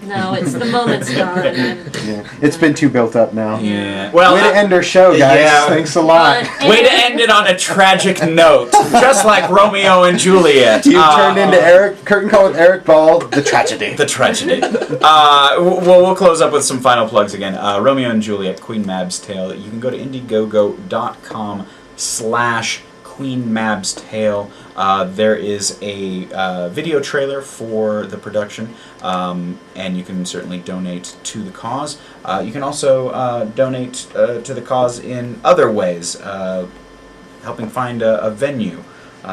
No, it's the moment's gone. Yeah. It's been too built up now. Yeah. Well, Way to end our show, guys. yeah. Thanks a lot. way to end it on a tragic note, just like Romeo and Juliet. You turned into Curtain Call with Erik Ball, the tragedy. The tragedy. We'll close up with some final plugs again. Romeo and Juliet, Queen Mab's Tale. You can go to indiegogo.com/Queen Mab's Tale. There is a video trailer for the production, and you can certainly donate to the cause. You can also donate to the cause in other ways, helping find a venue.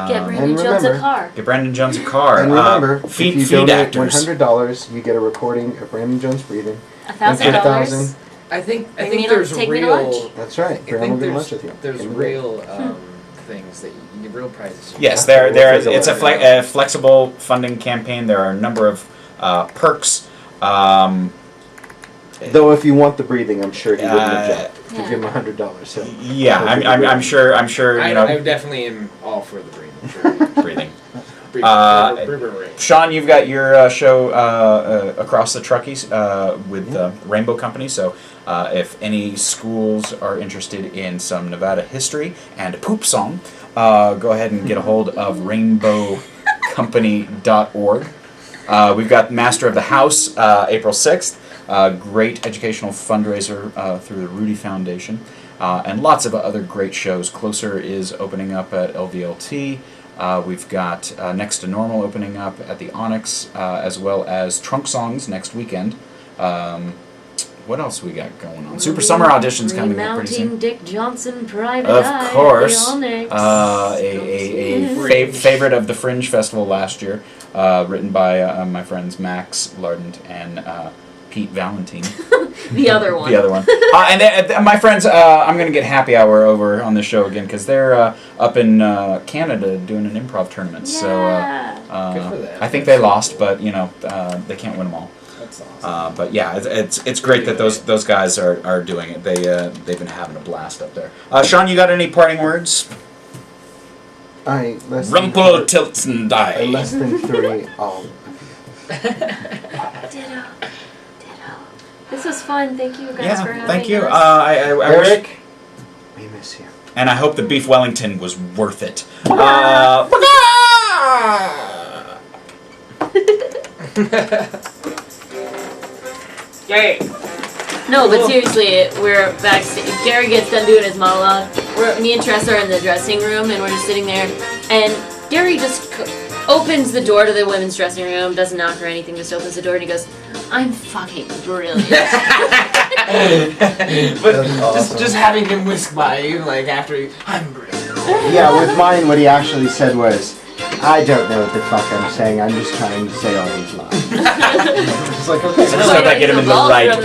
Get Brandon Jones a car. Get Brandon Jones a car. And remember, feed if you feed donate actors. $100, you get a recording of Brandon Jones breathing. $1,000. I think Take me to- there's take me to lunch. real. That's right. I Brandon will think get lunch with you. there's Give him a break. real things that you real prizes. You Yes, get. it's a flexible funding campaign. There are a number of perks. Though if you want the breathing, I'm sure he wouldn't object. Yeah. Give him $100. So Yeah, I'm sure. I'm sure. I You know, definitely am all for the breathing. breathing. Breathing. Sean, you've got your show across the Truckies with Rainbow Company. So if any schools are interested in some Nevada history and a poop song, go ahead and get a hold of rainbowcompany.org. We've got Master of the House, April 6th. Great educational fundraiser through the Rudy Foundation. And lots of other great shows. Closer is opening up at LVLT. We've got Next to Normal opening up at the Onyx, as well as Trunk Songs next weekend. What else we got going on? Super Summer auditions coming up pretty soon. Remounting Dick Johnson Private Of Eye course, at the Onyx. a favorite of the Fringe Festival last year, written by my friends Max Lardent and Pete Valentine. The other one. The other one. And my friends, I'm going to get Happy Hour over on this show again because they're up in Canada doing an improv tournament. Yeah. So for them. I think they lost, but you know they can't win them all. That's awesome. But yeah, it's great that those guys are doing it. They've been having a blast up there. Sean, you got any parting words? Rumple tilts and die. Less than 3. Oh. Ditto. This was fun. Thank you guys for having thank you. us. I wish, Erik, we miss you. and I hope the Beef Wellington was worth it. Yay! No, but seriously, we're backstage. Gary gets done doing his monologue. Me and Tress are in the dressing room, and we're just sitting there. And Gary just opens the door to the women's dressing room, doesn't knock or anything, just opens the door, and he goes, "I'm fucking brilliant." But just having him whisk by you, like after I'm brilliant. Yeah, with mine, what he actually said was, "I don't know what the fuck I'm saying. I'm just trying to say all these lines." It's like, okay. So I get him in the right order.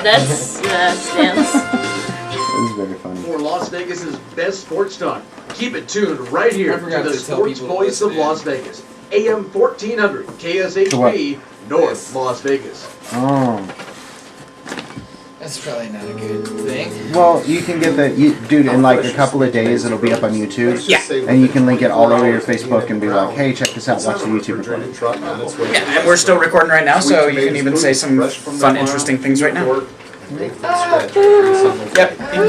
That's stance. It was very funny. For Las Vegas's best sports talk. Keep it tuned right here I forgot to the to tell sports people to voice of listen in. Las Vegas. AM 1400 KSHP, North Las Vegas. Oh. That's probably not a good thing. Well, you can get dude, in like a couple of days it'll be up on YouTube. Yeah. And you can link it all over your Facebook and be like, hey, check this out, watch the YouTube recording. Yeah, and we're still recording right now, so you can even say some fun, interesting things right now. Yep, you can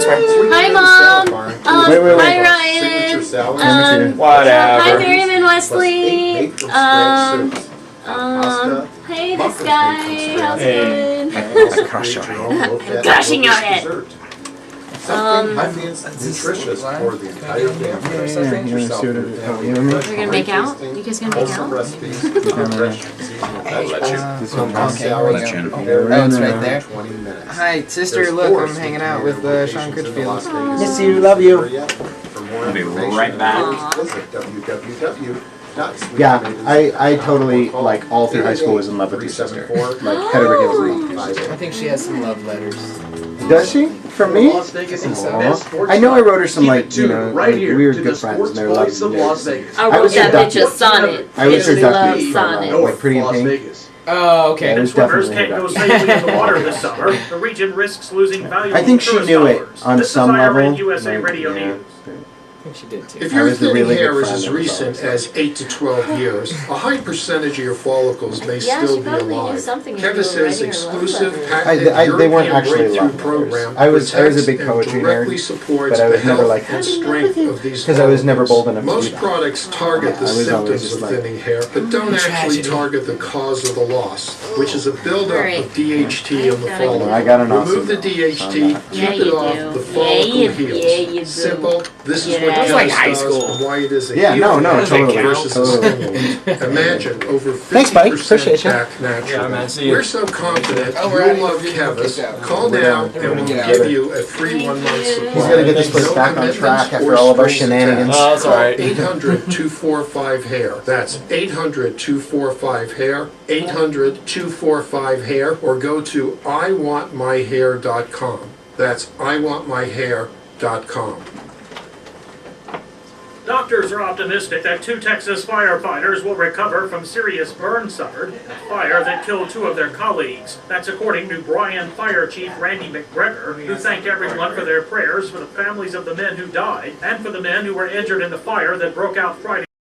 swear. Hi, Mom. Wait. Hi, Ryan. Whatever. Hi, Miriam and Wesley. Hey, this guy. How's it going? Crush your I'm crushing your head. Nutritious for the entire family. We're gonna make out? You guys gonna make out? Recipes. I'll let you. This one Okay, I'll let you. oh, it's right there. 20 minutes. Hi, sister. Look, I'm hanging out with Sean Critchfield. Miss you, love you. I'll be right back. Visit www. Yeah, I totally, like, all through high school was in love with your sister. Like, head over heels. I think she has some love letters. Does she? From me? Las Vegas's Aw. best sports I know I talk. wrote her some, Keep like, it you tuned know, right like, here we were to good the friends, sports and they were lovely voice of Las Vegas. I I wrote was that her bitch a sonnet. I was her Bitch duck loves bee. sonnet. Like, Pretty in Las Pink. Vegas. Oh, okay. Yeah, it was Swimmers definitely can't her go duck. safely in the water this summer. The region risks losing valuable I think she tourist knew it dollars. on This some is IRN level. USA like, Radio yeah. News. I think she did too. If I your was a thinning really good hair is friend as of recent ours. as 8 to 12 years, a high percentage of your follicles may Yeah, still she be probably knew alive. something if you were Kevis's writing her love exclusive letter. patented they weren't European actually breakthrough love letters. program I was a protects big and poetry directly nerd, supports but I was the never health like, and strength of these because I was never bold enough to do Most that. products target the I was always symptoms just of like, thinning hair, but don't actually tragedy. target the cause of the loss, which is a buildup Alright. of DHT in the I follicle. I got an awesome Remove the DHT, on keep Yeah, it you off, do. the Yeah, follicle you heals. do. Simple. This is Yeah. what It was like Kevis high does school. and why it is a Yeah, no, healing totally. versus a Totally. stimulant. Imagine over 50% Thanks, buddy. Appreciate you. back natural. Yeah, man, see you. We're so confident Oh, we're you'll out of love here. We're Kevis. kicked out. Call We're now done. and We're we'll gonna give you a free 1-month supply. He's gonna get this place back on track after all of our shenanigans. Oh, that's all right. 800-245-HAIR. That's 800-245-HAIR, 800-245-HAIR, or go to iwantmyhair.com. That's iwantmyhair.com. Doctors are optimistic that 2 Texas firefighters will recover from serious burns suffered in a fire that killed 2 of their colleagues. That's according to Breon Fire Chief Randy McGregor, who thanked everyone for their prayers for the families of the men who died and for the men who were injured in the fire that broke out Friday.